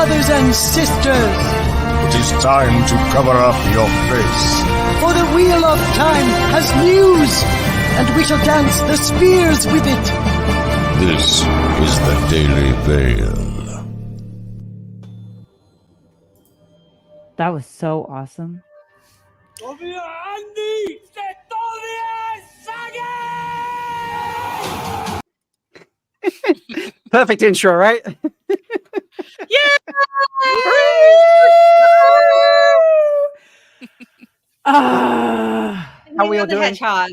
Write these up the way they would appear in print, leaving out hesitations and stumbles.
brothers and sisters. It is time to cover up your face. For the wheel of time has news, and we shall dance the spheres with it. This is the Daily Veil. That was so awesome. Perfect intro, right? How are we all doing? Hedgehog.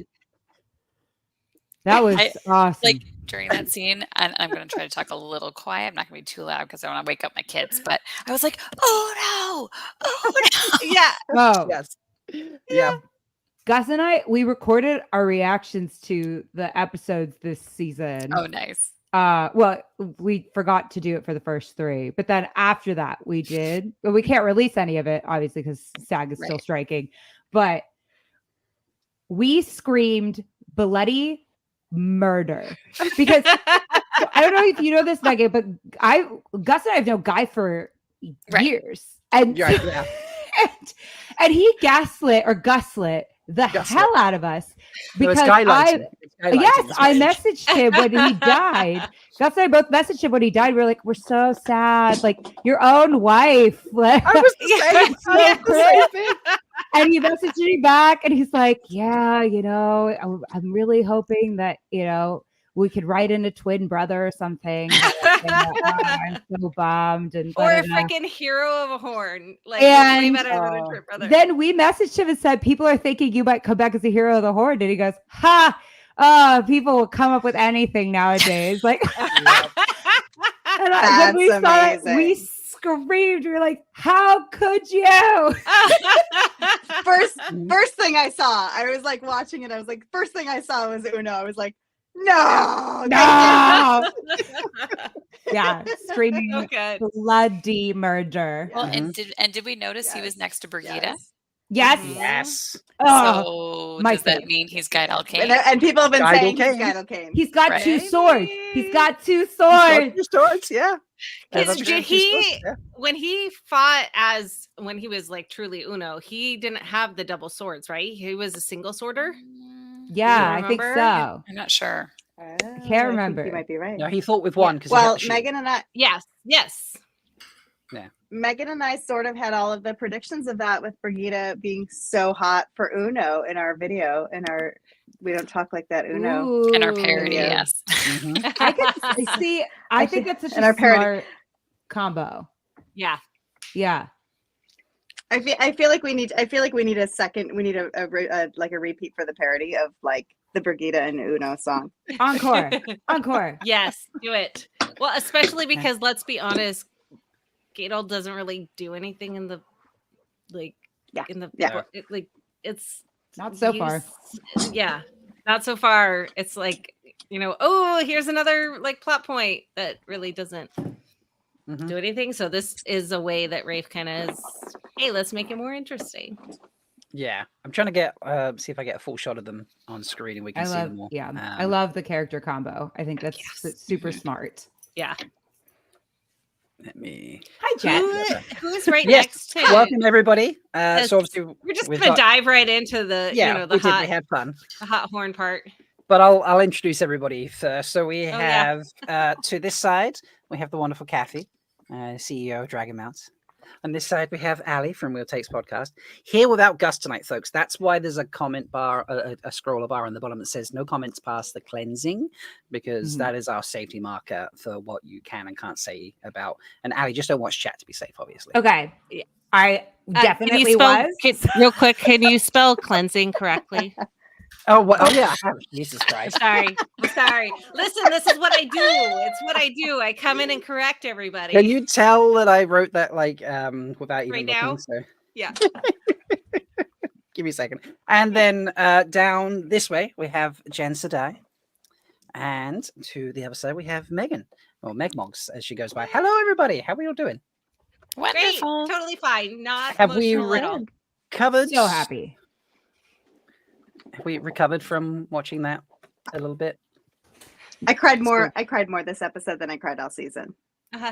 That was awesome. Like during that scene, and I'm going to try to talk a little quiet. I'm not going to be too loud because I want to wake up my kids. But I was like, "Oh no! Oh no!" Yeah. Oh, Yes. Yeah. Gus and I, we recorded our reactions to the episodes this season. Oh, nice. Well, we forgot to do it for the first 3, but then after that we did. But we can't release any of it, obviously, because SAG is still striking. But we screamed bloody murder because I don't know if you know this, Megan, but Gus and I have known Guy for years, and Yeah. and he gaslit the hell out of us because I messaged him when he died. Gus and I both messaged him when he died. We were like, we're so sad. Like, your own wife. Like, I was the same. And he messaged me back and he's like, yeah, you know, I'm really hoping that, you know, we could write in a twin brother or something. I'm so bummed. Or a freaking hero of a horn. Like, and, way better than a twin brother. Then we messaged him and said, people are thinking you might come back as a hero of the horn. And he goes, people will come up with anything nowadays. Like, and when we saw it, we screamed. We were like, how could you? First thing I saw, I was like watching it. I was like, first thing I saw was Uno. I was like, no. Yeah, screaming bloody murder. Well, and did we notice he was next to Brigida? Yes. Oh, so does that mean he's Guy Alkane? And people have been saying he's Guy Alkane. He's got 2 swords. He's got 2 swords. Got 2 swords, yeah. Did he, when he fought when he was like truly Uno, he didn't have the double swords, right? He was a single sworder. Yeah, I think so. I'm not sure. I can't remember. You might be right. No, he fought with one. Well, Megan and I. Yes. Yeah. Megan and I sort of had all of the predictions of that with Brigida being so hot for Uno in our video, We Don't Talk Like That Uno. In our parody, yes. I could see. I think that's such a smart combo. Yeah. Yeah. I feel like we need a second. We need a repeat for the parody of like the Brigida and Uno song. Encore. Yes, do it. Well, especially because let's be honest, Gadol doesn't really do anything in the it's not so far. Yeah, not so far. It's like, you know, oh, here's another like plot point that really doesn't do anything. So this is a way that Rafe kind of is, hey, let's make it more interesting. Yeah, I'm trying to get see if I get a full shot of them on screen and we can see them all. Yeah, I love the character combo. I think that's super smart. Yeah. Let me. Hi, Jen. Who's right next to? Welcome everybody. So obviously we're just gonna dive right into the we had fun. The hot horn part. But I'll introduce everybody first. So we have to this side we have the wonderful Kathy, CEO of Dragon Mounts. On this side, we have Ali from Wheel Takes Podcast. Here without Gus tonight, folks. That's why there's a comment bar, a scroller bar on the bottom that says no comments past the cleansing, because that is our safety marker for what you can and can't say about. And Ali, just don't watch chat to be safe, obviously. Okay. I definitely was. Real quick, can you spell cleansing correctly? Oh yeah. Jesus Christ. I'm sorry. Listen, this is what I do. It's what I do. I come in and correct everybody. Can you tell that I wrote that like without even right looking? now? So. Yeah. Give me a second. And then down this way we have Jen Sadai. And to the other side we have Megan. Or Megmogs as she goes by. Hello everybody. How are you all doing? Wonderful. Great. Totally fine. Not have we covered? So happy. Have we recovered from watching that a little bit? I cried more this episode than I cried all season.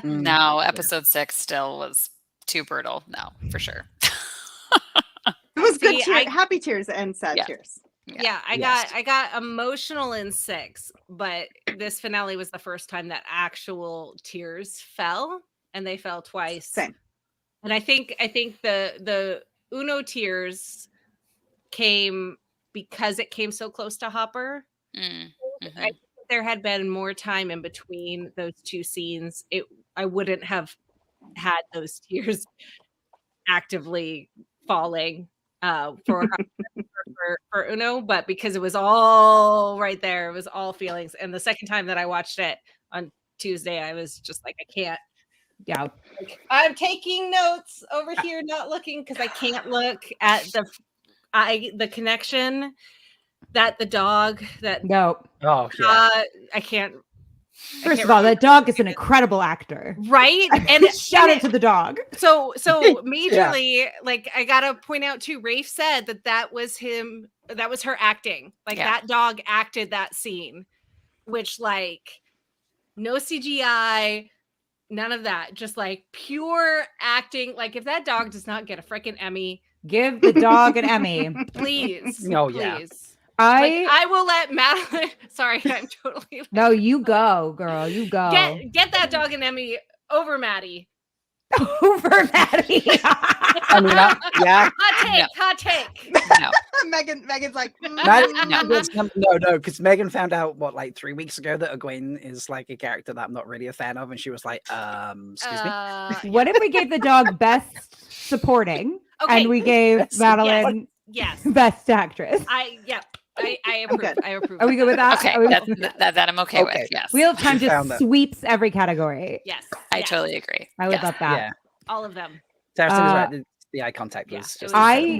No, episode 6 still was too brutal. No, for sure. It was good See, happy tears and sad Yeah. tears. Yeah, I got emotional in 6, but this finale was the first time that actual tears fell, and they fell twice. Same. And I think the Uno tears came because it came so close to Hopper. I think if there had been more time in between those two scenes, I wouldn't have had those tears actively falling for Uno, but because it was all right there, it was all feelings. And the second time that I watched it on Tuesday, I was just like, I can't. Yeah. Like, I'm taking notes over here, not looking because I can't look at the connection that the dog that No. Oh yeah. I can't. First of all, that dog is an incredible actor. Right? And shout out to the dog. So majorly, like I gotta point out too, Rafe said that was him, that was her acting. Like that dog acted that scene, which like no CGI, none of that, just like pure acting. Like if that dog does not get a freaking Emmy, give the dog an Emmy, please. Oh please. yeah. I will let Madeline. Sorry, I'm totally. No, you go, girl. You go. Get that dog an Emmy over Maddie. Over Maddie. I mean, yeah. Hot take. No. Megan's like, no, because Megan found out like 3 weeks ago that Egwene is like a character that I'm not really a fan of, and she was like, excuse me. What if we gave the dog best supporting, okay. and we gave Madeline yes best actress? I approve. I approve. Are we good with that? Okay, that I'm okay with. Yes. Wheel of Time just sweeps every category. Yes. I totally agree. I would love that. Yeah. All of them. Saracen is right. The eye contact was just I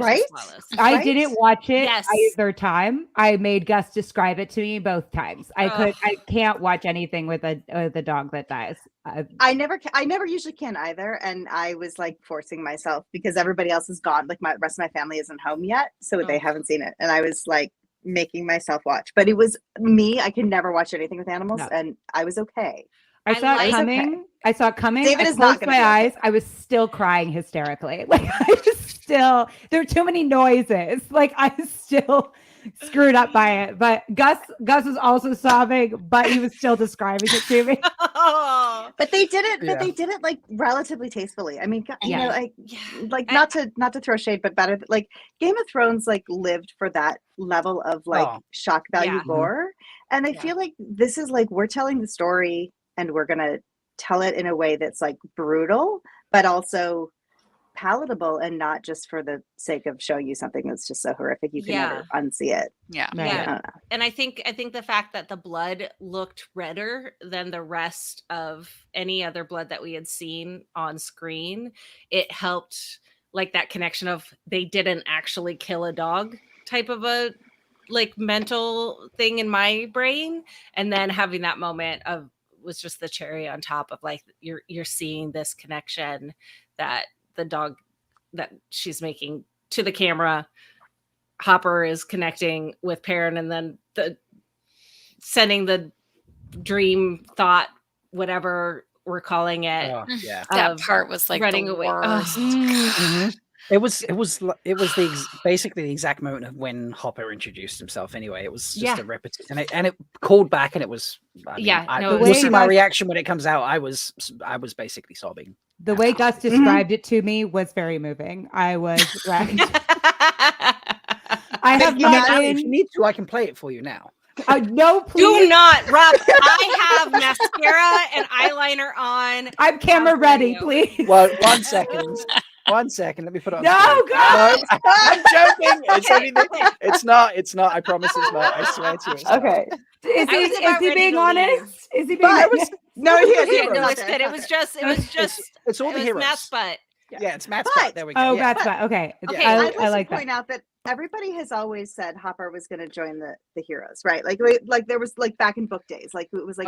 didn't watch it either time. I made Gus describe it to me both times. I can't watch anything with a dog that dies. I never usually can either, and I was like forcing myself because everybody else is gone. Like my rest of my family isn't home yet, so they haven't seen it, and I was like making myself watch. But it was me. I can never watch anything with animals, and I was okay. I saw it coming. Okay. I saw it coming. David I is not closed my eyes. I was still crying hysterically. Like I was still. There were too many noises. Like I was still screwed up by it. But Gus was also sobbing, but he was still describing it to me. But they did it. But they did it like relatively tastefully. I mean, you know, like not to throw shade, but better. Like Game of Thrones, like lived for that level of like shock value gore, and I feel like this is like we're telling the story. And we're going to tell it in a way that's like brutal, but also palatable and not just for the sake of showing you something that's just so horrific you can never unsee it. Yeah. And I think the fact that the blood looked redder than the rest of any other blood that we had seen on screen, it helped like that connection of they didn't actually kill a dog type of a like mental thing in my brain. And then having that moment of was just the cherry on top of like you're seeing this connection that the dog that she's making to the camera. Hopper is connecting with Perrin, and then sending the dream thought, whatever we're calling it. That part was like running the away. Worst. It was basically the exact moment of when Hopper introduced himself. Anyway, it was just a repetition, and it called back, and it was. You'll see my reaction when it comes out. I was basically sobbing. The way Gus described it to me was very moving. I was wrecked. I have if you need to, I can play it for you now. No, please. Do not, Rob. I have mascara and eyeliner on. I'm camera ready, please. Well, 1 second. 1 second. Let me put it on. No, God. No, I'm joking. It's anything. It's not. I promise it's not. I swear to you. Okay. Is he being honest? Is he being honest? No, it's good. It was just. It's all the heroes. Matt's butt. Yeah, it's Matt's butt. There we go. Oh, Matt's butt. Okay. I like to point out that everybody has always said Hopper was going to join the heroes, right? Like there was like back in book days, like it was like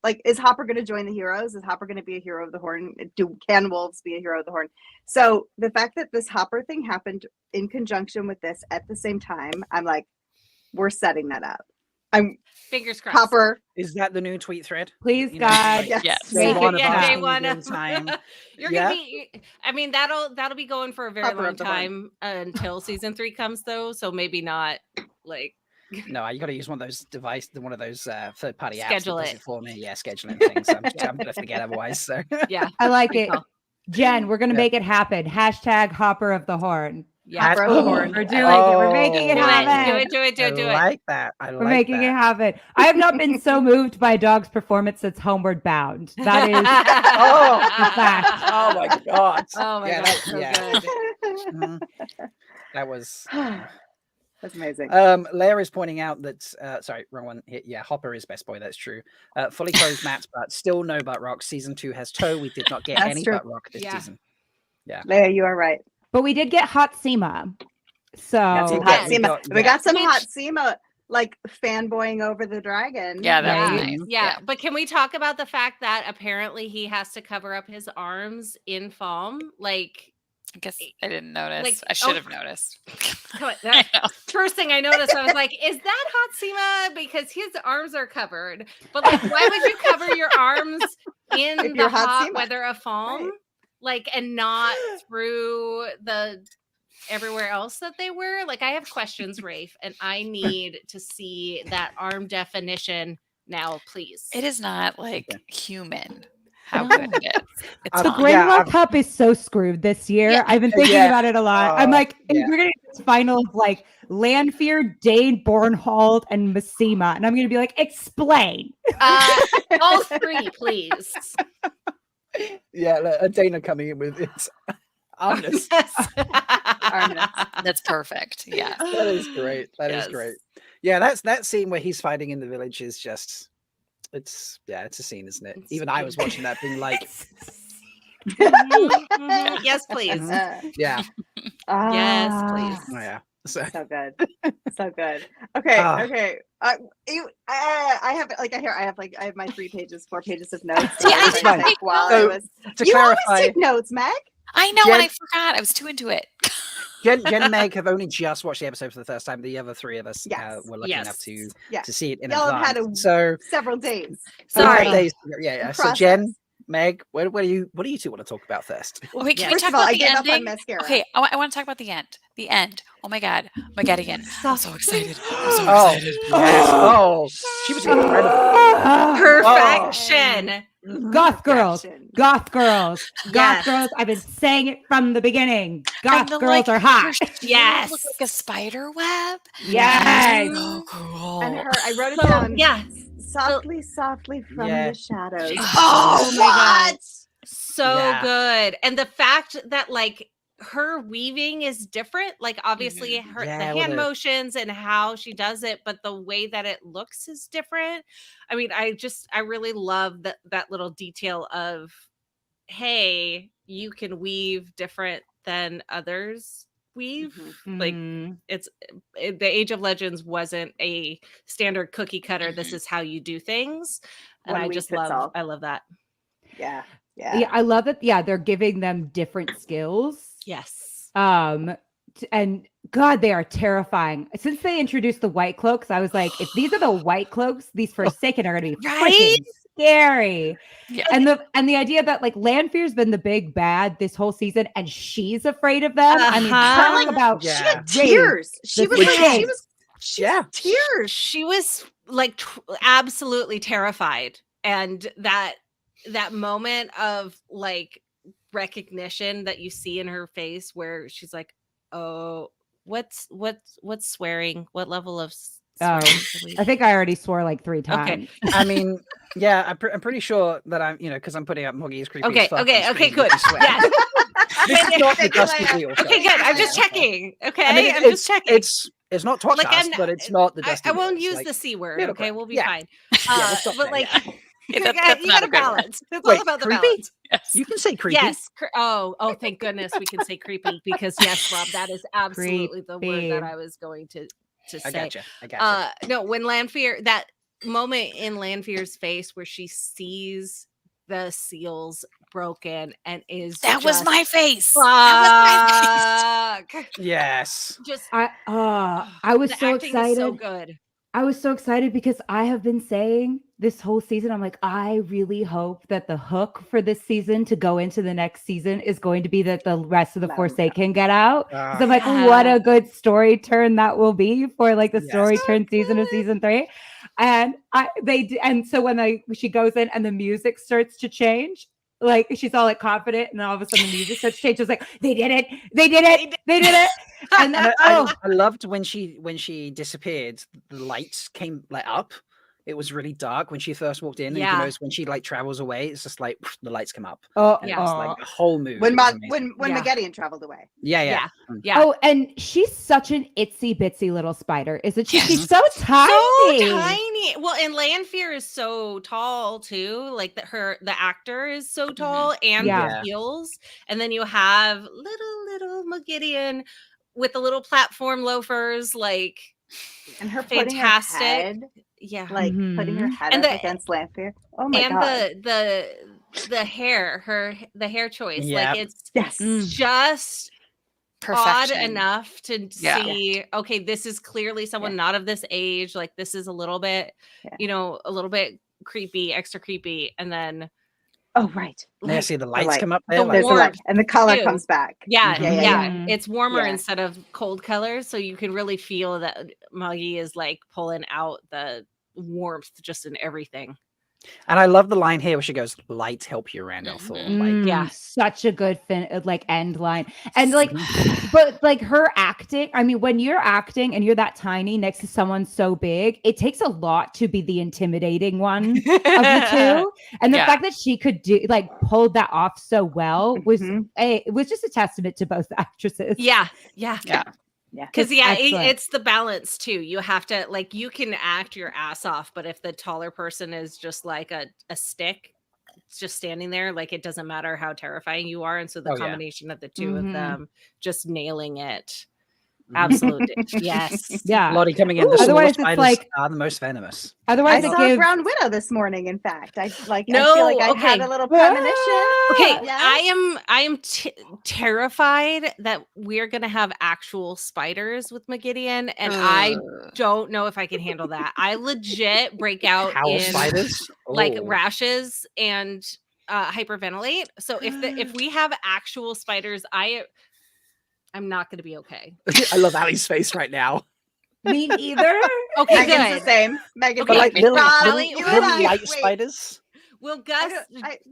like is Hopper going to join the heroes? Is Hopper going to be a hero of the Horn? Can wolves be a hero of the Horn? So the fact that this Hopper thing happened in conjunction with this at the same time, I'm like, we're setting that up. I'm Fingers crossed. Hopper. Is that the new tweet thread? Please, You know, God. like, Yes. Yes. day Make one it of happen. Day asking one all of the time. You're Yeah. gonna be. I mean, that'll be going for a very Hopper long of the Horn. time until season 3 comes, though. So maybe not like No, you got to use one of those third-party apps Schedule that does it. it for me. Yeah, scheduling things. I'm gonna forget otherwise. So yeah. I like Good it. call. Jen, we're gonna Yeah. make it happen. Hashtag Hopper of the Horn. Yeah. Hopper of the Horn. We're doing it. We're making it Do happen. it. Do it. Do it. Do I it. like that. I We're like making that. it happen. I have not been so moved by a dog's performance since Homeward Bound. That is a fact. Oh my god. Oh my Yeah, god, that- so yeah. good. Mhm. That was. That's amazing. Leia is pointing out that sorry, wrong one. Yeah, Hopper is best boy. That's true. Fully closed Matt's butt, still no butt rock. Season 2 has toe. We did not get That's any true. butt rock this Yeah. season. Yeah, Leia, you are right. But we did get Hot Sema. So That's Some it. hot we Sema. got- We yeah. got some Which- hot Sema like fanboying over the dragon. Yeah, that was Right? nice. Yeah, but can we talk about the fact that apparently he has to cover up his arms in foam? Like, I guess I didn't notice. Like, I should oh. have noticed. come on, I know. first thing I noticed, I was like, is that Hot Sema? Because his arms are covered. But like, why would you cover your arms in If the you're Hot hot Sema. weather of foam? Right. Like, and not through the everywhere else that they were? Like, I have questions, Rafe, and I need to see that arm definition now, please. It is not like Okay. human how No. good it is. It's The the not. Grey Yeah, World Cup is so screwed this year. Yeah. I've been thinking Yeah. about it a lot. I'm like, Yeah. we're gonna get this final of like Lanfear, Dane, Bornhold, and Massima, and I'm gonna be like, explain. All three, please. Yeah, look, Dana coming in with its armness. That's perfect. Yeah. That is great. That is Yes. great. Yeah, that's that scene where he's fighting in the village is just it's a scene, isn't it? It's Even I was watching that being like, Mhm, mhm. Yes, please. yeah, Yes, Ah, please. oh, yeah. So So good. So good. Okay. Ah. Okay. I have my 3 pages, 4 pages of notes. See, I that didn't I took take while So, I was. to You always clarify, take notes, Meg. I know, and Jen- I forgot. I was too into it. Jen and Meg have only just watched the episode for the first time. The other 3 of us Yes. were lucky enough to Yes. see it in Y'all have advance. had So Several days. Sorry. yeah. So Process. Jen, Meg, what do you two want to talk about first? Wait, can we First talk of all, about I the gave up on ending? mascara. Okay, I want to talk about the end. The end. Oh my god. Again. I'm so excited. I'm so Oh, excited. yes. Oh, she was incredible. Perfection. Goth girls, Action. goth girls, goth Yes. girls. I've been saying it from the beginning. And Goth the, girls like, are hot. her shield Yes. looked like a spider web. Yes. So cool. And her, I wrote it So, down. yeah. Softly, softly from Yeah. the shadows. Oh my God. What? So Yeah. good. And the fact that like her weaving is different, like obviously her Yeah, the with hand the- motions and how she does it, but the way that it looks is different. I mean, I really love that little detail of, hey, you can weave different than others weave. Like Mhm. the Age of Legends wasn't a standard cookie cutter. This is how you do things. And One I weave just fits love all. I love that. Yeah. Yeah, I love that. Yeah, they're giving them different skills. Yes. And God, they are terrifying. Since they introduced the white cloaks, I was like, if these are the white cloaks, these Forsaken are going to be Right? freaking scary. Yeah. And the idea that like Lanfear's been the big bad this whole season, and she's afraid of them. I mean, Uh-huh. talk about Yeah. She had Jade. tears. She The was like, Jade. Yeah. tears. She was like absolutely terrified, and that moment of like recognition that you see in her face where she's like, oh, what's swearing, what level of swearing can we-" I think I already swore like 3 times. I mean, yeah, I'm pretty sure that I'm, because I'm putting up Moggy as creepy Okay, as fuck. okay, on okay, screen, good. which is swear. Yes. This is not the Okay, Dusty Leia. Wheel show. Okay, good. I'm just Yeah. checking. Okay, I mean, I'm just checking. It's not Twatcast, Like, I'm- but it's not the I Dusty won't Wheel. use Like, the C word. middle Okay, ground. we'll be Yeah. fine. we'll stop But there, like, yeah. Yeah, you that's got not to a good word. balance. It's Wait, all about the creepy? balance. Yes. You can say creepy. Yes. Oh, thank goodness we can say creepy, because yes, Rob, that is absolutely the word that Creepy. I was going to I say. gotcha. No, when Lanfear, that moment in Lanfear's face where she sees the seals broken and is That was just, my face. fuck. That Yes. Just I was the so acting is so excited. good. I was so excited because I have been saying this whole season, I'm like, I really hope that the hook for this season to go into the next season is going to be that the rest of the Let 'em go. Forsaken get out. Because I'm like, Yeah. what a good story turn that will be for like the Yes. story So turn season of good. season 3. And and so when she goes in and the music starts to change, like she's all like confident, and all of a sudden the music starts to change. It's like, they did it, they did it, they did it. And And that, I loved when she disappeared, the lights came like up. It was really dark when she first walked in, and you Yeah. notice when she like travels away, it's just like the lights come up. oh, And Yeah. it's like a whole mood. When It was amazing. when Yeah. Maggedian traveled away. Yeah. Yeah. Mm. Yeah. Oh, and she's such an itsy bitsy little spider, isn't she? Yes. She's so tiny. So tiny. Well, and Lanfear is so tall too. Like the actor is so tall and Yeah. the heels. And then you have little Maggedian with the little platform loafers, like And her putting her fantastic. head, Yeah. like putting her head And up the- against Lanfear. Oh my and god. the hair, the hair choice. Yeah. Like it's Yes. just odd Perfection. enough to Yeah. see, okay, this is clearly someone not of this age. Like this is a little bit, Yeah. a little bit creepy, extra creepy. And then Oh right. Now like, see the lights light. come up the there. Like, There's the light. warmth, And the color too. comes back. yeah, Yeah. it's warmer Yeah. instead of cold colors. So you can really feel that Maggie is like pulling out the warmth just in everything. and I love the line here where she goes, "Lights help you, Randolph Thorne." Like, Yeah. Such a good like end line. And like, but like her acting, I mean, when you're acting and you're that tiny next to someone so big, it takes a lot to be the intimidating one of the two. And the Yeah. fact that she could do pulled that off so well was Mhm. it was just a testament to both actresses. Yeah. Yeah. Because Excellent. it's the balance too. You have to like you can act your ass off, but if the taller person is just like a stick, it's just standing there, like it doesn't matter how terrifying you are. And so the Oh, yeah. combination of the two of Mhm. them just nailing it. Absolutely. Yes. Yeah. Lottie coming in. Ooh. The smallest Otherwise, it's spiders like- are the most venomous. Otherwise, I it saw gives. a brown widow this morning. In fact, I feel like No, I had okay. a little premonition. Okay, Yes. I am terrified that we're gonna have actual spiders with Maggedian, and I don't know if I can handle that. I legit break out Howl in spiders. like Oh. rashes and hyperventilate. So if we have actual spiders, I'm not gonna be okay. I love Ali's face right now. Me neither. Okay, Megan's good. the same. Megan, Okay, But like little, Rob, little, you little and I- light wait. spiders. Will Gus?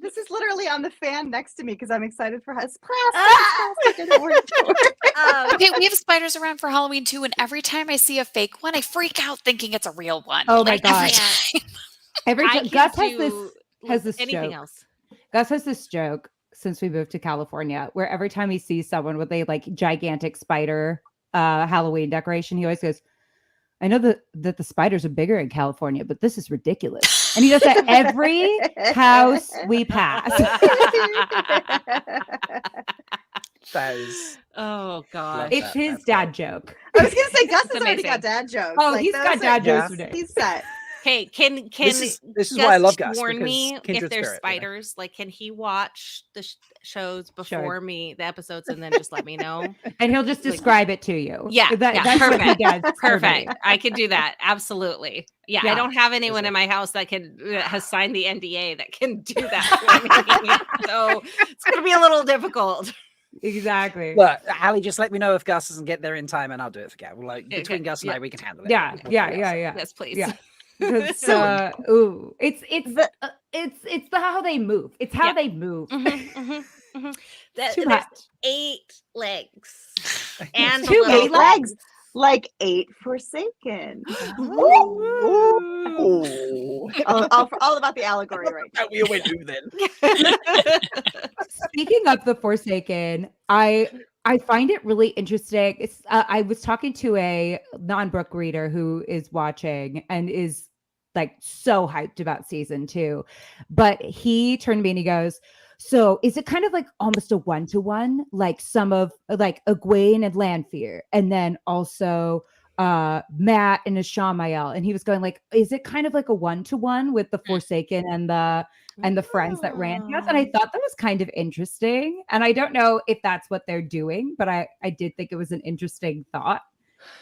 this is literally on the fan next to me because I'm excited for us. Plastic. I don't work for it. Okay, we have spiders around for Halloween too, and every time I see a fake one, I freak out thinking it's a real one. Oh my Like, every God. time. Every I time can Gus has do this anything joke. else. Gus has this joke since we moved to California where every time he sees someone with a like gigantic spider Halloween decoration, he always goes, I know that the spiders are bigger in California, but this is ridiculous. And he does that every house we pass. That is. Oh God. Love It's his That's dad joke. I was gonna say Gus has It's already got amazing. dad jokes. Oh, he's got dad Yeah. jokes today. He's set. Hey, can This is why I love Gus, warn because me if kindred there's spirit, you know? spiders? Like, can he watch the shows Sure. before me, the episodes, and then just let me know? And he'll just Like- describe it to you. Yeah, That- yeah, that's what he perfect. does. for me. Perfect. I could do that. Absolutely. Yeah, Yeah. I don't have anyone Is in my house that has signed the NDA that can do that for me. So it's gonna be a little difficult. Exactly. Look, Ali, just let me know if Gus doesn't get there in time, and I'll do it for Gav. Like Okay, between Gus and yeah. I, we can handle it. Yeah, We'll yeah, figure it yeah, out. yeah. Yes, please. Yeah. It's it's the how they move. It's how Yeah. they move. Mhm, mhm, mhm. Too There's much. 8 legs and Too little many legs. Like 8 Forsaken. Ooh. all about the allegory right now. We went ooh then. Speaking of the Forsaken, I find it really interesting. It's I was talking to a non-book reader who is watching and is like so hyped about season 2, but he turned to me and he goes, so is it kind of like almost a one-to-one, like some of like Egwene and Lanfear, and then also Matt and Ishamael? And he was going like, is it kind of like a one-to-one with the Forsaken and the friends that Rand has? And I thought that was kind of interesting. And I don't know if that's what they're doing, but I did think it was an interesting thought.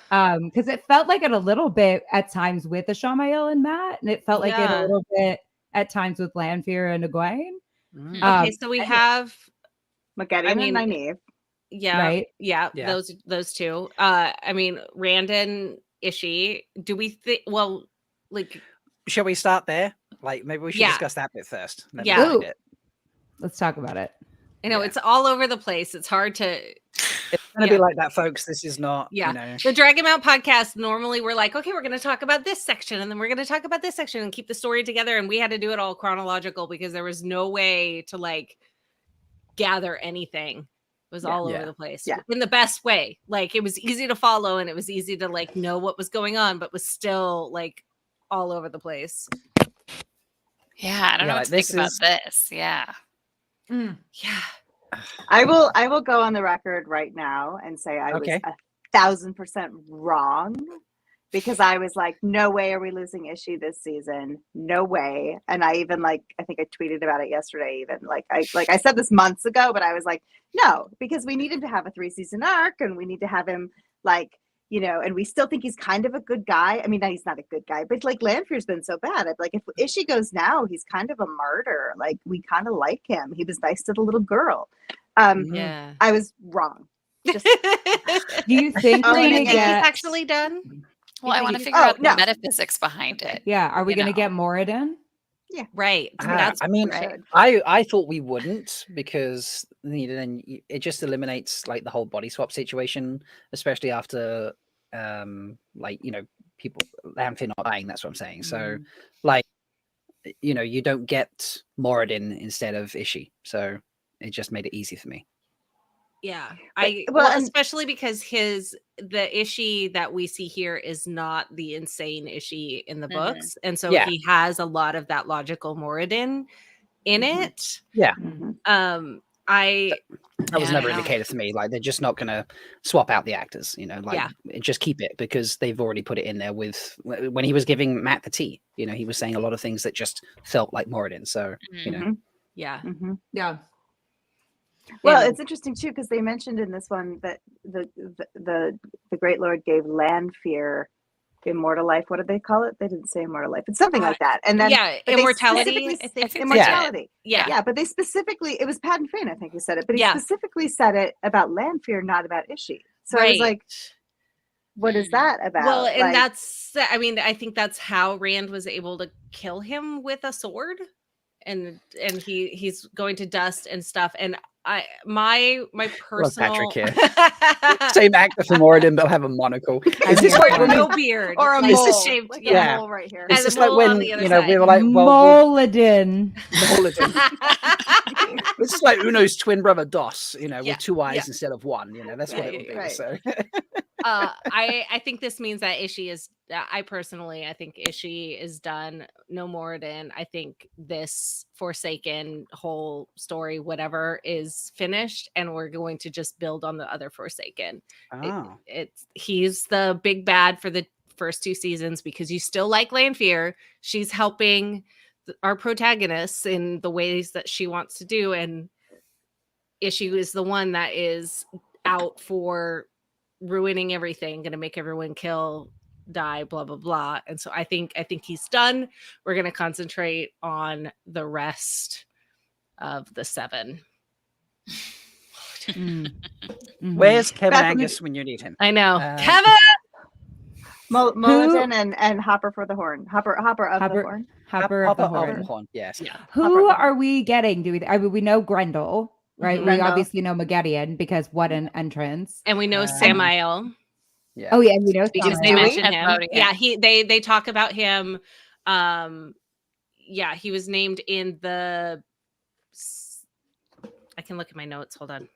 Because it felt like it a little bit at times with Ishamael and Matt, and it felt like it a little bit at times with Lanfear and Egwene. Okay, so we have Magedian and Nynaeve. Yeah, right. Yeah, those two. I mean, Randon, Ishii. Do we think? Well, like, shall we start there? Like, maybe we should discuss that bit first. Let's talk about it. I know it's all over the place. It's hard to. It's going to be like that, folks. This is not. Yeah, you know. The Drag 'Em Out podcast. Normally, we're like, okay, we're going to talk about this section, and then we're going to talk about this section, and keep the story together. And we had to do it all chronological because there was no way to like gather anything. It was all over the place in the best way. Like, it was easy to follow and it was easy to like know what was going on, but was still like all over the place. Yeah, I don't know what to think about this. Yeah. Yeah. I will go on the record right now and say I was 1,000% wrong, because I was like, no way are we losing Ishii this season. No way. And I even I think I tweeted about it yesterday, even I said this months ago, but I was like, no, because we need him to have a 3-season arc, and we need to have him and we still think he's kind of a good guy. I mean, he's not a good guy, but like Lanfear's been so bad. Like, if Ishii goes now, he's kind of a martyr. Like, we kind of like him. He was nice to the little girl. I was wrong. Just, do you think we're gonna get actually done? Well, I want to figure out the metaphysics behind it. Yeah, are we going to get Moradin? Yeah, right. I thought we wouldn't, because then it just eliminates like the whole body swap situation, especially after people Lanfear not dying. That's what I'm saying. So you don't get Moradin instead of Ishii, so it just made it easy for me. Yeah, especially because the Ishii that we see here is not the insane Ishii in the books, and so he has a lot of that logical Moradin in it. Yeah, that was never indicated to me. Like, they're just not going to swap out the actors, just keep it, because they've already put it in there with when he was giving Matt the tea. He was saying a lot of things that just felt like Moradin. So yeah. Well, it's interesting too, because they mentioned in this one that the Great Lord gave Lanfear immortal life. What did they call it? They didn't say immortal life. It's something like that. And then immortality. Immortality. Yeah. But they specifically, it was Pat and Fane, I think, who said it. But he specifically said it about Lanfear, not about Ishii. So I was like, what is that about? Well, and I think that's how Rand was able to kill him with a sword, and he's going to dust and stuff. And my personal Patrick here. Same actor for Moradin, but have a monocle. Is this like no beard or a mole? Shaved, a mole right here. It's just like when we were like, Moladin. This is like Uno's twin brother Dos, with 2 eyes instead of 1. That's what it would be. Right. So. I think this means that Ishii is. I think Ishii is done. No Moradin. I think this Forsaken whole story, whatever, is finished, and we're going to just build on the other Forsaken. Oh. He's the big bad for the first 2 seasons, because you still like Lanfear. She's helping our protagonists in the ways that she wants to do, and Ishii is the one that is out for ruining everything, going to make everyone die, blah blah blah. And so I think he's done. We're going to concentrate on the rest of the 7. Where's Kevin Angus when you need him? I know. Kevin Moladin and Hopper for the Horn. Hopper of the Horn. Hopper of the Horn. Yes. Yeah. Who are we getting? We know Grendel, right? We obviously know Magedian, because what an entrance. And we know Samael. Yeah. Oh yeah, and we know because they mentioned him. Yeah, they talk about him. He was named in the. I can look at my notes. Hold on.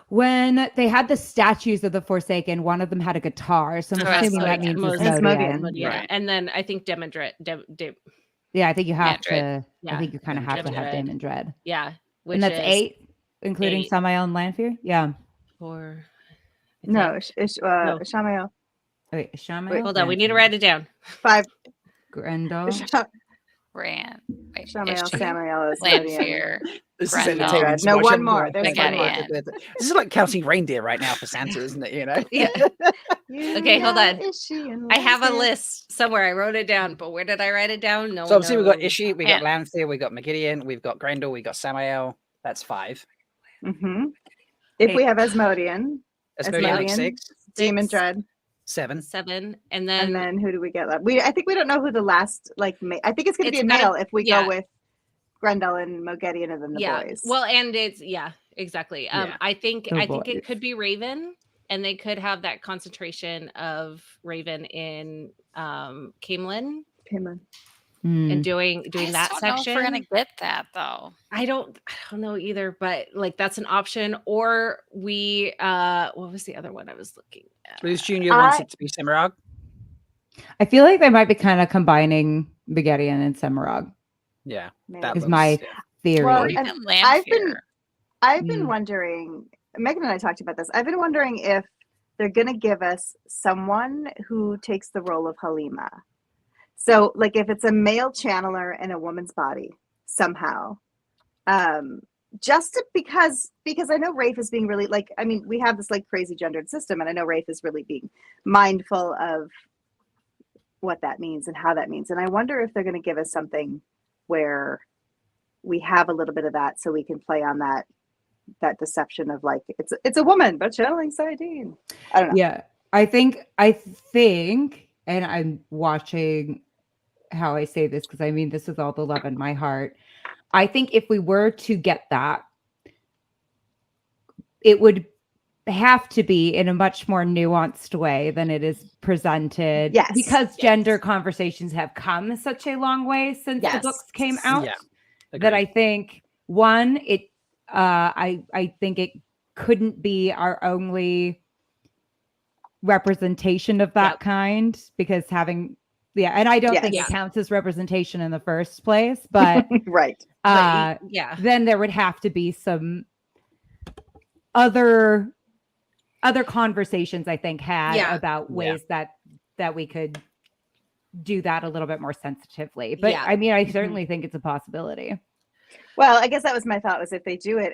When they had the statues of the Forsaken, one of them had a guitar, so I'm assuming that means Modian. Right. And then I think Demandred. Yeah, I think you have to. Yeah. I think you kind of have to have Demandred. Yeah, and that's 8, including Samael and Lanfear. Yeah. 4. No, Ishamael. Wait, Ishamael? Hold on, we need to write it down. 5. Grendel. Rand. Ishamael, Samael, Lanfear. This is entertaining. No, one more. This is like counting reindeer right now for Santa, isn't it? Yeah. Okay, hold on. Ishii and I have a Lanfear. list somewhere. I wrote it down, but where did I write it down? No So one obviously we've got knows. Ishii, we got Lanfear, we got Megideon, we've got Grendel, we got Samael. That's 5. Mm-hmm. If we have Asmodean, Asmodean 6, Demon 6, Dread, 7. 7, and then who do we get left? I think we don't know who the last I think it's going to be a It's gotta- male if we go with Grendel and Moghedien and then the boys. Well, and it's exactly. Yeah. I think The I think it boys. could be Raven, and they could have that concentration of Raven in Camelin Paimon. and doing I just that don't know if section. we're gonna get that though. I don't know either, but like that's an option. Or we what was the other one I was looking at? Blues Junior wants it to be Semirog. I feel like they might be kind of combining Megideon and Semirog. Yeah, Maybe. that Is looks, my theory. Well, Or and even Lanfear. I've been wondering, Megan and I talked about this. I've been wondering if they're going to give us someone who takes the role of Halima. So, like, if it's a male channeler in a woman's body somehow, just because I know Rafe is being really we have this like crazy gendered system, and I know Rafe is really being mindful of what that means and how that means. And I wonder if they're going to give us something where we have a little bit of that, so we can play on that deception of like it's a woman but channeling Saidin. I don't know. Yeah, I think, and I'm watching how I say this because I mean this is all the love in my heart. I think if we were to get that, it would have to be in a much more nuanced way than it is presented. Yes. Because gender conversations have come such a long way since the books came out. Yeah, That I think I think it couldn't be our only representation of that kind, because and I don't think it counts as representation in the first place, but right. Then there would have to be some other conversations I think had about ways that we could do that a little bit more sensitively. But I mean, I certainly think it's a possibility. Well, I guess that was my thought, was if they do it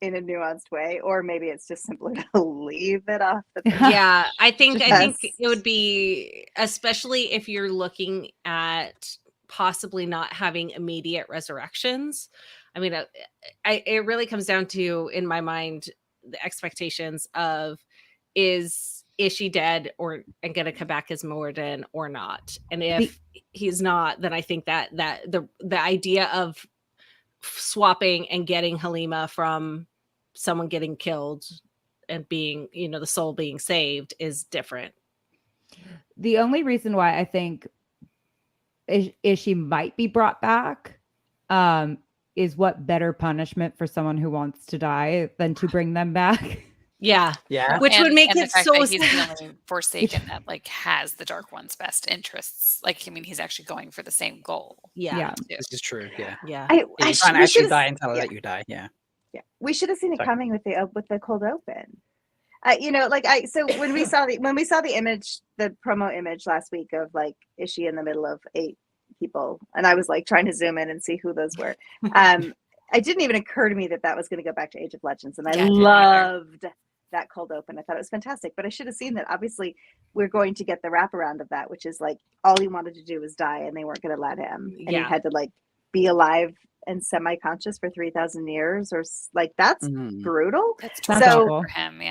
in a nuanced way, or maybe it's just simpler to leave it off the page. Yeah, I think it would be, especially if you're looking at possibly not having immediate resurrections. I mean, it really comes down to, in my mind, the expectations of is she dead and going to come back as Moradin or not? And if he's not, then I think that the idea of swapping and getting Halima from someone getting killed and being, the soul being saved is different. The only reason why I think is she might be brought back is what better punishment for someone who wants to die than to bring them back. Yeah. Which would make it so he's the only Forsaken that like has the Dark One's best interests. Like, I mean, he's actually going for the same goal. Yeah. This is true. Yeah. I you can't actually die until I let you die. Yeah. We should have seen it coming with the cold open. So when we saw the image, the promo image last week of like Ishii in the middle of 8 people, and I was like trying to zoom in and see who those were. It didn't even occur to me that was going to go back to Age of Legends, and I loved that cold open. I thought it was fantastic, but I should have seen that. Obviously, we're going to get the wraparound of that, which is like all he wanted to do was die, and they weren't going to let him, and he had to like be alive and semi-conscious for 3,000 years, or like that's brutal. That's so for him,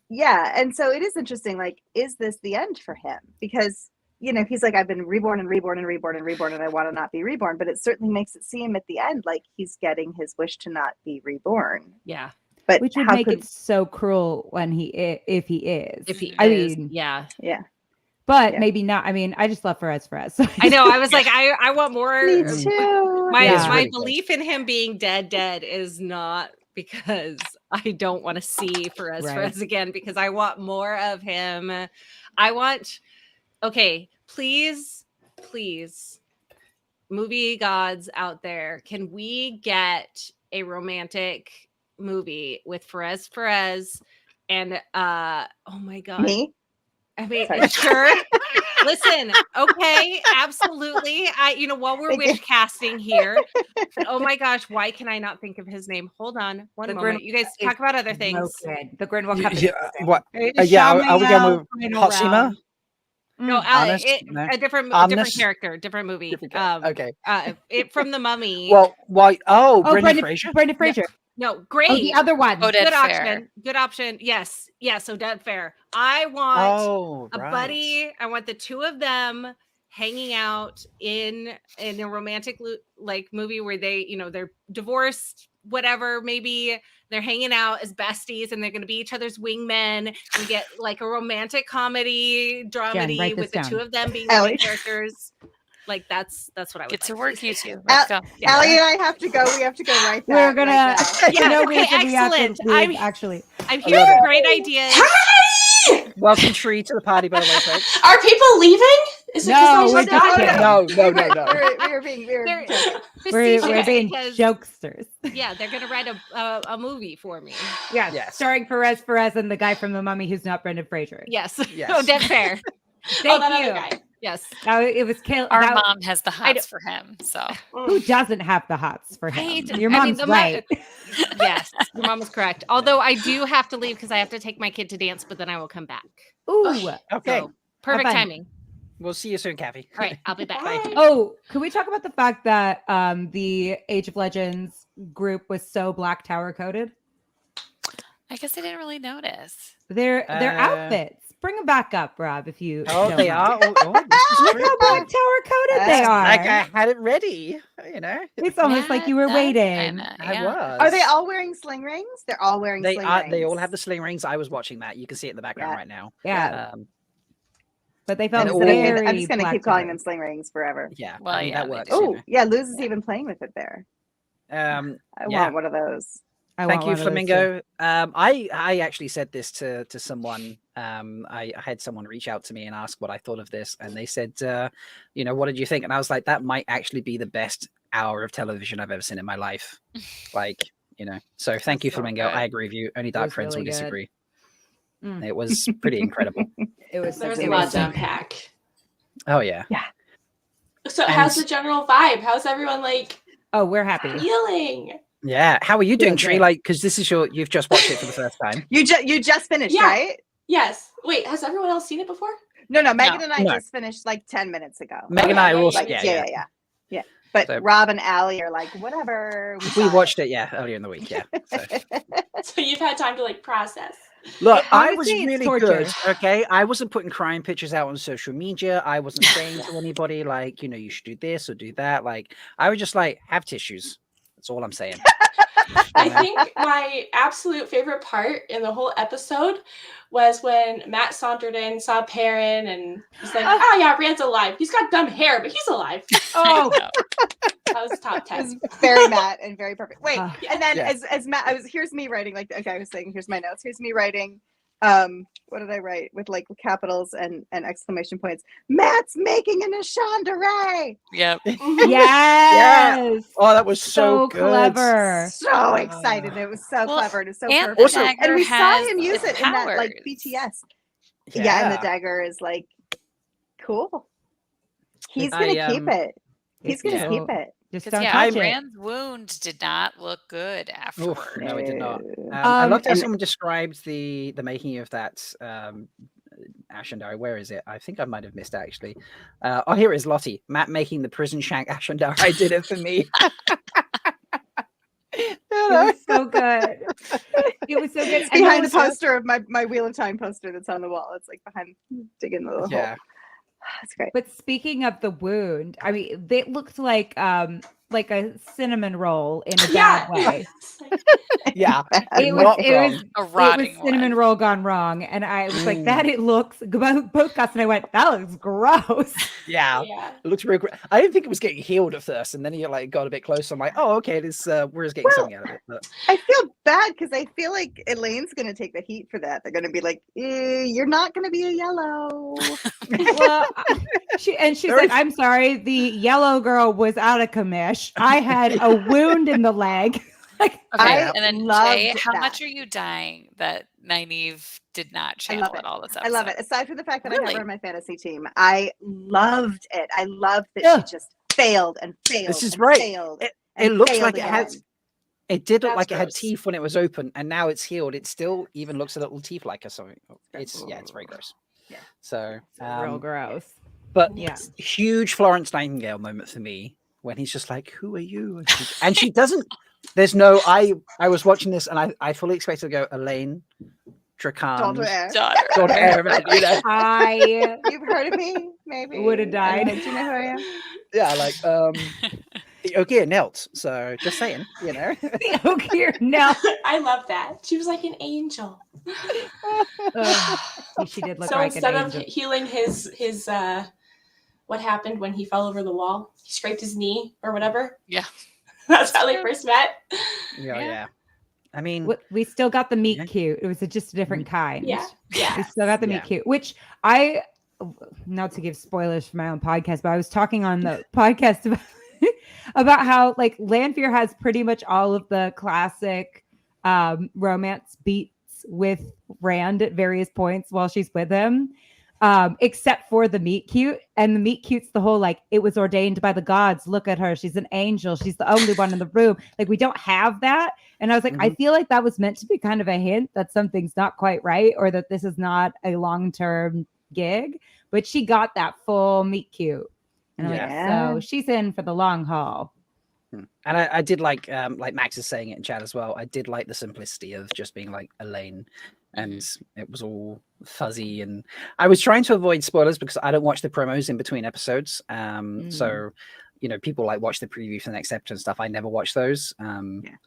yeah, and so it is interesting. Like, is this the end for him? Because he's like, I've been reborn and reborn and reborn and reborn, and I want to not be reborn. But it certainly makes it seem at the end like he's getting his wish to not be reborn. Yeah. But which would make it so cruel when if he is. But maybe not. I mean, I just love Perez. I know. I was like, I want more. Me too. My belief in him being dead is not because I don't want to see Perez again, because I want more of him. I want. Okay, please, movie gods out there, can we get a romantic movie with Perez and oh my god, me? I mean, Sorry. sure. Listen, okay, absolutely. While we're wish casting here, oh my gosh, why can I not think of his name? Hold on one The moment. You guys talk about other So things. good. The Grinwell Cup is Yeah, what? It's Yeah, are we Shamiel going with final Hot Simmer? round. No, Honest? No. a different Honest? character, different movie. Okay. It from The Mummy. Well, why? Oh, Oh, Brendan Fraser. Brendan Fraser. No, great. Oh, the other one. Oded Good Fair. option. Good option. Yes. Yes. Oded Fair. I want Oh, a right. buddy. I want the two of them hanging out in a romantic like movie where they, they're divorced, whatever, maybe they're hanging out as besties and they're going to be each other's wingmen. We get like a romantic comedy dramedy write this with the down. two of them being the main characters. Like that's what I would Get like to work, see. you two. Let's go. Allie and I have to go. We have to go right back. We're gonna. right now. Yeah, no okay, reason we have to excellent. leave, actually. I'm here for great ideas. Welcome, Tree, to the party, by the way, folks. Are people leaving? Is it No, because we're I just kidding. No. We're being They're joking. We're facetious being because, jokesters. yeah, they're gonna write a movie for me. Yes. Yes. Starring Perez and the guy from The Mummy who's not Brendan Fraser. Yes. Yes. Oh, Dead Fair. Thank that you. other guy. Yes. It was Our mom has the I hots for him. So Who doesn't have the hots for him? Right. Your I mean, mom's the right. Yes, your mom is correct. Although I do have to leave because I have to take my kid to dance, but then I will come back. Ooh. Okay. So, perfect fun. timing. We'll see you soon, Kathy. All right, I'll be back. Bye. Oh, can we talk about the fact that the Age of Legends group was so Black Tower coded? I guess I didn't really notice. Their Uh, outfits. Bring them back up, Rob, if you Oh, don't they mind. are. Oh, this is Look true. how Black Tower coded they are. Like I had it ready, you know. It's almost like you were that's waiting. kinda- I yeah. was. Are they all wearing sling rings? They're all wearing They sling are. rings. They all have the sling rings. I was watching that. You can see it in the background Yeah. right now. Yeah, Um, but they I'm felt And just all- gonna, very I'm just gonna Black keep calling Tower. them sling rings forever. yeah. Well, I mean, yeah, that they works. do. Oh, You yeah, Luz is even playing with it there. know. I Yeah. want one of those. I Thank want you, one of those too. Flamingo. I actually said this to someone. I had someone reach out to me and ask what I thought of this, and they said, what did you think? And I was like, that might actually be the best hour of television I've ever seen in my life. So thank you, so Flamingo. good. I agree with you. Only dark was friends will really good. disagree. Mm. It was pretty incredible. It was There was it a lot was to unpack. Oh yeah. So And- how's the general vibe? How's everyone like Oh, we're happy. feeling? Yeah. How are you doing, Feeling Tree? great. Like, because this is you've just watched it for the first time. You just finished, Yeah. right? Yes. Wait, has everyone else seen it before? No, Megan and I No. just finished like 10 minutes ago. Megan and Okay, I are yeah, also, Like, yeah. yeah. But So- Rob and Allie are like, whatever. We saw watched it, earlier in the week, yeah. So. So you've had time to like process. Look, Yeah, I was honestly, it's really torture. good. Okay, I wasn't putting crime pictures out on social media. I wasn't saying to anybody like, you should do this or do that. Like, I was just like, have tissues. That's all I'm saying. I think my absolute favorite part in the whole episode was when Matt sauntered in, saw Perrin, and he's like, "Oh yeah, Rand's alive. He's got dumb hair, but he's alive." Oh, That was top It 10. was very Matt and very perfect. Wait, Ah. and then Yeah. as Matt, here's me writing like, okay, I was saying, here's my notes. Here's me writing. What did I write with like capitals and exclamation points? Matt's making an Ashandere. Yep. yes. Oh, that was So good. clever. So excited! It was so Well, clever. It was so and perfect. the Also- dagger And we saw has him use the it in that like powers. BTS. Yeah, and the dagger is like cool. He's gonna keep it. He's gonna yeah. keep it. Just Because don't yeah, touch it. Rand's wound did not look good afterward. Oof, no, it did not. No. I loved how and- someone described the making of that Ashendari. Where is it? I think I might have missed it, actually. Here it is, Lottie. Matt making the prison shank Ashendari did it for me. It was so good. It was so good. It's And behind it the was- poster of my Wheel of Time poster that's on the wall. It's like behind digging the little Yeah. hole. That's great. But speaking of the wound, I mean, they looked like a cinnamon roll in a bad way. Yeah. It was, Not it wrong. was, A it was rotting cinnamon one. roll gone wrong, and I was like, "That it looks." Both Gus and I went, "That looks gross." Yeah. Yeah. It looks really great. I didn't think it was getting healed at first, and then you like got a bit closer. I'm like, oh, okay, this we're just getting something out of it. But I feel bad because I feel like Elaine's gonna take the heat for that. They're gonna be like, "You're not gonna be a yellow." Well, she Very said, "I'm sorry, the yellow girl was out of commish. I had a wound in the leg." Like, Okay, I and then loved Jay, how that. much are you dying that Nynaeve did not I love channel it. at all this I episode. love it. Aside from the fact that I have Really? her on my fantasy team, I loved it. I loved that she just failed and failed. This is and right. Failed It and looks failed like it again. has. It did look That's like it had gross. teeth when it was open, and now it's healed. It still even looks a little teeth like or something. It's very gross. Yeah. So Real gross. But Yeah. huge Florence Nightingale moment for me when he's just like, "Who are you?" And she doesn't. There's no. I was watching this and I fully expected to go Elaine, Dracan, Daughter Air. Daughter Air, man, you know. You've heard of me, maybe. Would have died. Do you know who I am? Yeah, like the Ogier knelt. So just saying, you know. The Ogier knelt. I love that. She was like an angel. She did look So like instead an of angel. healing his what happened when he fell over the wall, he scraped his knee or whatever. Yeah. That's how they first met. Yeah. I mean, We still got the meet cute. It was just a different kind. Yeah. We still got the meet cute, which not to give spoilers for my own podcast, but I was talking on the podcast about how like Lanfear has pretty much all of the classic romance beats with Rand at various points while she's with him, except for the meet cute. And the meet cute's the whole like, it was ordained by the gods. Look at her. She's an angel. She's the only one in the room. Like, we don't have that. And I was like, I feel like that was meant to be kind of a hint that something's not quite right, or that this is not a long-term gig. But she got that full meet cute. And I'm like, so she's in for the long haul. And I did like Max is saying it in chat as well. I did like the simplicity of just being like Elaine, and it was all fuzzy. And I was trying to avoid spoilers because I don't watch the promos in between episodes. So, you know, people like watch the preview for the next episode and stuff. I never watch those.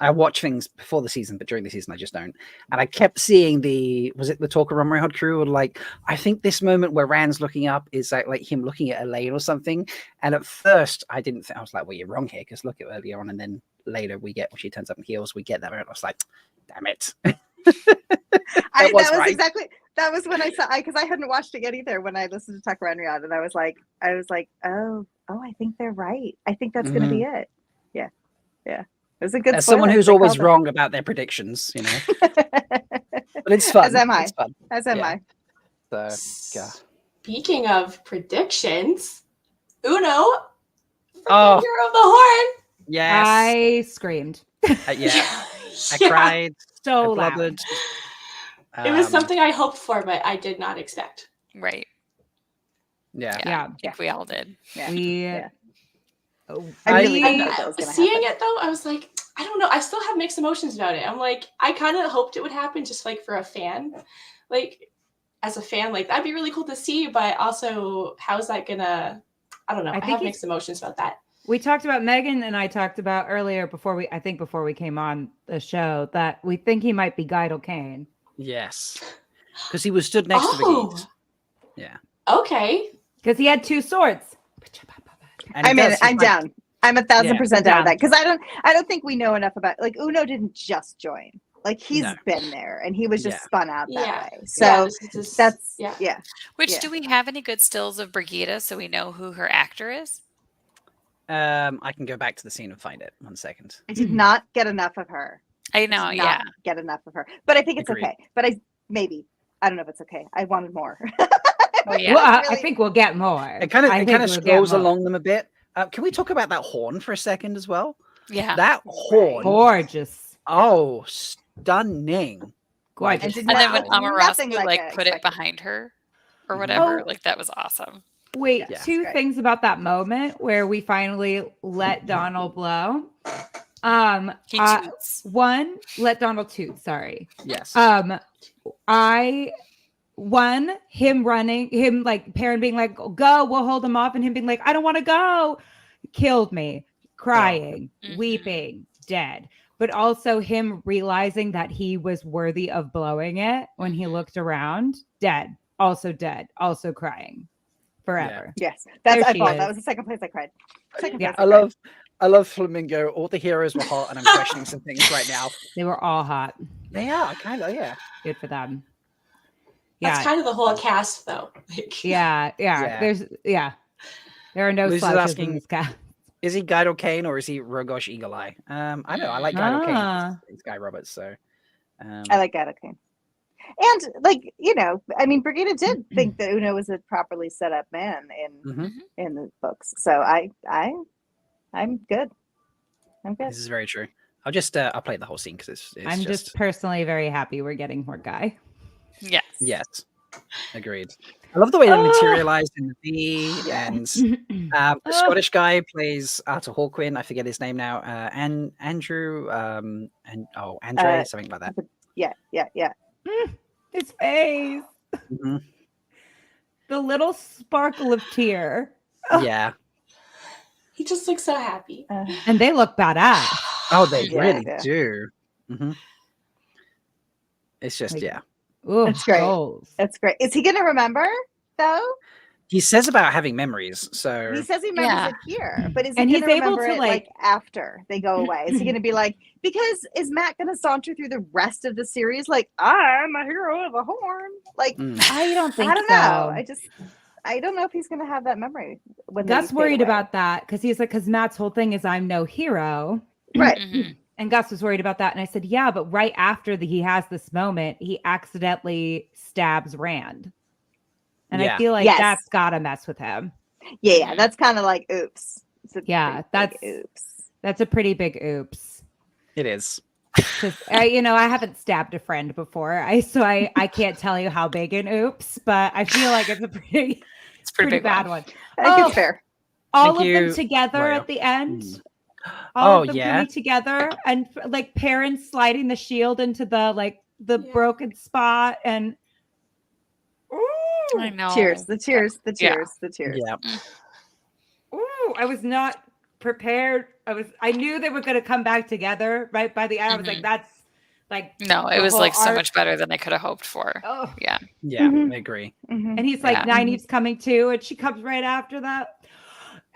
I watch things before the season, but during the season I just don't. And I kept seeing the Talk of Rumroy Hod crew, or like, I think this moment where Rand's looking up is like him looking at Elaine or something. And at first I didn't think, I was like, well, you're wrong here, because look at earlier on, and then later we get when she turns up in heels, we get that. And I was like, damn it. That was when I saw, because I hadn't watched it yet either when I listened to Tucker and Riyadh, and I was like, oh, I think they're right. I think that's going to be it. Yeah. It was a good. As someone who's always wrong about their predictions, you know. But it's fun. As am I. It's fun. As am I. So, Speaking of predictions, Uno, Oh. Hero of the Horn. yes. I screamed. I cried. So I loud. blubbered. It was something I hoped for, but I did not expect. Right. Yeah. Yeah. I think we all did. I Seeing knew that was gonna happen. it though, I was like, I don't know. I still have mixed emotions about it. I'm like, I kind of hoped it would happen just like for a fan. Like, as a fan, like that'd be really cool to see, but also how's that gonna, I don't know. I have mixed emotions about that. We talked about, Megan and I talked about earlier before we came on the show, that we think he might be Guidel Kane. Yes. Because he was stood next to Biggie. Yeah. Okay. Because he had two swords. And I'm he in. does, I'm he's like- down. I'm 1,000% down with that, because I don't think we know enough about, like, Uno didn't just join. Like, he's been there, and he was just spun out that way. So that's Which do we have any good stills of Brigida so we know who her actor is? I can go back to the scene and find it. 1 second. I did not get enough of her. I know, I did not get enough of her. But I think it's Agreed. okay. But I don't know if it's okay. I wanted more. Oh, yeah. Well, I think we'll get more. It kind of scrolls along them a bit. Can we talk about that horn for a second as well? Yeah. That horn. Gorgeous. Oh, stunning. Gorgeous. And then when Amarassi like put it behind her or whatever, like that was awesome. Wait, two things about that moment where we finally let Donald blow. He toots. One, let Donald toot, sorry. Yes. Him running, him like Perrin being like, go, we'll hold him off, and him being like, I don't want to go, killed me, crying, weeping, dead. But also him realizing that he was worthy of blowing it when he looked around, dead, also crying forever. Yes, that There was the second place I cried. I love Flamingo. All the heroes were hot, and I'm questioning some things right now. They were all hot. They are kind of, yeah. Good for them. That's kind of the whole cast, though. Yeah. There are no Liz is slouches asking, in this cast. Is he Guidel Kane or is he Rogosh Eagle Eye? I know. I like Guidel Kane. It's Guy Roberts, so. I like Guidel Kane. And like, I mean, Brigida did think that Uno was a properly set up man in the books. So I'm good. I'm good. This is very true. I'll play the whole scene because it's I'm just personally very happy we're getting more Guy. Yes. Yes. Agreed. I love the way they materialized in the V, and the Scottish guy plays Arthur Hawkwin. I forget his name now. And Andrew, Andre, something like that. Yeah. His face. Mm-hmm. The little sparkle of tear. Yeah. He just looks so happy. And they look badass. Oh, they really do. Mm-hmm. It's just, Ooh, that's great. Goals. That's great. Is he going to remember, though? He says about having memories. So he says he remembers it here, but is he and going he's to able remember to it like after they go away? Is he going to be like, because is Matt going to saunter through the rest of the series like, I'm a hero of a horn? Like, I don't think I don't so. know. I don't know if he's going to have that memory. When Gus worried about that because he's like, because Matt's whole thing is I'm no hero. Right. And Gus was worried about that. And I said, yeah, but right after he has this moment, he accidentally stabs Rand. And I feel like that's got to mess with him. Yeah. That's kind of like, oops. That's oops. That's a pretty big oops. It is. Because I haven't stabbed a friend before. I can't tell you how big an oops, but I feel like it's a pretty bad one. I think it's fair. All of them together at the end. All of them coming together and like parents sliding the shield into the broken spot and I know. Cheers. The tears. Yeah. Ooh, I was not prepared. I knew they were going to come back together right by the end. I was like, that's like no, it was like so much better than I could have hoped for. Oh yeah, I agree. And he's like, Nynaeve's coming too, and she comes right after that.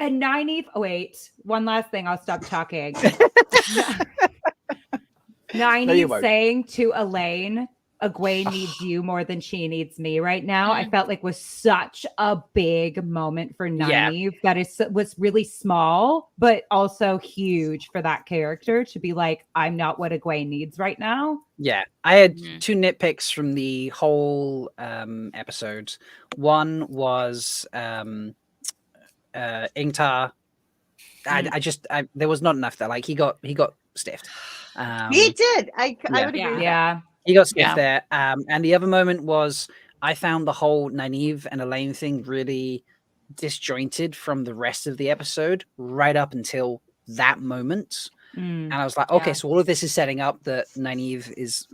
And Nynaeve, wait, one last thing, I'll stop talking. Nynaeve saying to Elaine, Egwene needs you more than she needs me right now. I felt like was such a big moment for Nynaeve that was really small, but also huge for that character to be like, I'm not what Egwene needs right now. Yeah, I had two nitpicks from the whole episode. One was Ingtar. There was not enough there. Like he got stiffed. He did. I would agree. Yeah. He got stiffed there. And the other moment was I found the whole Nynaeve and Elaine thing really disjointed from the rest of the episode right up until that moment. And I was like, okay, so all of this is setting up that Nynaeve is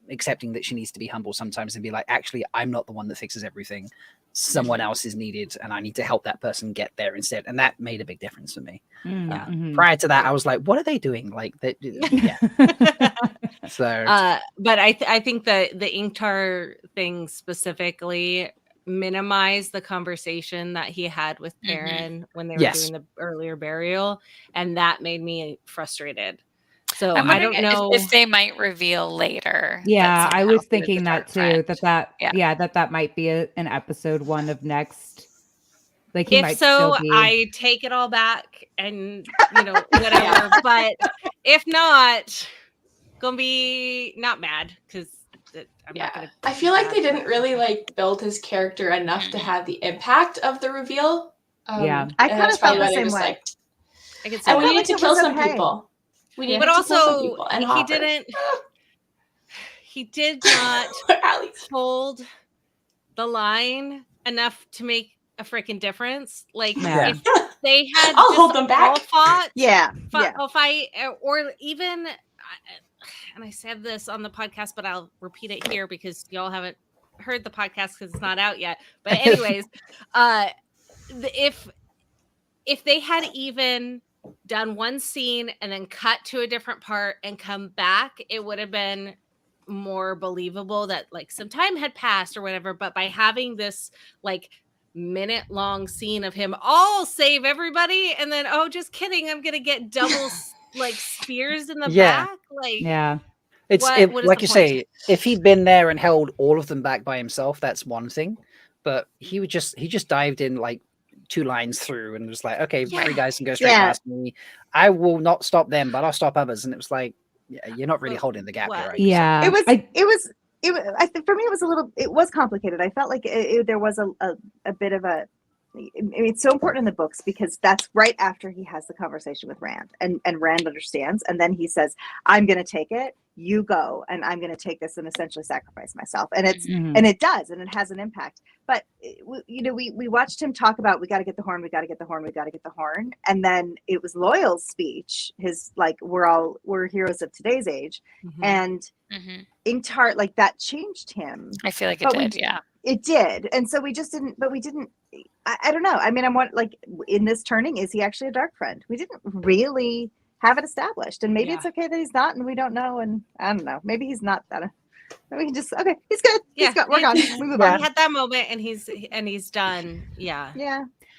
accepting that she needs to be humble sometimes and be like, actually, I'm not the one that fixes everything. Someone else is needed and I need to help that person get there instead. And that made a big difference for me. Prior to that, I was like, what are they doing? Like that. So but I think that the Ingtar thing specifically minimized the conversation that he had with Perrin when they were doing the earlier burial, and that made me frustrated. So I don't know if they might reveal later. Yeah, I was thinking that too. That might be an episode 1 of next. Like, he might still be. I take it all back, and whatever. But if not, gonna be not mad because I'm not gonna. I feel like they didn't really build his character enough to have the impact of the reveal. I kind of felt the same way. And we needed to kill some people. But also, he didn't. He did not hold the line enough to make a freaking difference. Like if they had, I'll hold them back. Fought, a fight, or even. And I said this on the podcast, but I'll repeat it here because y'all haven't heard the podcast because it's not out yet. But anyways, if they had even done one scene and then cut to a different part and come back, it would have been more believable that some time had passed or whatever. But by having this minute-long scene of him, I'll save everybody, and then just kidding, I'm gonna get double spears in the back. It's like you say, if he'd been there and held all of them back by himself, that's one thing. But he just dived in 2 lines through and was like, okay, 3 guys can go straight past me. I will not stop them, but I'll stop others. And it was like, you're not really holding the gap here, right? Yeah. It was I think for me it was complicated. I felt like there was a bit of a, it's so important in the books because that's right after he has the conversation with Rand, and Rand understands, and then he says, I'm going to take it, you go, and I'm going to take this and essentially sacrifice myself, and it's and it does, and it has an impact. But we watched him talk about, we got to get the horn, we got to get the horn, we got to get the horn, and then it was Loyal's speech, his like, we're heroes of today's age, and Inktar, like that changed him. I feel like it did, yeah. It did, and so we just didn't. But we didn't. I don't know. I mean, like in this turning, is he actually a dark friend? We didn't really have it established, and maybe it's okay that he's not, and we don't know. And I don't know. Maybe he's not that. Maybe we can just he's good. He's good. We're gone. We move on. He had that moment, and he's done. Yeah.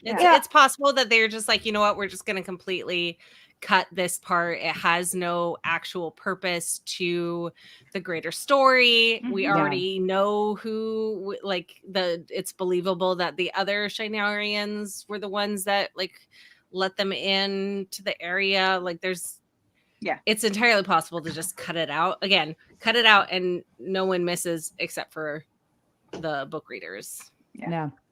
It's possible that they're just like, you know what, we're just going to completely cut this part. It has no actual purpose to the greater story. We already know who, like, it's believable that the other Shinarians were the ones that like let them in to the area. Like it's entirely possible to just cut it out and no one misses except for the book readers.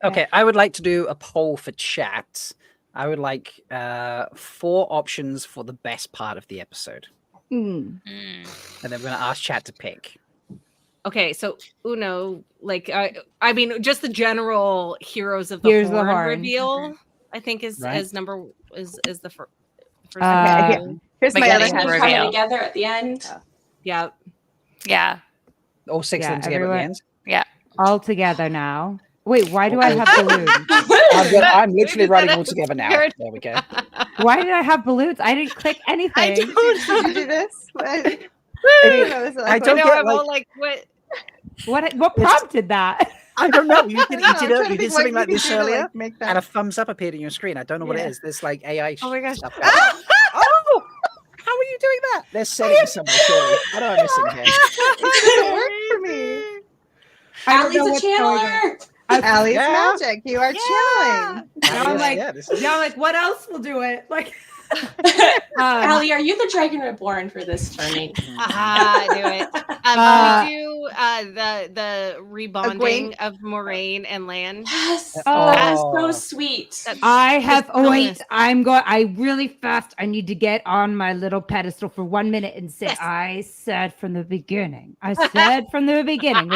Okay, I would like to do a poll for chat. I would like 4 options for the best part of the episode. And then we're going to ask chat to pick. Okay, so Uno, like, I mean, just the general Heroes of the Horn reveal, I think is the first. Here's my other coming together at the end. Yeah. All 6 of them together at the end? Yeah. All together now. Wait, why do I have balloons? I'm literally writing all together now. There we go. Why did I have balloons? I didn't click anything. I don't know. Did you do this? I don't know. What prompted that? I don't know. You did something like this earlier, and a thumbs up appeared on your screen. I don't know what it is. There's like AI. Oh my gosh. Stuff there. Oh, how are you doing that? They're setting somewhere, surely. What am I missing here? It doesn't work for me. Allie's a channeler. Allie's magic. You are channeling. I'm like, what else will do it? Like, Allie, are you the Dragon Reborn for this turning? I knew it. We do the rebonding of Moraine and Lan. Yes. That's so sweet. I really fast. I need to get on my little pedestal for 1 minute and say, I said from the beginning. When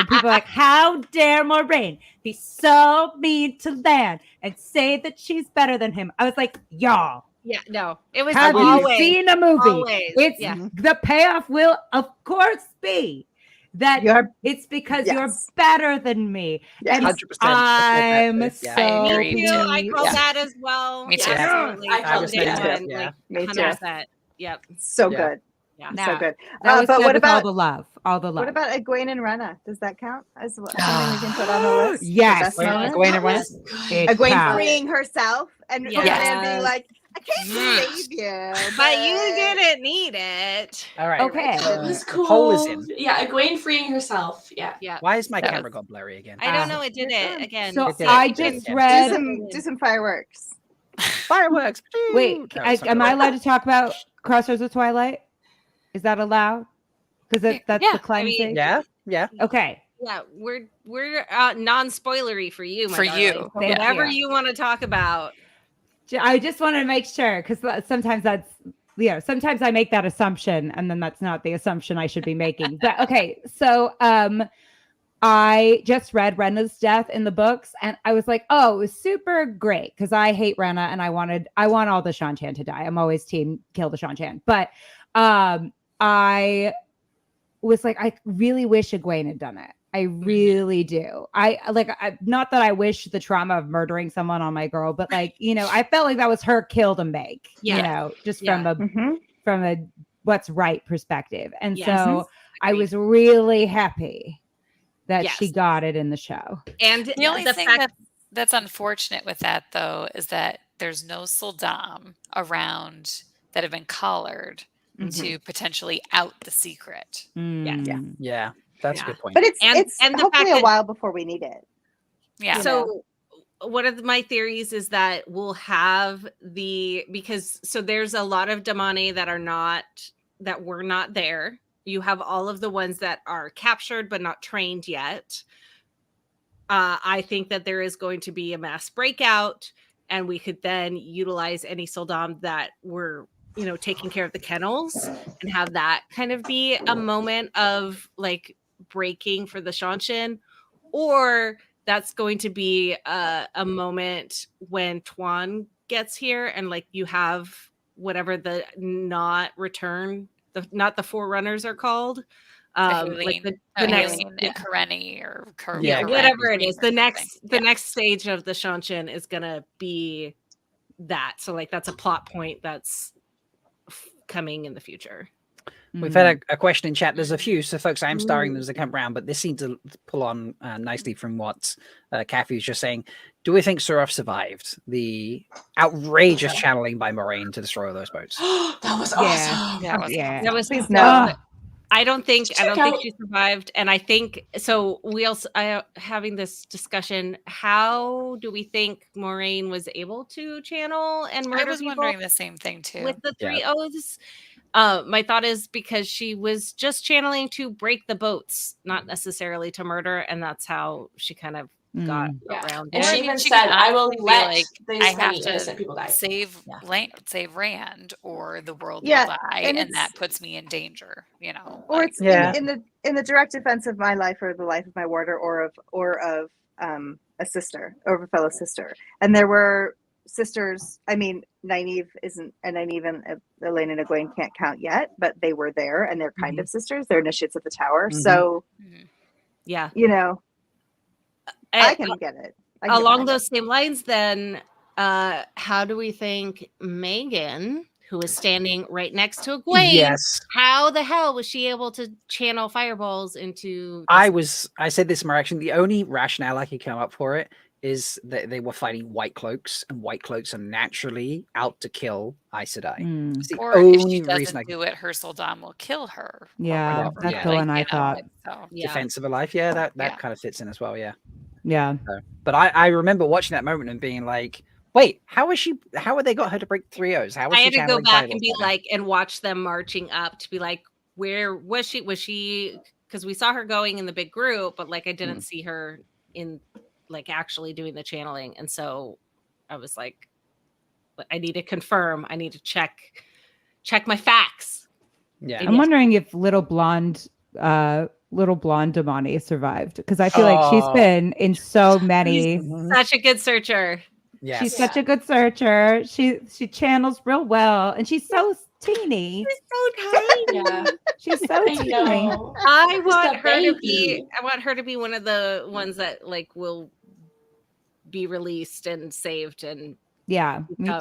people are like, how dare Moraine be so mean to Lan and say that she's better than him? I was like, y'all. Yeah, no, it was. Have always, you seen a movie? Always, The payoff will, of course, be that it's because you're better than me. And 100%. I'm so. I agree too. I call that as well. Me too. Absolutely. I call that. Me too. 100%. Yep. So good. Yeah. So good. But what about all the love? What about Egwene and Rhaena? Does that count as something we can put on the list? Yes. Egwene and Rhaena. Egwene freeing herself and Rhaena being like, I can't save you. But you didn't need it. All right. Okay. It was cool. Poll is in. Yeah, Egwene freeing herself. Yeah. Why is my camera got blurry again? I don't know. It did it again. So I just read. Do some fireworks. Fireworks. Wait, am I allowed to talk about Crossroads of Twilight? Is that allowed? Because that's the cleansing. Yeah. Okay. Yeah, we're non-spoilery for you, my darling. you. So whatever you want to talk about. I just want to make sure because sometimes sometimes I make that assumption and then that's not the assumption I should be making. But okay, so I just read Rhaena's death in the books and I was like, oh, it was super great because I hate Rhaena and I want all the Shan-Chan to die. I'm always team kill the Shan-Chan. But I was like, I really wish Egwene had done it. I really do. I not that I wish the trauma of murdering someone on my girl, but like, I felt like that was her kill to make, just from a what's right perspective. And so I was really happy that she got it in the show. And the only thing that's unfortunate with that though, is that there's no Sildam around that have been collared to potentially out the secret. Yeah. That's a good point. But it's hopefully a while before we need it. Yeah. So one of my theories is that we'll have because there's a lot of Damane that were not there you have all of the ones that are captured but not trained yet. I think that there is going to be a mass breakout, and we could then utilize any Soldam that were, taking care of the kennels, and have that kind of be a moment of like breaking for the Shanshin, or that's going to be a moment when Tuan gets here, and like you have whatever the not the Forerunners are called. Like the next Kareni or whatever it is, the next stage of the Shanshin is gonna be that. So like that's a plot point that's coming in the future. We've had a question in chat. There's a few, so folks, I'm starring them as they come round, but this seemed to pull on nicely from what Kathy was just saying. Do we think Suraf survived the outrageous channeling by Moraine to destroy all those boats? That was awesome. That was Please no. I don't think she survived, and I think so. We also having this discussion. How do we think Moraine was able to channel and murder? I was wondering the same thing too. With the 3 oaths, my thought is because she was just channeling to break the boats, not necessarily to murder, and that's how she kind of got around. And she even said, "I will let these many innocent people die. Save Rand, or the world will die, and that puts me in danger." Or it's in the direct defense of my life or the life of my warder, or of a sister, or a fellow sister. And there were sisters. I mean, Nynaeve isn't, and Nynaeve and Elaine and Egwene can't count yet, but they were there, and they're kind of sisters. They're initiates of the Tower, so I can get it. Along those same lines, then, how do we think Megan, who is standing right next to Egwene, how the hell was she able to channel fireballs into? I said this in my reaction. The only rationale I could come up for it is that they were fighting White Cloaks, and White Cloaks are naturally out to kill Aes Sedai. It's the Or only if she reason doesn't do it, her Soldam will kill her. Yeah, that's the one I thought. Defense of a life. Yeah, that kind of fits in as well. Yeah. Yeah. But I remember watching that moment and being like, wait, how have they got her to break 3 O's? How was I she had to go channeling back and fireballs be like like, and watch them marching up to be like, where was she? Was she, because we saw her going in the big group, but like I didn't see her in like actually doing the channeling. And so I was like, I need to confirm. I need to check my facts. Yeah. I'm wondering if little blonde Damani survived, because I feel like she's been in so many. Such a good searcher. Yes. She's such a good searcher. She channels real well, and she's so teeny. She's so tiny. She's so teeny. I want her to be one of the ones that like will be released and saved, and me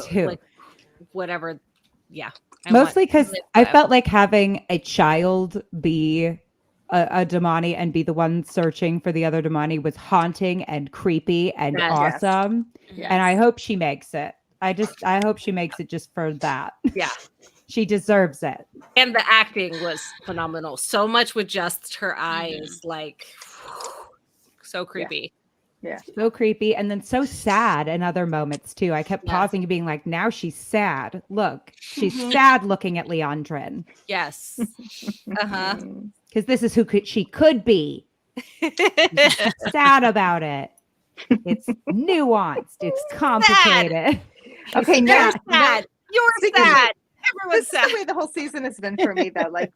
too. Like whatever. Yeah. Mostly because I felt like having a child be a Damani and be the one searching for the other Damani was haunting and creepy and awesome. Yes. And I hope she makes it. I hope she makes it just for that. Yeah. She deserves it. And the acting was phenomenal. So much with just her eyes, like so creepy. Yeah. So creepy. And then so sad in other moments too. I kept pausing and being like, now she's sad. Look, she's sad looking at Leandrin. Yes. Uh-huh. Because this is who she could be. Sad about it. It's nuanced. It's complicated. Okay, now sad. You're sad. Everyone's sad. This is the way the whole season has been for me, though. Like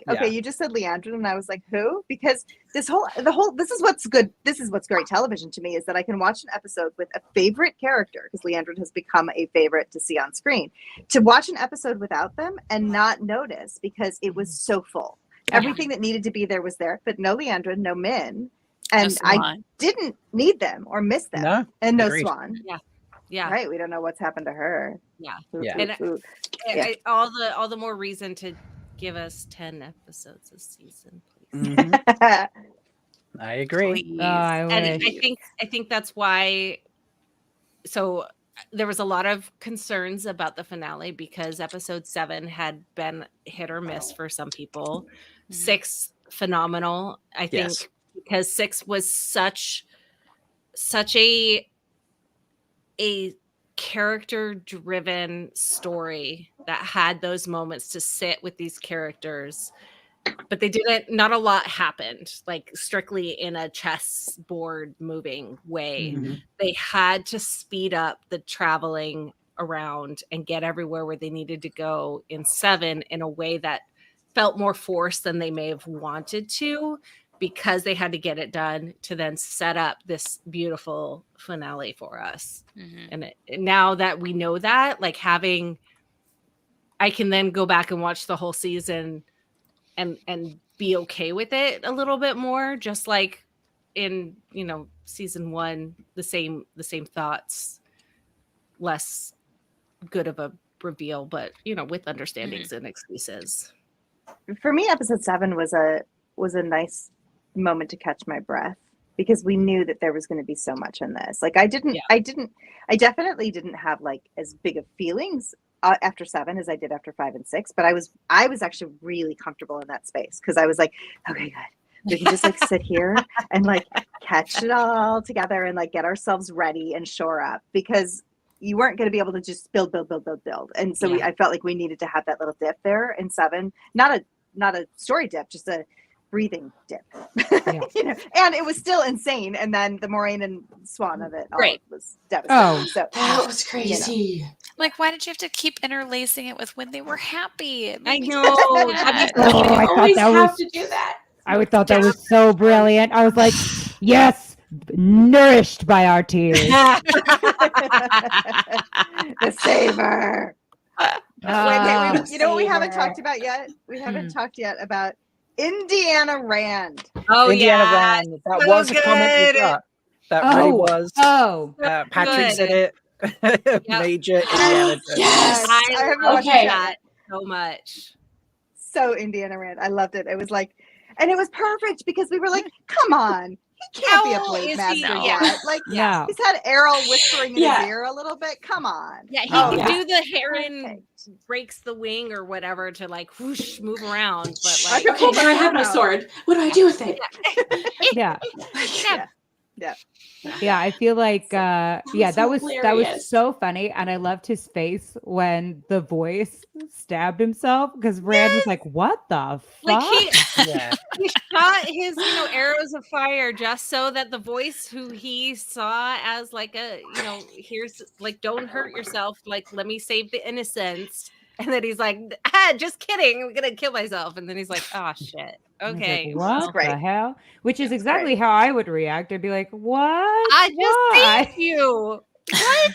okay, you just said Leandrin, and I was like, who? Because this is what's good. This is what's great television to me, is that I can watch an episode with a favorite character, because Leandrin has become a favorite to see on screen. To watch an episode without them and not notice, because it was so full. Everything that needed to be there was there, but no Leandrin, no Min, and I didn't need them or miss them, and no agreed. Swan. Yeah. Right. We don't know what's happened to her. Yeah. All the more reason to give us 10 episodes this season, please. I agree. I think that's why. So there was a lot of concerns about the finale, because episode 7 had been hit or miss for some people. 6, phenomenal. I think because 6 was such a character driven story that had those moments to sit with these characters but they didn't. Not a lot happened, like strictly in a chessboard moving way. Mm-hmm. They had to speed up the traveling around and get everywhere where they needed to go in 7 in a way that felt more forced than they may have wanted to, because they had to get it done to then set up this beautiful finale for us. And now that we know that, like I can then go back and watch the whole season and be okay with it a little bit more, just like in, season 1, the same thoughts, less good of a reveal, but with understandings and excuses. For me, episode 7 was a nice moment to catch my breath, because we knew that there was going to be so much in this. Like I definitely didn't have like as big of feelings after 7 as I did after 5 and 6, but I was actually really comfortable in that space, because I was like, okay, good. We can just like sit here and like catch it all together and like get ourselves ready and shore up, because you weren't going to be able to just build. And so I felt like we needed to have that little dip there in 7, not a story dip, just a breathing dip. And it was still insane. And then the Moraine and Swan of it all was devastating. So that was crazy. Like, why did you have to keep interlacing it with when they were happy? I know. I thought that have was to do that. I thought that was so brilliant. I was like, yes, nourished by our tears. The savor. Wait, you know what we haven't savor. talked about yet? We haven't talked yet about Indiana Rand. Oh, Indiana yeah. Rand. That So was a comment we good. got. That really was. Oh, Patrick said it. Major Indiana. Yes. I haven't watched Okay. that so much. So Indiana Rand. I loved it. It was like, and it was perfect, because we were like, come on. He can't be a How blade is master he? yet. Yeah. Like, no. he's had Errol whispering in Yeah. his ear a little bit. Come on. Yeah, he Oh, can yeah. do the heron Perfect. breaks the wing or whatever to like whoosh move around, but like Okay, now I have my sword. What do I do with it? Yeah. Yeah. Yeah, I feel like that was hilarious. so funny, and I loved his face when the voice stabbed himself, because Rand was like, "What the fuck?" like he Yeah. he shot his arrows of fire just so that the voice who he saw as like a here's like, don't hurt yourself, like let me save the innocents, and then he's like, just kidding, I'm gonna kill myself, and then he's like, oh shit, I was like, okay, what great. the hell? Which is That's exactly great. how I would react. I'd be like, "What? I just Why?" saved you. What?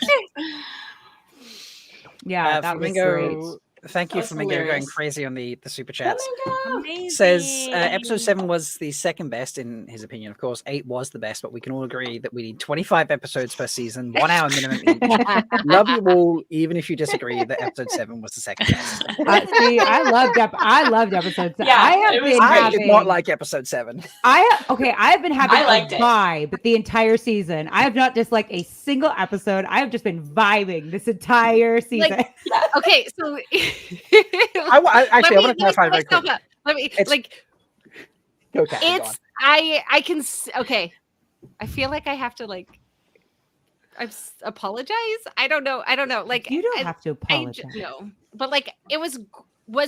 Yeah, that was great. Flamingo. Thank you, That was Flamingo, going hilarious. crazy on the super chats. Amazing. Says episode 7 was the second best in his opinion. Of course, 8 was the best, but we can all agree that we need 25 episodes per season, 1 hour minimum each. Love you all, even if you disagree that episode 7 was the second best. See, I loved episode 7. Yeah, I have it was been great. I did having, not like episode 7. I've been having I liked a it. vibe the entire season. I have not disliked a single episode. I have just been vibing this entire season. Okay, so I want to clarify very quick. Let me It's- like Okay, go on. it's I can okay. I feel like I have to like apologize. I don't know. Like You don't I- have to apologize. no, but like it was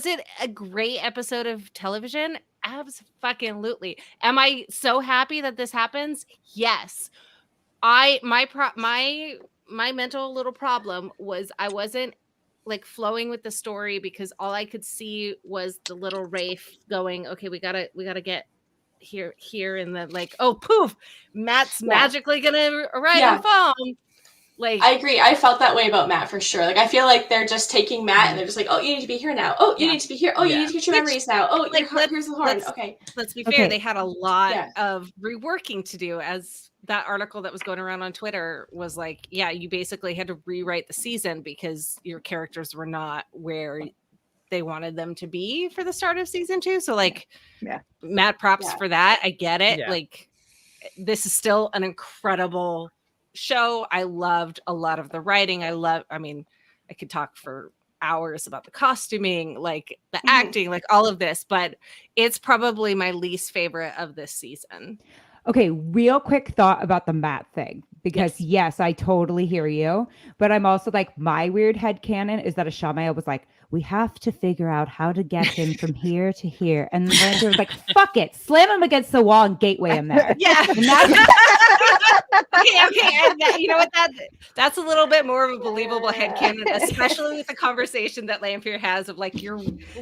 it a great episode of television? Absolutely. Am I so happy that this happens? Yes. My mental little problem was I wasn't like flowing with the story, because all I could see was the little Rafe going, okay, we gotta get here, and then like, oh poof, Matt's magically gonna arrive Yeah. and phone. Like I agree. I felt that way about Matt for sure. Like I feel like they're just taking Matt and they're just like, oh, you need to be here now. Oh, you need to be here. Oh, you need to get your memories now. Oh, like, here's the horn. Okay. let's be fair, Okay. they had a lot Yeah. of reworking to do, as that article that was going around on Twitter was like, yeah, you basically had to rewrite the season because your characters were not where they wanted them to be for the start of season 2. So like, Matt, props for that. I get it. Yeah. Like, this is still an incredible show. I loved a lot of the writing. I mean, I could talk for hours about the costuming, like the acting, like all of this, but it's probably my least favorite of this season. Okay, real quick thought about the Matt thing, because yes, I totally hear you, but I'm also like, my weird headcanon is that Ashamael was like, we have to figure out how to get him from here to here. And Lanfear was like, fuck it, slam him against the wall and gateway him there. Yeah. And that's Okay. And you know what? That's a little bit more of a believable headcanon, especially with the conversation that Lanfear has of like,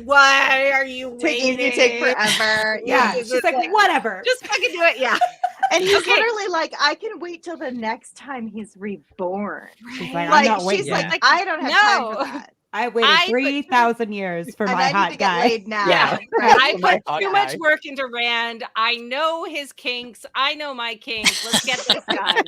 why are you waiting? You take forever. yeah. She's like, whatever. Just fucking do it. Yeah. And he's literally like, I can wait till the next time he's reborn. She's like, I'm Like, not waiting. she's like, I don't have time for that. I waited 3,000 years for And my I need hot to get guy. laid now. Yeah. I My put hot too much guy. work into Rand. I know his kinks. I know my kinks. Let's get this done.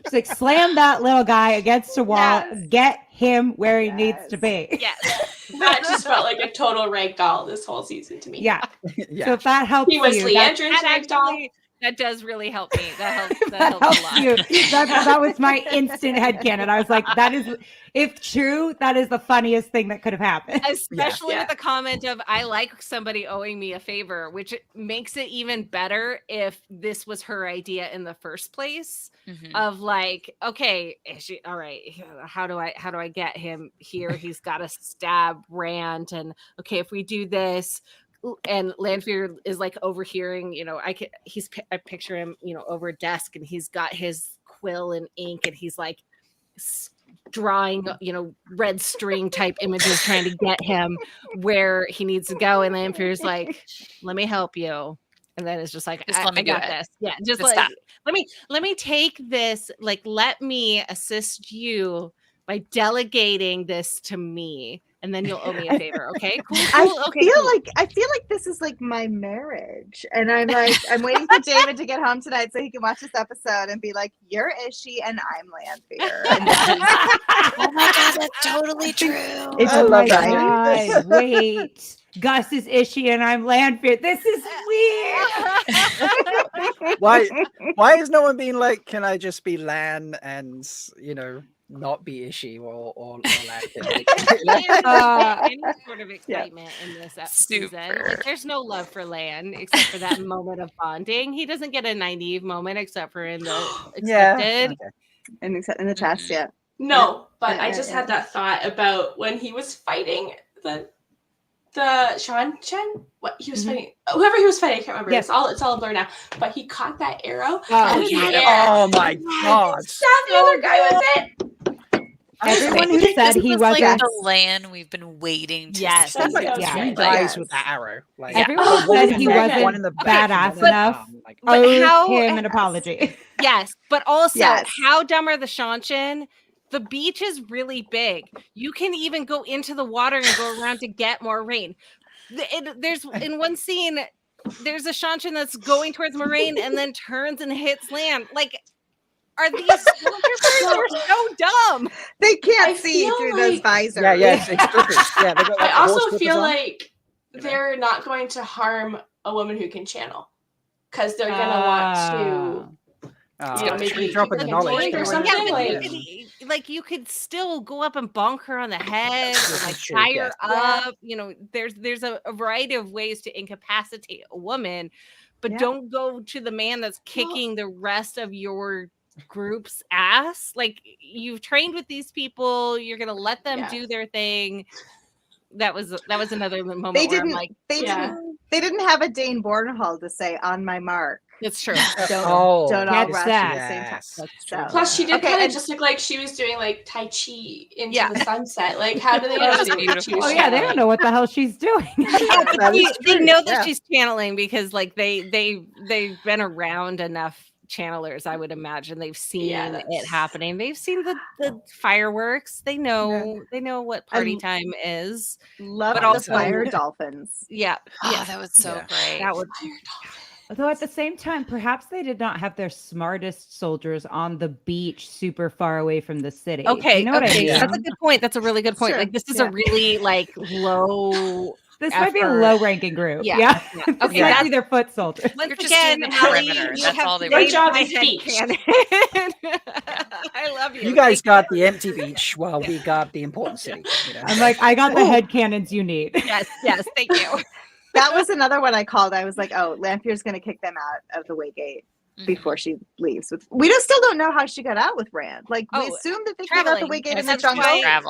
She's like, slam that little guy against a wall. Yes. Get him where he needs to be. Yes. That just felt like a total ragdoll this whole season to me. Yeah. Yeah. So if that helps He was you, Leandrin's That ragdoll. actually, that does really help me. That helps. that That helps a helps lot. you. That was my instant headcanon. I was like, that is, if true, that is the funniest thing that could have happened. Especially Yeah. with the comment of I like somebody owing me a favor, which makes it even better if this was her idea in the first place. Of like, okay, is she all right? How do I get him here? He's got to stab Rand, and okay, if we do this, and Lanfear is like overhearing, I picture him, over a desk, and he's got his quill and ink, and he's like drawing, red string type images, trying to get him where he needs to go. And Lanfear's like, let me help you. And then it's just like, Just let me I got do it. this. Yeah. Just Just like, stop. let me take this, like, let me assist you by delegating this to me. And then you'll owe me a favor. Okay. Cool. I Okay. feel like this is like my marriage, and I'm waiting for David to get home tonight so he can watch this episode and be like, "You're Ishi and I'm Lanfear." Oh my god, that's totally true. It's I oh love my that. God, wait. Gus is Ishi and I'm Lanfear. This is weird. Why is no one being like, can I just be Lan and not be Ishi or Lan? Any sort of excitement in this season. Super. Like, there's no love for Lan except for that moment of bonding. He doesn't get a naive moment except for in the accepted. in the chest, yeah. No, but Yeah, I just yeah. had that thought about when he was fighting the Sean Chen. What he was fighting, whoever he was fighting, I can't remember. Yes. It's all a blur now. But he caught that arrow. Oh, and yeah. Oh my god. stabbed the other guy with it. Everyone who This said he was like wasn't. the Lan we've been waiting to Yes. see. That's like Yeah. Three Like, guys with that arrow. Like, Everyone Oh, said one he in the wasn't head, one in the back, badass one in the enough. arm, like, But Owed how- him an apology. Yes, but also Yes. how dumb are the Shanshan? The beach is really big. You can even go into the water and go around to get more rain. There's in one scene, there's a Shanshan that's going towards Moraine and then turns and hits land. Like, are these stormtroopers are so dumb? They can't I see feel through those like- visors. yeah, it's strippers. Yeah, they got, like, I also horse feel clippers on. like You know? they're not going to harm a woman who can channel because they're gonna want to. Maybe dropping the like a knowledge blade or there. something, Yeah, but like- you could still go up and bonk her on the head, or like True, tie yeah. her up. There's a variety of ways to incapacitate a woman, but Yeah. don't go to the man that's kicking the rest of your group's ass. Like, you've trained with these people, you're gonna let them Yeah. do their thing. That was another moment They where I'm didn't. like, Yeah. They didn't have a Dane Bornhall to say on my mark. it's true. Don't Oh, don't all That's rush that. at the same time. yes. That's true. So- Plus, she did Okay, kind of and- just look like she was doing like Tai Chi into Yeah. the sunset. Like, how do they That know was she beautiful. was Oh yeah, they don't channeling? know what the hell she's doing. That is They true, know that yeah. she's channeling because like they've been around enough channelers. I would imagine they've seen Yeah, it that's- happening. They've seen the fireworks. They know what party And- time is. Love But the also- fire dolphins. Yeah. Oh, that was so Yeah. great. That would Although at the same time, perhaps they did not have their smartest soldiers on the beach super far away from the city. okay. You know what I mean? That's a good point. That's a really good point. Sure, Like, this is yeah. a really like low. This might be a effort. low-ranking group. Yeah. Yeah. Yeah. This Okay, might that's be their foot soldiers. once You're just again, doing the Allie, perimeter. you That's have all they great were doing. my Your job is head I love you. You guys Thank got the empty beach while we got the important city. You know? I'm like, I got the head cannons you need. Yes, thank you. That was another one I called. I was like, oh, Lanfear's going to kick them out of the Waygate. before she leaves. We still don't know how she got out with Rand. Like we assumed that they came out the way gate in the jungle,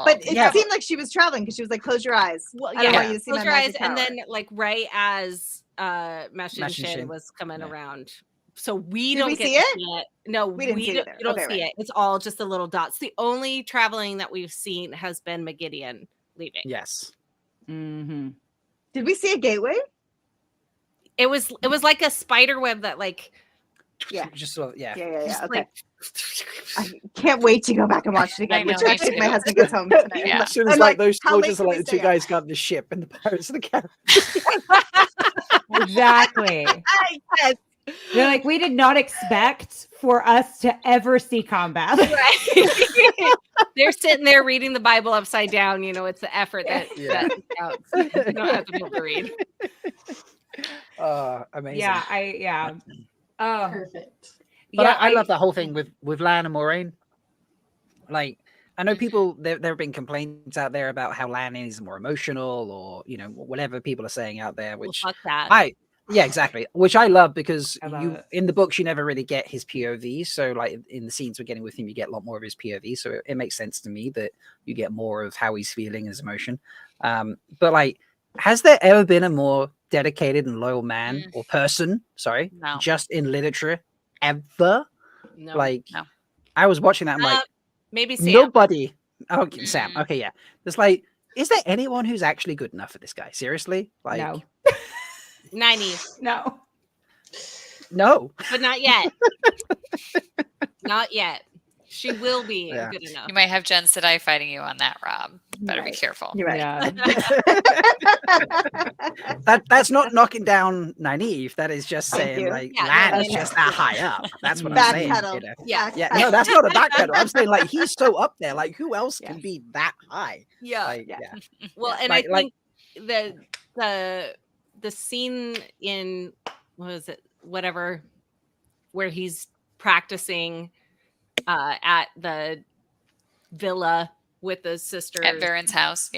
but it seemed like she was traveling because she was like, "Close your eyes." Well, I don't want you to see close my your eyes, magic power. and then like right as Mashin was coming around. So we don't get to see it. No, we don't see it. It's all just the little dots. The only traveling that we've seen has been Megideon leaving. Yes. Mm-hmm. Did we see a gateway? It was like a spider web that like just sort of, Okay. Like, I can't wait to go back and watch it again. Which actually my husband gets home tonight. As soon as like those soldiers are like the two guys got the ship and the Pirates of the Caribbean. Exactly. Yes. They're like, we did not expect for us to ever see combat. Right. They're sitting there reading the Bible upside down. You know, it's the effort that counts. You don't have to be able to read. Amazing. Oh, perfect. But I love the whole thing with Lan and Moraine. Like, I know people, there have been complaints out there about how Lan is more emotional, or whatever people are saying out there. Which fuck that. Exactly. Which I love, because in the books you never really get his POV. So like in the scenes we're getting with him, you get a lot more of his POV. So it makes sense to me that you get more of how he's feeling, his emotion. But like, has there ever been a more dedicated and loyal man or person? Sorry, just in literature ever? No. Like, I was watching that. I'm like, maybe Sam. Nobody. Oh, Sam. Okay, yeah. There's like, is there anyone who's actually good enough for this guy? Seriously? Like, No. 90. No. But not yet. Not yet. She will be good enough. You might have Jen Sedai fighting you on that, Rob. Better be careful. You're right. Yeah. That's not knocking down Nynaeve. That is just saying like Lan is just that high up. That's what I'm saying. No, that's not a backpedal. I'm saying like he's so up there. Like who else can be that high? Well, and I think the scene in whatever, where he's practicing at the villa with the sister at Varen's house.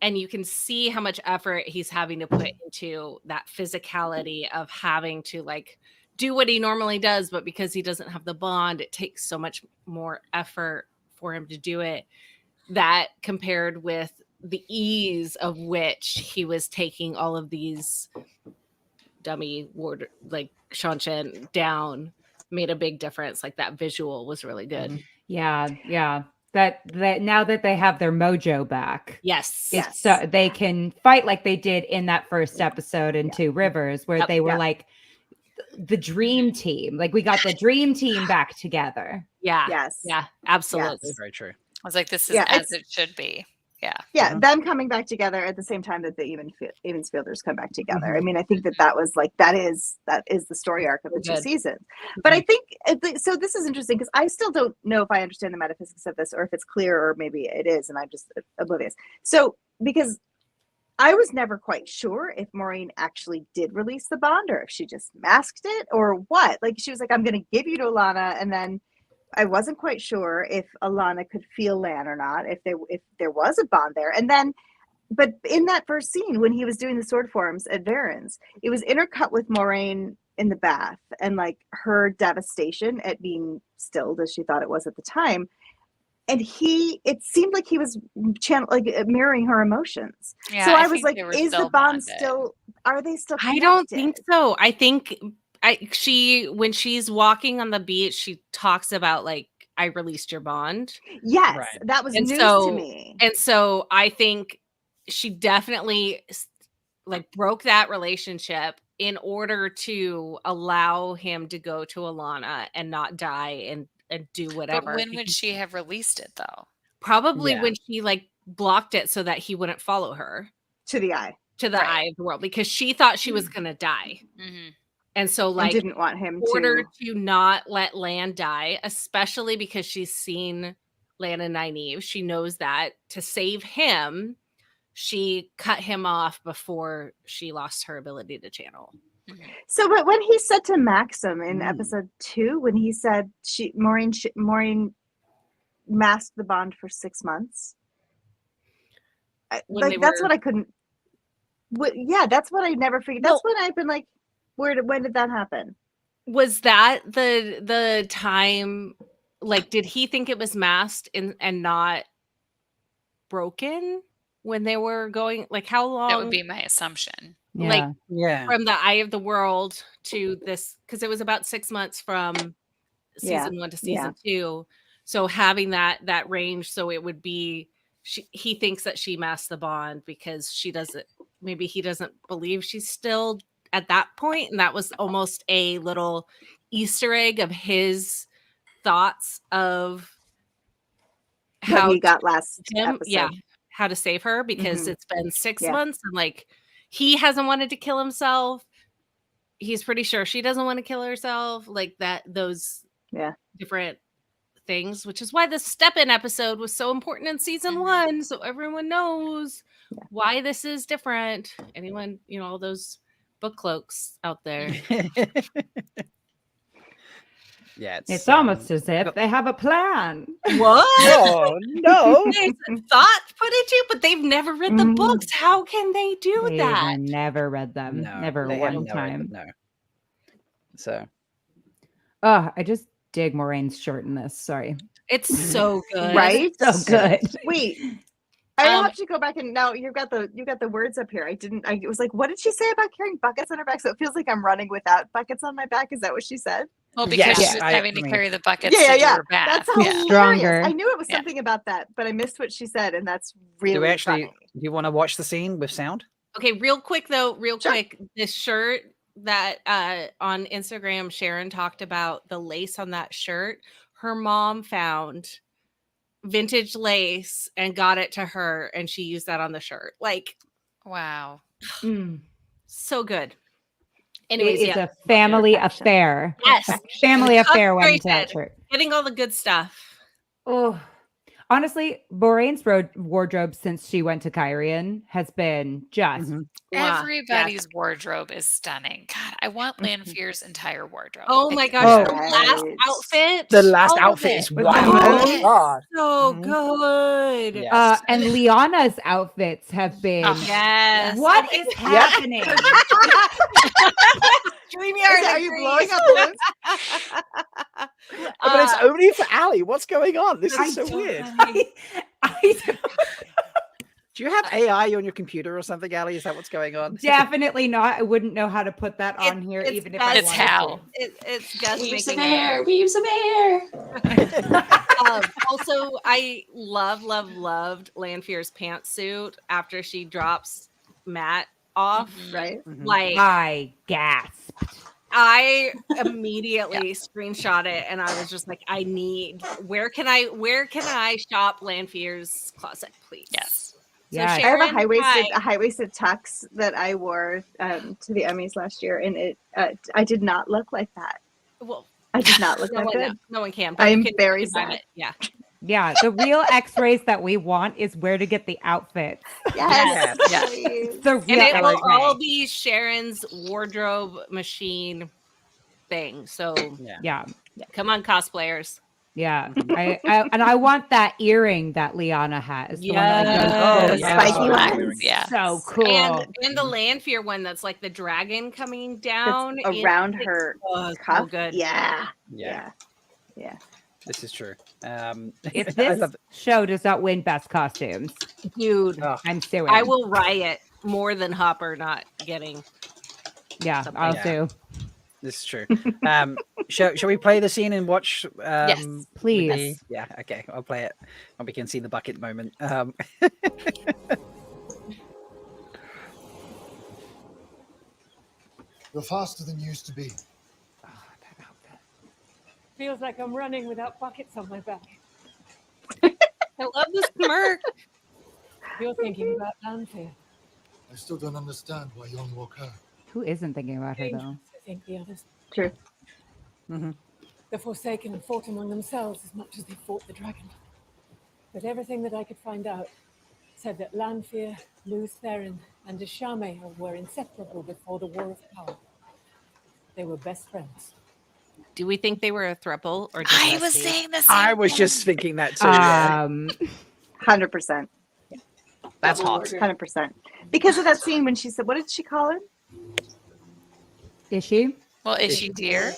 And you can see how much effort he's having to put into that physicality of having to like do what he normally does, but because he doesn't have the bond, it takes so much more effort for him to do it. That compared with the ease of which he was taking all of these dummy ward like Shanshan down made a big difference. Like that visual was really good. Yeah. That now that they have their mojo back, so they can fight like they did in that first episode in Two Rivers, where they were like the dream team. Like we got the dream team back together. Yeah, absolutely. That's very true. I was like, this is as it should be. Them coming back together at the same time that the Evensfielders come back together. I mean, I think that was like that is the story arc of the two seasons. But I think so. This is interesting because I still don't know if I understand the metaphysics of this, or if it's clear, or maybe it is, and I'm just oblivious. So because I was never quite sure if Moraine actually did release the bond, or if she just masked it, or what. Like she was like, "I'm going to give you to Alana," and then I wasn't quite sure if Alana could feel Lan or not, if there was a bond there. And then, but in that first scene, when he was doing the sword forms at Varen's, it was intercut with Moraine in the bath and like her devastation at being stilled, as she thought it was at the time. And it seemed like he was mirroring her emotions. Yeah, so I was like, is the bond still, are they still connected? I don't think so. I think when she's walking on the beach, she talks about like, I released your bond. Yes, that was news to me. And so I think she definitely like broke that relationship in order to allow him to go to Alana and not die and do whatever. But when would she have released it though? Probably when she like blocked it so that he wouldn't follow her to the eye of the world, because she thought she was going to die. Mm-hmm. And so like didn't want him in order to not let Lan die, especially because she's seen Lan and Nynaeve, she knows that to save him, she cut him off before she lost her ability to channel. So, but when he said to Maxim in episode 2, when he said Maureen masked the bond for 6 months, that's what I couldn't. That's what I never figured. That's when I've been like, when did that happen? Was that the time? Like, did he think it was masked and not broken when they were going? Like, how long? That would be my assumption. Like, Yeah. from the Eye of the World to this, because it was about 6 months from season 1 to season 2. So having that range, so it would be he thinks that she masked the bond because she doesn't. Maybe he doesn't believe she's still at that point, and that was almost a little Easter egg of his thoughts of how he got last episode. Yeah, how to save her, because it's been 6 months and like he hasn't wanted to kill himself. He's pretty sure she doesn't want to kill herself, like that, those different things, which is why the step-in episode was so important in season 1, so everyone knows why this is different. Anyone, all those book cloaks out there. Yeah, it's almost as if they have a plan. What? Oh, no. Thought put into you, but they've never read the books. How can they do that? Never read them. No, never one time. No. So. Oh, I just dig Moraine's shirt in this. Sorry. It's so good. Right? So good. Wait. I have to go back and now you got the words up here. I was like, what did she say about carrying buckets on her back? So it feels like I'm running without buckets on my back. Is that what she said? Well, because she was having to carry the buckets to her back. That's hilarious. Stronger. I knew it was something about that, but I missed what she said, and that's really funny. Do you want to watch the scene with sound? Okay, real quick, this shirt that on Instagram, Sharon talked about the lace on that shirt. Her mom found vintage lace and got it to her, and she used that on the shirt. Like, wow. So good. Anyways, it's a family affair. Yes. Family affair went into that shirt. Getting all the good stuff. Oh, honestly, Moraine's wardrobe since she went to Kyrian has been just everybody's wardrobe is stunning. God, I want Lanfear's entire wardrobe. Oh my gosh, the last outfit. The last outfit is wow. So good. Yes. And Liana's outfits have been What is happening? Are you blowing up balloons? But it's only for Ali. What's going on? This is so weird. Do you have AI on your computer or something, Ali? Is that what's going on? Definitely not. I wouldn't know how to put that on here, even if I wanted to. It's just Weaves making of air. Weaves of air. Also, I loved Lanfear's pantsuit after she drops Matt off. Right. Like, I gasped. I immediately screenshot it, and I was just like, where can I shop Lanfear's closet, please? Yes. So Yeah, Sharon, I have a high-waisted tux that I wore to the Emmys last year, and it I did not look like that. Well, I did not look that good. No one can. But I'm you can very buy sad. it. Yeah. Yeah, the real X-rays that we want is where to get the outfits. Yes. The And real it will X-ray. all be Sharon's wardrobe machine thing. So Yeah. come on, cosplayers. Yeah, I want that earring that Liana has. The one that goes spiky ones. Yeah, so cool. And the Lanfear one that's like the dragon coming down around her cuff. So good. Yeah. This is true. If this show does not win best costumes, dude, I'm suing. I will riot more than Hopper not getting. Yeah, I'll do. This is true. Shall we play the scene and watch? Yes, please. Yeah, okay, I'll play it. And we can see the bucket moment. You're faster than you used to be. Oh, that outfit. Feels like I'm running without buckets on my back. I love this smirk. You're thinking about Lanfear. I still don't understand why you only walk her. Who isn't thinking about her though? I think the others. True. The Forsaken fought among themselves as much as they fought the dragon. But everything that I could find out said that Lanfear, Luz Therin, and Ishame were inseparable before the War of Power. They were best friends. Do we think they were a throuple or just I was besties? saying this. I was just thinking that too. 100%. That's hot. 100%. Because of that scene when she said, what did she call him? Is she? Well, is she dear?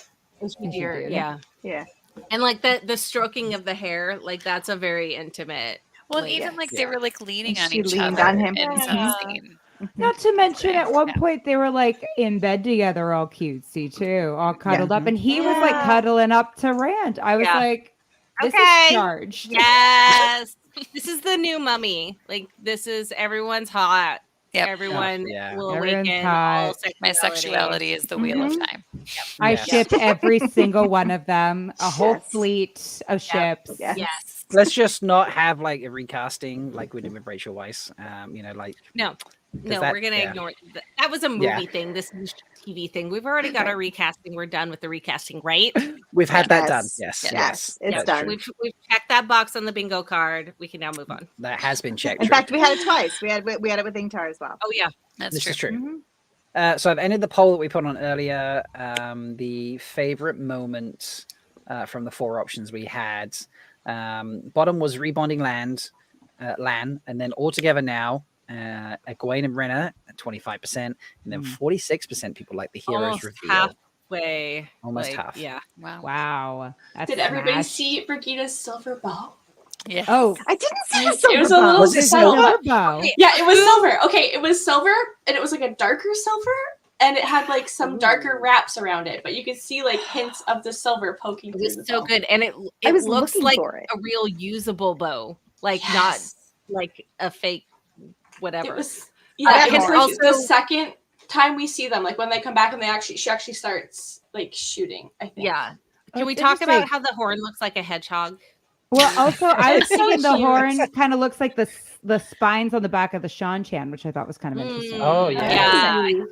Deer, yeah. Yeah. And like the stroking of the hair, like that's a very intimate. Well, like, even like they were like leaning on she each leaned other on him. in some Yeah. scene. Not to mention, at one Yeah. point they were like in bed together, all cutesy too, all cuddled up, and he was like Yeah. cuddling up to Rand. I was Yeah. like, "This Okay. is charged." Yes. This is the new Mummy. Like this is everyone's hot. Yep. Everyone Yeah. will Everyone's awaken hot. all My sexuality. sexuality is the wheel of time. I Yes. ship every single one of them, a whole Yes. fleet of ships. Yes. Yes. Let's just not have like a recasting like we did with Rachel Weisz. Like No, that- we're gonna yeah. ignore that was a movie Yeah. thing. This is a TV thing. We've already got our recasting. We're done with the recasting, right? we've had that done. Yes. Yes. Yes. It's that's done. true. We've checked that box on the bingo card. We can now move on. That has been checked. In true. fact, we had it twice. We had it with Ingtar as well. Oh yeah. That's This true. is true. Mhm. So I've ended the poll that we put on earlier. The favorite moment from the 4 options we had. Bottom was rebonding Lan, and then altogether now, Egwene and Renna at 25%, and then 46% people like the heroes Almost reveal. halfway. Almost like, half. Yeah. Wow. Wow. That's Did everybody smash. see Brigida's silver bow? Yeah. Oh, I didn't see a It silver was a bow. little Was it silver. silver? bow. Yeah, it was silver. Okay, it was silver, and it was like a darker silver, and it had like some darker wraps around it, but you could see like hints of the silver poking It through was the so bow. good, and it I was looks looking like for it. a real usable bow, like Yes. not like a fake whatever. It was it was and like the also- second time we see them, like when they come back and she actually starts like shooting. I think. Yeah. Can Oh, we it's talk about interesting. how the horn looks like a hedgehog? Well, also, I was It's so thinking the cute. horn kind of looks like the spines on the back of the Shan-Chan, which I thought was kind of interesting. Oh, yeah. Yeah.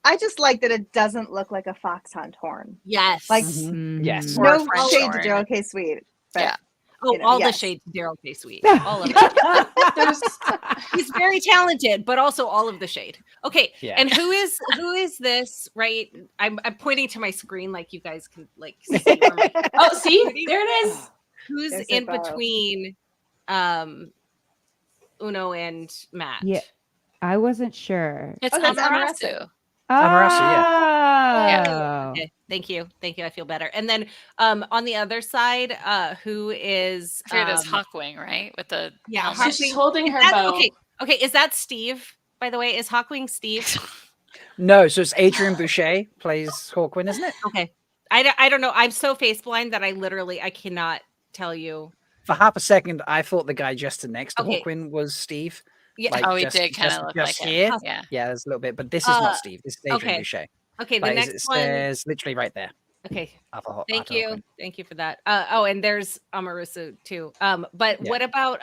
I just like that it doesn't look like a fox hunt horn. Yes. Like Yes. Or a no French shade horn. to Daryl K. Sweet. But, Yeah. Oh, you know, all yes. the shades of Daryl K. Sweet. All of it. He's very talented, but also all of the shade. Okay. Yeah. And who is this? Right. I'm pointing to my screen like you guys can like see where my Oh, see, there it is. who's There's in a bow. between Uno and Matt. Yeah. I wasn't sure. It's Oh, that's Amarasu. Amarasu, Oh. Okay, thank you. I feel better. And then on the other side, who is Here it is, Hawkwing, right? With the yeah, helmet. So she's holding her That's- bow. Okay, is that Steve? By the way, is Hawkwing Steve? No, so it's Adrian Boucher plays Hawkwind, isn't it? Okay. I don't know. I'm so face blind that I cannot tell you. For half a second, I thought the guy just next to Okay. Hawkwind was Steve. Yeah. Like, Oh, he just- did kind just- of look just like here. him. Yeah. Yeah, there's a little bit, but this is not Steve. This is Adrian okay. Boucher. Okay, the But next it one. says literally right there. Okay. Thank Thank you for that. And there's Amarasu too. But Yeah. what about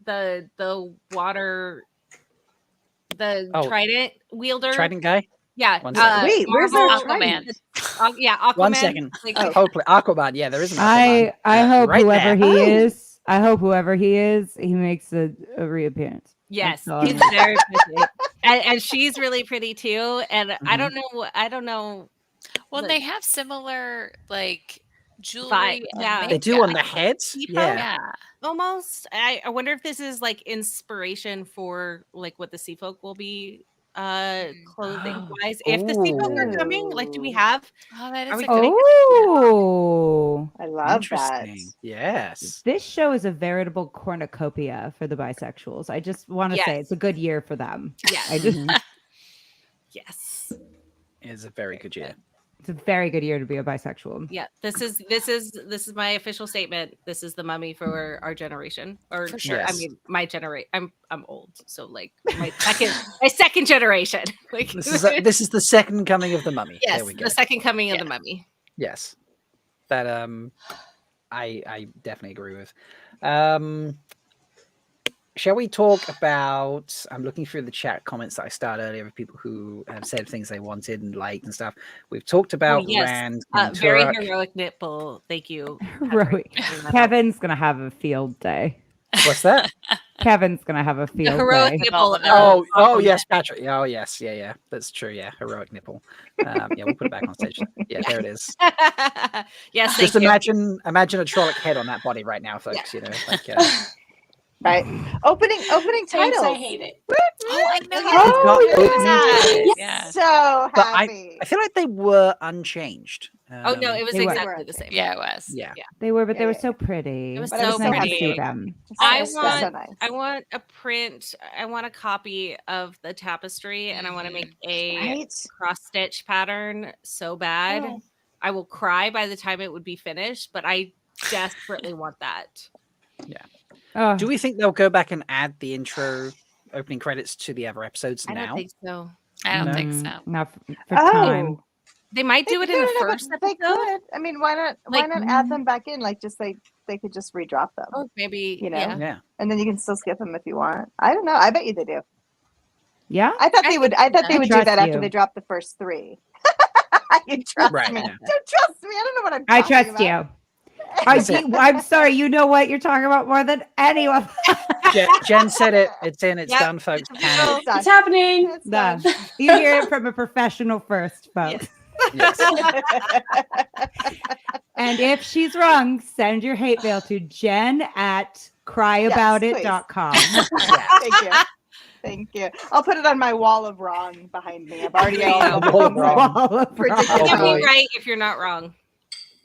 the water, the Oh. trident wielder? Trident guy. Yeah. One second. Wait, where's the Marvel- trident? Yeah, Aquaman. One second. Like, Hopefully, Aquaman. Yeah, there is an Aquaman. I hope right whoever there. he is, I hope whoever he is, he makes a reappearance. Yes, That's all he's I'm- very pretty, and she's really pretty too. And I don't know. Well, Look. they have similar like jewelry. Vibe, and yeah. They do on makeup. the heads. People? Yeah. Yeah. Almost. I wonder if this is like inspiration for like what the sea folk will be clothing wise. If the sea folk are coming, like, do we have? Oh, that Are is we a good. Oh, I love that. Interesting. Yes. this show is a veritable cornucopia for the bisexuals. I just want to say Yes. it's a good year for them. Yes. I just, Yes. It's a very good year. it's a very good year to be a bisexual. Yeah. This is my official statement. This is the Mummy for our generation. Or For sure. I Yes. mean my generation. I'm old, so like my second generation. Like This is the second coming of the Mummy. yes, There we go. the second coming of Yeah. the Mummy. Yes. That I definitely agree with. Shall we talk about I'm looking through the chat comments that I started earlier of people who have said things they wanted and liked and stuff. We've talked about yes. Rand and Very Turok. heroic nipple. Thank you. Heroic. Kevin's gonna have a field day. What's that? Kevin's gonna have a The field heroic day. nipple. Oh yes, Patrick. Oh yes, yeah. That's true. Yeah, heroic nipple. Yeah, we'll put it back on stage. Yeah, there it is. Yes, Just thank you. imagine a Trolloc head on that body right now, folks. You know, like Right. Opening Thanks, title. I hate it. Oh, I know. got Yeah. opening Yeah. So But happy. I feel like they were unchanged. Oh no, it was They were. exactly the same. Yeah, it was. Yeah. They were, but they were so pretty. It was But so nice to pretty. see them. I It's so want nice. I want a print. I want a copy of the tapestry, and I want to make a Right? cross stitch pattern so bad. Oh. I will cry by the time it would be finished, but I desperately want that. Oh, Do we think they'll go back and add the intro opening credits to the other episodes I now? don't think so. I don't think mm, so. Not for time. They might do it in the first They episode. could. I mean, why not? Why Like, not add them back in? Like, just they could just redrop them, Oh, maybe you know? yeah. Yeah. and then you can still skip them if you want. I don't know. I bet you they do. Yeah. I thought they would. I thought they I would do trust that after you. they dropped the first 3. You trust Right, me? yeah. Don't trust me. I don't know what I'm. I talking trust about. you. I'm sorry. You know what you're talking about more than anyone. Jen said it. It's in. It's Yep. done, folks. Canon. It's done. It's happening. It's Nah, done. you hear it from a professional first, folks. Yes. And if she's wrong, send your hate mail to Jen at cryaboutit.com. Thank you. Thank you. I'll put it on my wall of wrong behind me. I've already all the Wall of things wrong. Wall of Ridiculous. wrong. You'll boy. be right if you're not wrong.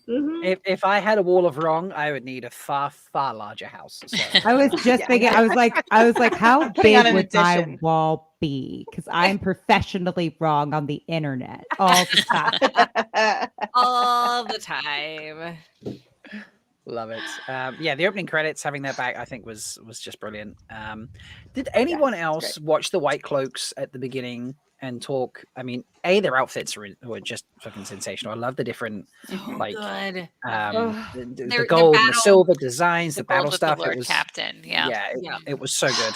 If I had a wall of wrong, I would need a far larger house. So. I was just Yeah. thinking, I was like, how Putting on big an would my addition. wall be? Because I'm professionally wrong on the internet all the time. All the time. Love it. Yeah, the opening credits, having that back, I think was just brilliant. Did anyone else watch the White Cloaks at the beginning and talk? I mean, their outfits were just fucking sensational. I love the different, like, Good. the Their gold and the battle- silver designs, the gold battle with stuff. The Lord It was, Captain. Yeah. it was so good.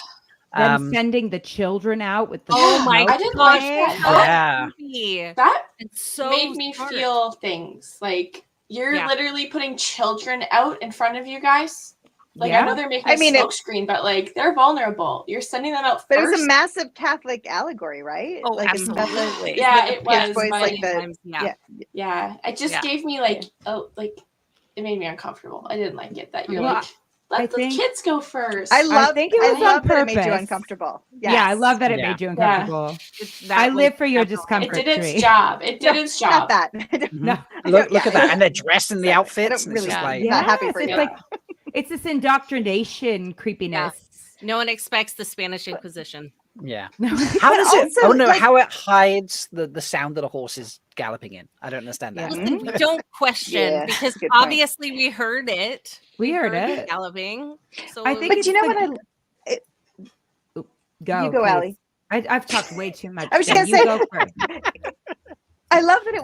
Them sending the children out with the Oh my I didn't gosh, like that. Yeah. That It's so made me smart. feel things like you're Yeah. literally putting children out in front of you guys. Like Yeah. I know they're making I a mean, smoke screen, but like they're vulnerable. You're sending them out But first. it was a massive Catholic allegory, right? Oh, like it's got the- absolutely. Yeah, it yeah, was. boys but- like the Yeah. yeah, it just Yeah. gave me like it made me uncomfortable. I didn't like it that you're Well, like let I the think- kids go first. I love. think it was on love that it made you purpose. uncomfortable. Yeah, I Yes. love that it Yeah. made you uncomfortable. That I was live for your definitely- discomfort. it did its tree. job. It did its Not job. that. No. Look at that, and they're dressed in the outfits. I don't and it's really just like, not happy Yes, for it's you. like it's this indoctrination creepiness. No one expects the Spanish Inquisition. yeah. No. How does it? also, Oh no! like- How it hides the sound that a horse is galloping in? I don't understand that. Listen, we don't question Yeah, because good point. obviously we heard it. We heard you it. galloping. So I think But it's you know the- what? Go, You go, please. Allie. I've talked way too much. I was Jen. gonna You say- go first. I love that it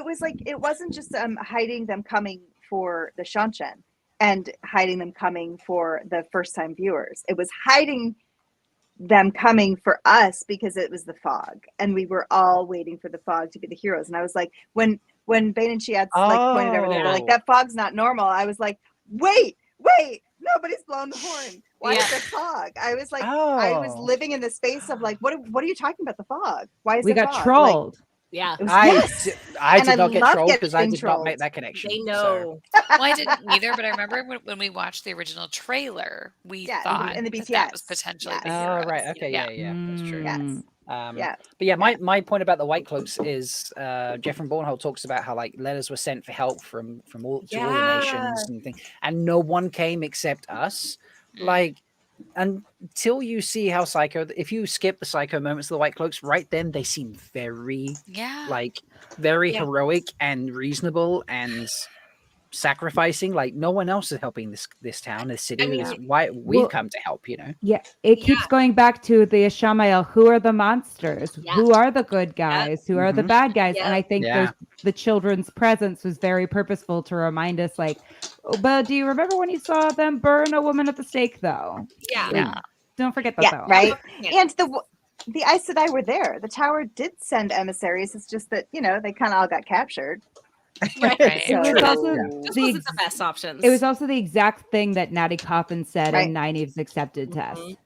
was like it wasn't just hiding them coming for the Shanshan and hiding them coming for the first time viewers. It was hiding them coming for us because it was the fog and we were all waiting for the fog to be the heroes. And I was like, when Bane and Shiatz like pointed over there, they're like, Oh. that fog's not normal. I was like, wait, nobody's blown the horn. Why is there fog? I was like, I was Oh. living in the space of like, what are you talking about the fog? Why is We there got fog? trolled. yeah, Like, it was, I yes. did And I not get love trolled because I getting did not make trolled. that connection. they so- know. Well, I didn't either, but I remember when we watched the original trailer, we Yeah, thought in the that was BTS. potentially Yes. the Oh heroes. right, okay, yeah, that's true. Yes. Mm. Yeah. But yeah, my point about the White Cloaks is Jeffrey Bornhold talks about how like letters were sent for help from all the nations and things, and no one came except us. Like until you see how if you skip the Psycho moments of the White Cloaks, right then they seem very very Yeah. heroic and reasonable and sacrificing. Like no one else is helping this town, this city. I mean, This is why we've well, come to help. You know. Yeah, it keeps going back to the Ishamael. Who are the monsters? Yeah. Who are the good guys? Who are the Mhm. bad guys? Yeah. And I think Yeah. the children's presence was very purposeful to remind us, like, oh, but do you remember when you saw them burn a woman at the stake, though? Yeah. Like, don't forget that, Yeah, though. right. Yeah. And the Aes Sedai were there. The tower did send emissaries. It's just that they kind of all got captured. Right. It was So- also This the wasn't the best options. It was also the exact thing that Natty Coffin said Right. in Nynaeve's accepted test. Mhm.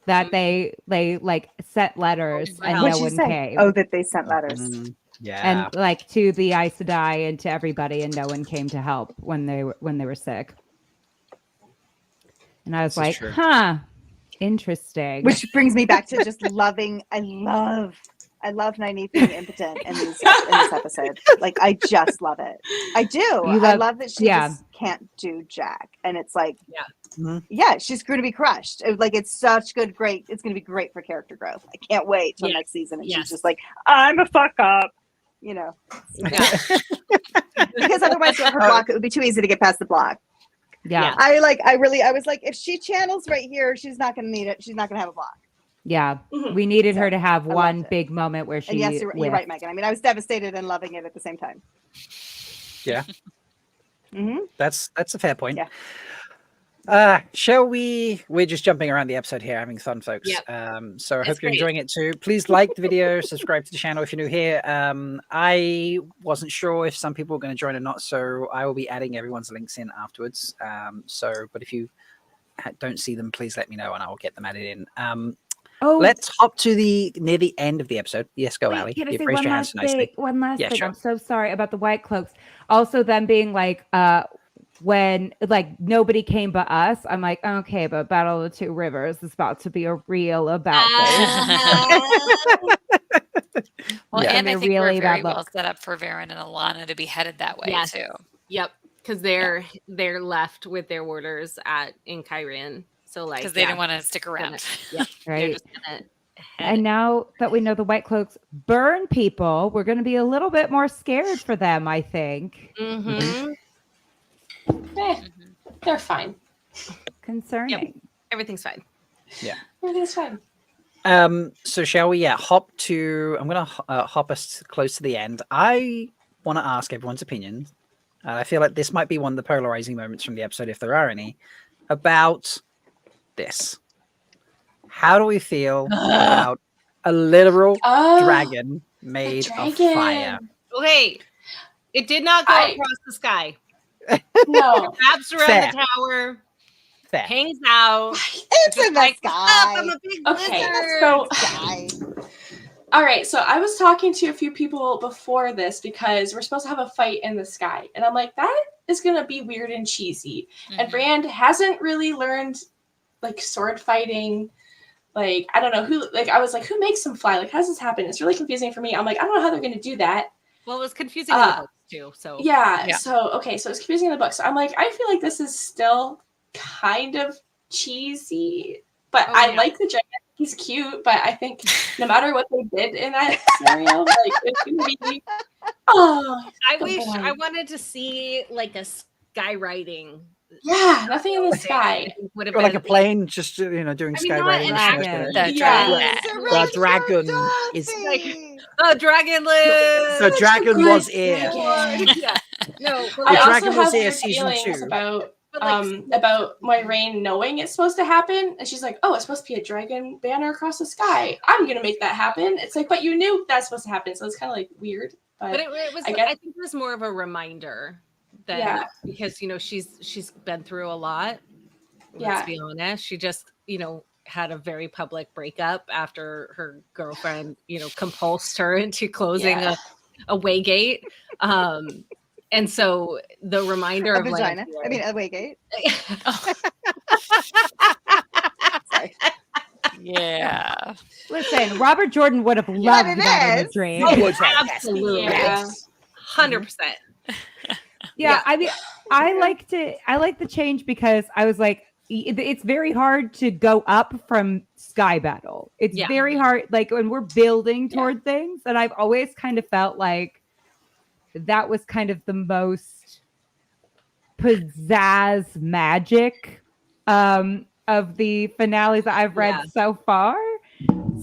That they like sent letters Oh, and wow. no What'd you one say? came. Oh, that they sent letters. Mhm. Yeah. And like to the Aes Sedai and to everybody, and no one came to help when they were sick. And I was This is like, true. huh, interesting. Which brings me back to just loving. I I love Nynaeve being impotent in this episode. Like, I just love it. I do. I love that she just can't do jack, and it's like, she's going to be crushed. Like, it's such great. It's going to be great for character growth. I can't wait till next season, and she's just like, I'm a fuck up, you know. Because otherwise, her block, it would be too easy to get past the block. Yeah. I was like, if she channels right here, she's not going to need it. She's not going to have a block. Yeah. We needed her to have one big moment where she. And yes, you're right, Megan. I mean, I was devastated and loving it at the same time. Yeah. That's a fair point. Yeah. Shall we? We're just jumping around the episode here, having fun, folks. So I hope you're enjoying it too. Please like the video, subscribe to the channel if you're new here. I wasn't sure if some people were going to join or not, so I will be adding everyone's links in afterwards. But if you don't see them, please let me know and I will get them added in. Let's hop to near the end of the episode. Yes, go, Ali. Can I You've say raised one your last hands nicely. thing? One last thing. Sure. I'm so sorry about the white cloaks. Also, them being like, when like nobody came but us, I'm like, okay, but Battle of the Two Rivers is about to be a real about this. Well, and I think we're very well set up for Varen and Alana to be headed that way too. Yep, because they're left with their orders in Kyrian. So like, because they didn't want to stick around. Right. And now that we know the white cloaks burn people, we're going to be a little bit more scared for them, I think. They're fine. Concerning. Yep. Everything's fine. Yeah. Everything's fine. So shall we hop to, I'm going to hop us close to the end. I want to ask everyone's opinion. I feel like this might be one of the polarizing moments from the episode, if there are any, about this. How do we feel about a literal dragon made of fire? Okay. It did not go across the sky. No. Wraps around the tower. Hangs out. It's in the sky. I'm a big so all right, so I was talking to a few people before this because we're supposed to have a fight in the sky, and I'm like, that is gonna be weird and cheesy. And Brand hasn't really learned like sword fighting. Like, I don't know who. Like, I was like, who makes them fly? Like, how does this happen? It's really confusing for me. I'm like, I don't know how they're gonna do that. Well, it was confusing in the books too. So so it's confusing in the book. So I'm like, I feel like this is still kind of cheesy, but I like the dragon. He's cute, but I think no matter what they did in that scenario, like it's gonna be. I wish I wanted to see like a skywriting. Yeah, nothing in the sky. Would have been like a plane, just doing skywriting. The dragon is like the dragon lives. The dragon was here. No, I also have weird feelings about Moiraine knowing it's supposed to happen, and she's like, "Oh, it's supposed to be a dragon banner across the sky. I'm gonna make that happen." It's like, but you knew that's supposed to happen, so it's kind of like weird. But it was. I think it was more of a reminder that because she's been through a lot. Let's be honest. She just had a very public breakup after her girlfriend compulsed her into closing a waygate. And so the reminder of vagina. I mean, a waygate. Sorry. Yeah. Listen, Robert Jordan would have loved that in a dream. Absolutely. 100%. Yeah, I mean, I like the change because I was like, it's very hard to go up from Sky Battle. It's very hard, like when we're building toward things, and I've always kind of felt like that was kind of the most pizzazz magic of the finales that I've read so far.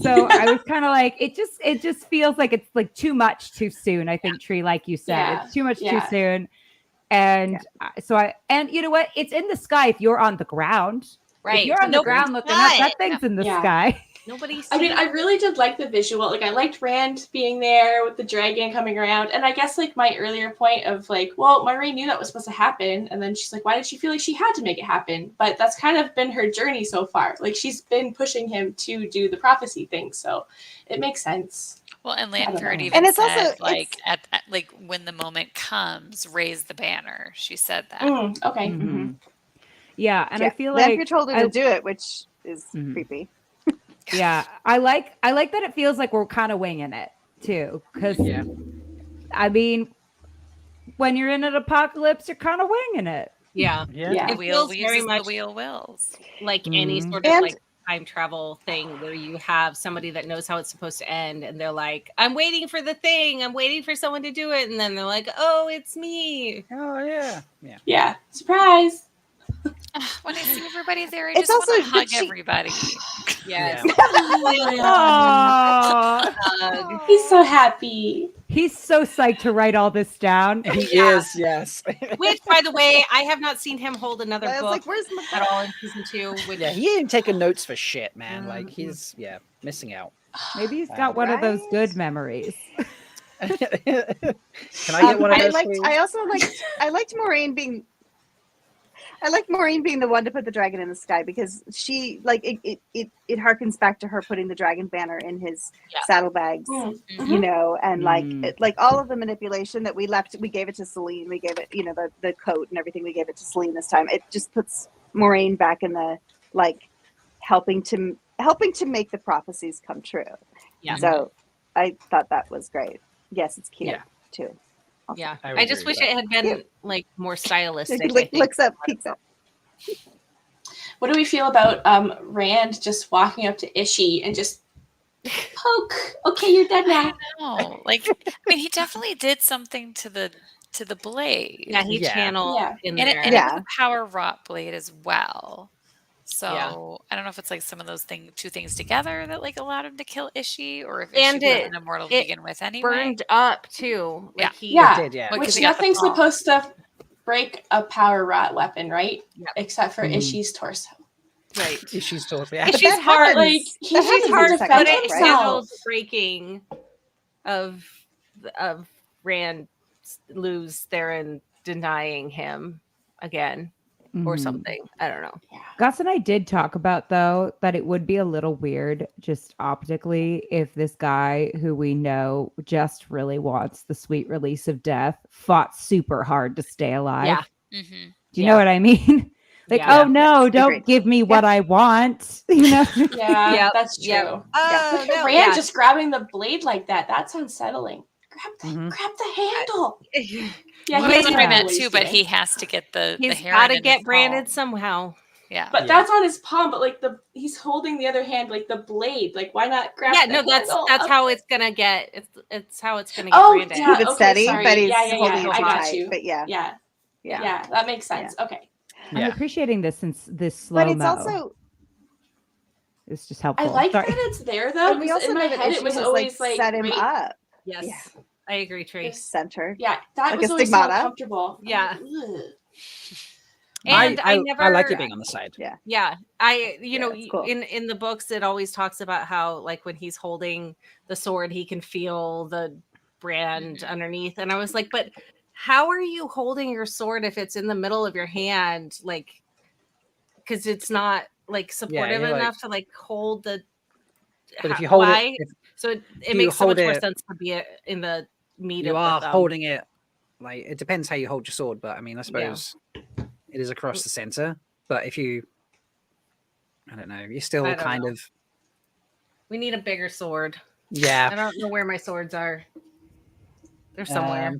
So I was kind of like, it just feels like it's like too much too soon. I think Tree, like you said, it's too much too soon. And and you know what? It's in the sky if you're on the ground. Right. If you're on the ground looking up, that thing's in the sky. I mean, I really did like the visual. Like, I liked Rand being there with the dragon coming around. And I guess, like, my earlier point of, like, well, Moiraine knew that was supposed to happen. And then she's like, why did she feel like she had to make it happen? But that's kind of been her journey so far. Like, she's been pushing him to do the prophecy thing. So it makes sense. Well, and Lanford even said, also, like, at when the moment comes, raise the banner. She said that. Okay. Mm-hmm. Yeah, and I feel like Lanford told her to do it, which is creepy. Yeah, I like that it feels like we're kind of winging it too, because I mean, when you're in an apocalypse, you're kind of winging it. Yeah. Yeah. It feels very much the wheel wills. like any sort of like time travel thing where you have somebody that knows how it's supposed to end, and they're like, I'm waiting for the thing, I'm waiting for someone to do it, and then they're like, oh, it's me. Oh yeah. Yeah. Surprise. When I see everybody there, I It's just want also- to but hug she- everybody. Yes. Aw. He's so happy. He's so psyched to write all this down. He is, yes. Which, by the way, I have not seen him hold another I was book like, where's my at all in season 2. Which Yeah, he ain't taking notes for shit, man. Like he's missing out. Maybe he's got one of those good memories. Can I get one of those? please? I liked Maureen being. I like Maureen being the one to put the dragon in the sky because she it harkens back to her putting the dragon banner in his saddlebags, you know, and like all of the manipulation that we gave it to Celine. We gave it, you know, the coat and everything. We gave it to Celine this time. It just puts Maureen back in the helping to make the prophecies come true. Yeah. So I thought that was great. Yes, it's cute too. Yeah, I I just agree wish with it had been like more stylistic. He looks up, peeks up. What do we feel about Rand just walking up to Ishii and just poke? Okay, you're dead now. No, like I mean, he definitely did something to the blade. Yeah, he channeled in and there. it was a power wrought blade as well. So I don't know if it's like some of those two things together that like allowed him to kill Ishii, or if Ishii was an immortal to begin with anyway. Burned up too. Like It did, Which nothing's supposed to break a power wrought weapon, right? Except for Ishii's torso. Right. Ishii's torso. Yeah. Ishii's heart, like Ishii's heart defend couldn't himself. handle the breaking of Rand lose there and denying him again. Or something. I don't know. Gus and I did talk about, though, that it would be a little weird just optically if this guy who we know just really wants the sweet release of death fought super hard to stay alive. Yeah. Mm-hmm. Do you know what I mean? Like, oh no, don't give me what I want. You know? Yeah, that's true. Yep. Look at Rand just grabbing the blade like that. That's unsettling. Grab the handle. Yeah, he he's doesn't doing that always too, do but it. he has to get the He's hair got to in get his branded palm. somehow. Yeah. But that's on his palm. But like he's holding the other hand, like the blade. Like why not grab? Yeah, the no, that's handle how of it's gonna get. It's how it's gonna get branded. Keep it steady, sorry. but he's yeah, holding it I too got tight. you. But yeah, that makes sense. Okay. I'm appreciating this since this slow but it's mo. also It's just helpful. I like Sorry. that it's there though. and we Because also in my know that head it Ishii was has, always like set him right- up. Yes, I agree, Trace. Center. Yeah, that Like was a always so stigmata. uncomfortable. Yeah. Ugh. And I I like it being on the side. Yeah, you know, it's cool. in the books it always talks about how like when he's holding the sword he can feel the brand underneath, and I was like, but how are you holding your sword if it's in the middle of your hand, like, because it's not like supportive you're enough to like hold the. But if you hold why? it, So it you makes so much hold more it- sense to be in the meat you of are the thumb. holding it. Like it depends how you hold your sword, but I mean, I suppose it is across the center. But if you, I don't know, you're still I don't kind know. of. We need a bigger sword. I Yeah. don't know where my swords are. They're somewhere,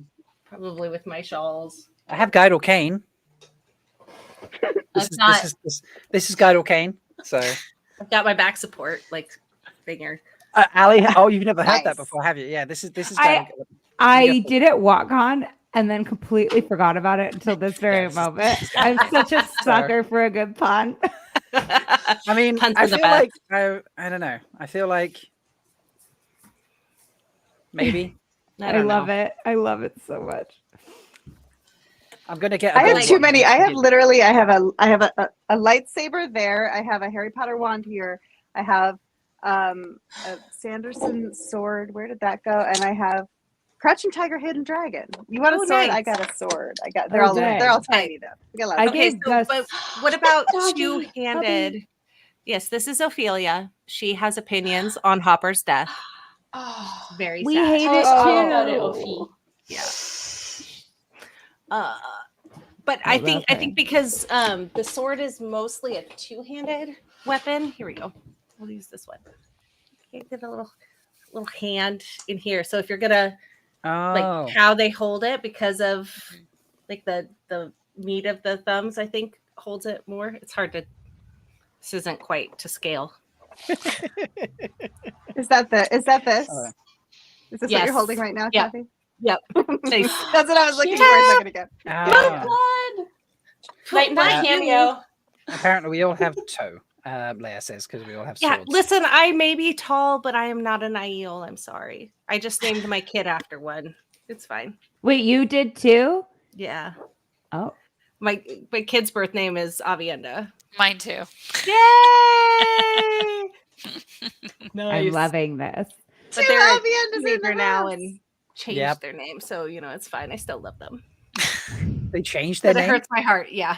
probably with my shawls. I have Guidal Cane. That's not. This is Guidal Cane. So, I've got my back support, like finger. Ali, oh, you've never had that Nice. before, have you? Yeah, this is. I did it walk on and then completely forgot about it until this very moment. I'm such a sucker for a good pun. I mean, Puns I are the feel best. like I don't know. I feel like maybe I love it. I love it so much. I'm gonna get. I have good too one. many. I have a lightsaber there. I have a Harry Potter wand here. I have a Sanderson sword. Where did that go? And I have Crouching Tiger, Hidden Dragon. You want a Oh, sword? nice. I got a sword. They're all dang. tiny though. We got lots I of Okay, gave so, Gus. but what about Doggy. two-handed? Yes, this is Ophelia. She has opinions on Hopper's death. Oh, Very We sad. hate tell it us all about it, too. Ophi. Yeah. But I think because the sword is mostly a two-handed weapon. Here we go. we'll use this one. Okay, get a little hand in here. So if you're gonna like how they hold it, because of like the meat of the thumbs, I think holds it more. It's hard to. This isn't quite to scale. Is that this? Is this what Yes. you're holding right now, Kathy? Yep. Nice. That's what I was looking for a second ago. Like not cameo. Apparently, we all have toe. Leia says because we all have swords. Yeah, listen, I may be tall, but I am not an Aiel. I'm sorry. I just named my kid after one. It's fine. Wait, you did too? Yeah. Oh. My kid's birth name is Avienda. Mine too. Yay! I'm loving this. But they're a teenager now and changed their name, so it's fine. I still love them. They changed their But name? it hurts my heart. Yeah.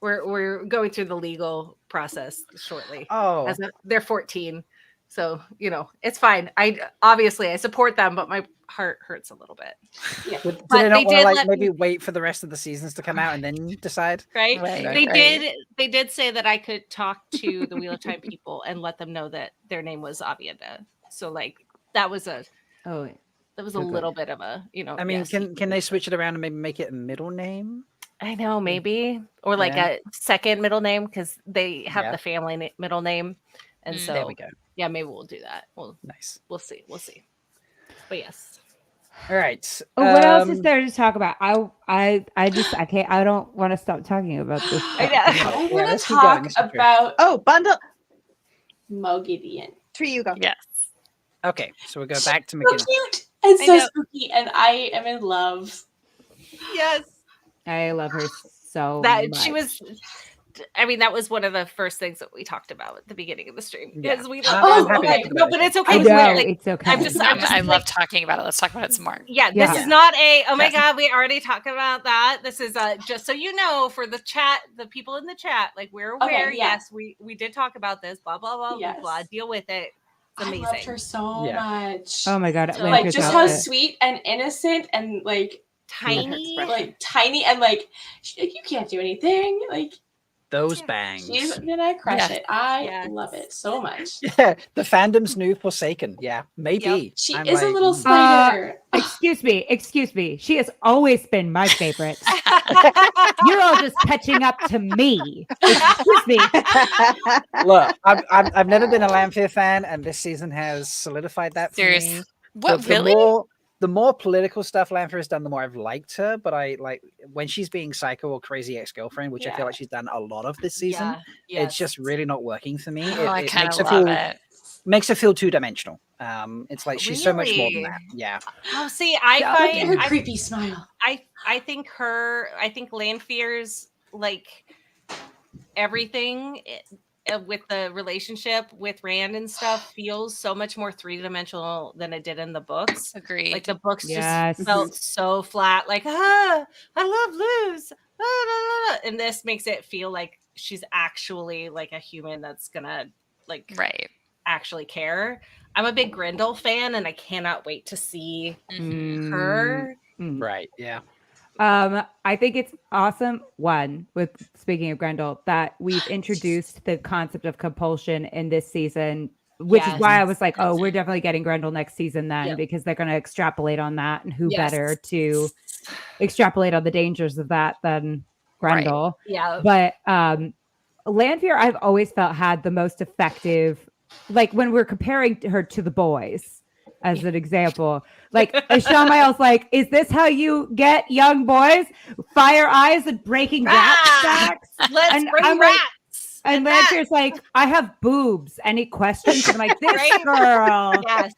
We're going through the legal process shortly. Oh. They're 14. So, it's fine. I support them, but my heart hurts a little bit. Yeah. Did they not want to maybe wait for the rest of the seasons to come out and then decide? Right? Right. They did say that I could talk to the Wheel of Time people and let them know that their name was Avienda. So that was a little bit of a, I mean, can they switch it around and maybe make it a middle name? I know, maybe. Or a second middle name, because they have the family middle name. And so there we go. Yeah, maybe we'll do that. Nice. We'll see. But yes. All right. What else is there to talk about? I can't. I don't want to stop talking about this. I want to talk about bundle Mo Gideon. Tree, you go. Yes. Okay, so we'll go back to So McGinnis. cute and so spooky, and I am in love. Yes. I love her so That much. she was. I mean, that was one of the first things that we talked about at the beginning of the stream, because we love okay. No, but it's okay. It's okay. I love talking about it. Let's talk about it some more. Yeah, this is not a, oh my God, we already talked about that. This is just so you know, for the chat, the people in the chat, we're aware. Okay, yeah. Yes, we did talk about this, blah, blah, blah, Yes. blah, deal with it. It's amazing. I loved her so much. Oh my God. Just how sweet and innocent and tiny, tiny and you can't do anything. Those bangs. She's gonna crush it. I love it so much. Yeah, the fandom's new Forsaken. Yeah, maybe. Yep. She is a little Slater. Excuse me. She has always been my favorite. You're all just catching up to me. Excuse me. Look, I've never been a Lanfear fan, and this season has solidified that for me. What, really? The more political stuff Lanfear has done, the more I've liked her. But I like when she's being psycho or crazy ex-girlfriend, which I feel like she's done a lot of this season. It's just really not working for me. I kind of love it. Makes her feel two-dimensional. It's like she's so much more than that. Yeah. Oh, see, I find her creepy smile. I think Lanfear's everything with the relationship with Rand and stuff feels so much more three-dimensional than it did in the books. Agreed. The books just felt so flat. I love Luz. And this makes it feel like she's actually a human that's gonna actually care. I'm a big Grendel fan, and I cannot wait to see her. Right. Yeah. I think it's awesome. Speaking of Grendel, that we've introduced the concept of compulsion in this season, which is why I was like, oh, we're definitely getting Grendel next season then, because they're going to extrapolate on that, and who better to extrapolate on the dangers of that than Grendel. Right. Yeah. But Lanfear, I've always felt had the most effective, when we're comparing her to the boys. As an example, Ishamael's is this how you get young boys? Fire eyes and breaking rat sacks? Let's bring rats. And Lanfear's I have boobs. Any questions? I'm this girl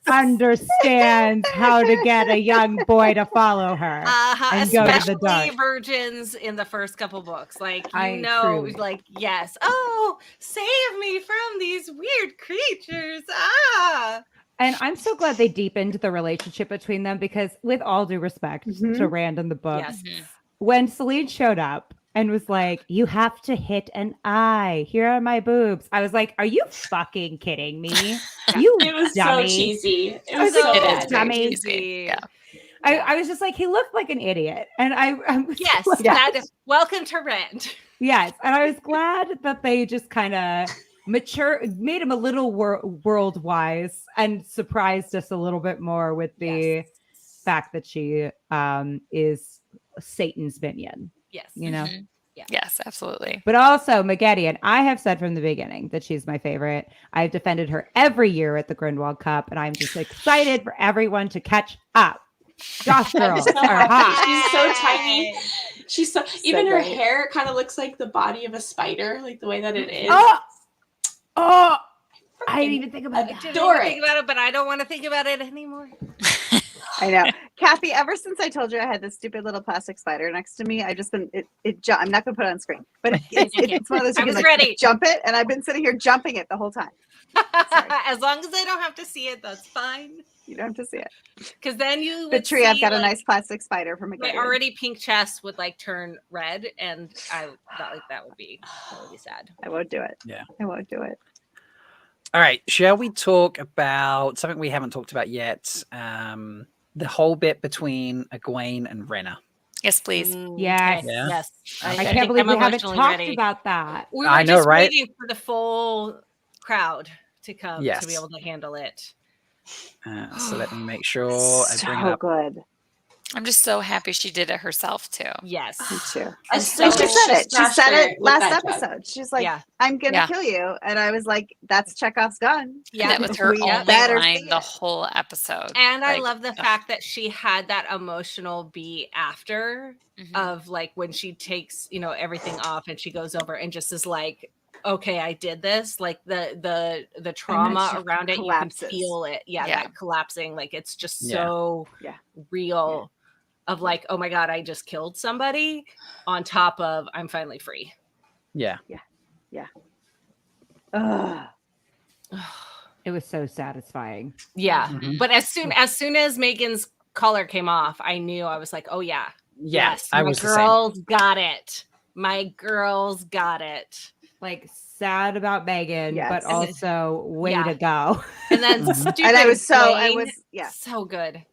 understands how to get a young boy to follow her and go to the dark. Especially virgins in the first couple books. Yes. Oh, save me from these weird creatures. And I'm so glad they deepened the relationship between them, because with all due respect to Rand in the books, when Celine showed up and was like, you have to hit an eye. Here are my boobs. I was like, are you fucking kidding me? It was dummy. So cheesy. It was so so dummy. Cheesy. Yeah. I was just he looked like an idiot. And welcome to Rand. Yes. And I was glad that they just kind of made him a little world wise, and surprised us a little bit more with the fact that she is Satan's minion. Yes. You know? Mhm. Yes, absolutely. But also Maggedian, I have said from the beginning that she's my favorite. I've defended her every year at the Grindelwald Cup, and I'm just excited for everyone to catch up. Gosh, girls so are hot. She's so tiny. She's so even her great. hair kind of looks like the body of a spider, like the way that it is. Oh, I didn't even think about I that. didn't even think about it, but I don't want to think about it anymore. I know. Kathy, ever since I told you I had this stupid little plastic spider next to me, I've just been, I'm not going to put it on screen, but it's one of those, I was ready. Jump it. And I've been sitting here jumping it the whole time. As long as I don't have to see it, that's fine. You don't have to see it. Because then you would But Tree, I've got a like, nice plastic spider from a my already pink chest would like turn red, and that would be sad. I won't do it. Yeah. I won't do it. All right. Shall we talk about something we haven't talked about yet? The whole bit between Egwene and Rhaena. Yes, please. Yes. Okay. Yeah. Yes. I Okay. can't believe I'm we haven't emotionally talked ready. about that. We were I know, just right? waiting for the full crowd to come to be Yes. able to handle it. So let me make sure I bring it So up. good. I'm just so happy she did it herself too. Yes. Me too. I'm And so she said it. She smashed said her it with last that jug. episode. She's like, Yeah. I'm going to Yeah. kill you. And I was like, that's Chekhov's gun. Yeah. That was her We only better line see the it. whole episode. And I Like, love the fact that she had that emotional beat after Mhm. of like when she takes, everything off and she goes over and just is like, okay, I did this. Like the trauma she around it, collapses. you can feel it. Yeah, Yeah. that collapsing. Like it's just Yeah. so Yeah. real of like, oh my God, I just killed somebody on top of I'm finally free. Yeah. Ugh. It was so satisfying. Yeah. Mhm. But as soon as Megan's collar came off, I knew. I was like, oh yeah. Yeah. Yes, I my was the same. girls got it. My girls got it. Like sad about Megan, Yes. but also way Yeah. to go. And then Mhm. stupid And I was Egwene, yeah. so good.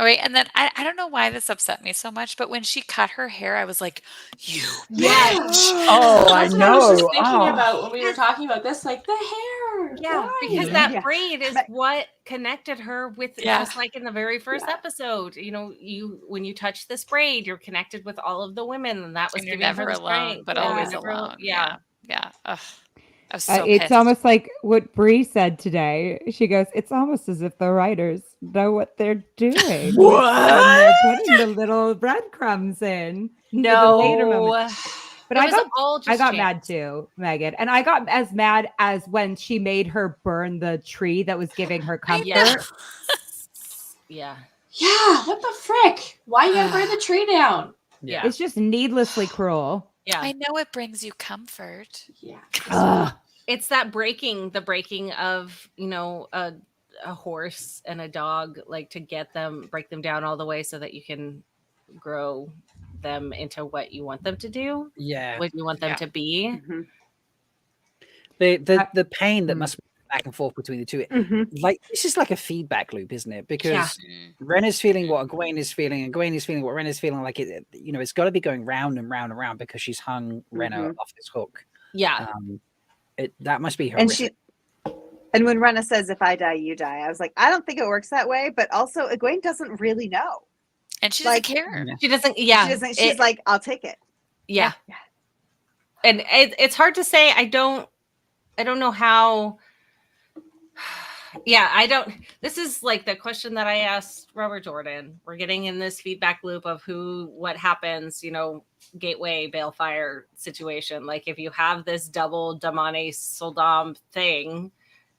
Oh, wait, and then I don't know why this upset me so much, but when she cut her hair, I was like, you Yeah. bitch. Oh, That's I what I was just know. thinking Oh. about when we were talking about this, like the hair. Yeah, Why? because that Yeah. braid is what connected her with Yeah. just like in the very first Yeah. episode. When you touch this braid, you're connected with all of the women, and that was And you're giving her never the alone, strength. but Yeah, always never alone. Yeah. Yeah. Ugh. I was so It's pissed. almost like what Bree said today. She goes, "It's almost as if the writers know what they're doing when they're putting the little breadcrumbs in for the later No, moments." But it I was got all just mad chance. too, Megan, and I got as mad as when she made her burn the tree that was giving her comfort. Yeah. Yeah. Yeah, what the frick? Why you gotta burn the tree down? Yeah. It's just needlessly cruel. Yeah. I know it brings you comfort. Yeah. Ugh. It's that the breaking of, a horse and a dog, like to break them down all the way so that you can grow them into what you want them to do, Yeah. what you want them to be. Mhm. The pain that must be back and forth between the two. Mhm. Like this is like a feedback loop, isn't it? Because Mm. Ren is feeling what Egwene is feeling, and Egwene is feeling what Ren is feeling. Like it's got to be going round and round and round because she's hung Rena off this hook. Yeah. That must be And horrific. and when Rena says, if I die, you die, I was like, I don't think it works that way. But also, Egwene doesn't really know. And she doesn't Like- care. She doesn't. Yeah. She doesn't, she's like, I'll take it. yeah. Yeah. And it's hard to say. I don't know how. Yeah, I don't. This is like the question that I asked Robert Jordan. We're getting in this feedback loop of what happens, Gateway Balefire situation. Like if you have this double Damane Soldam thing,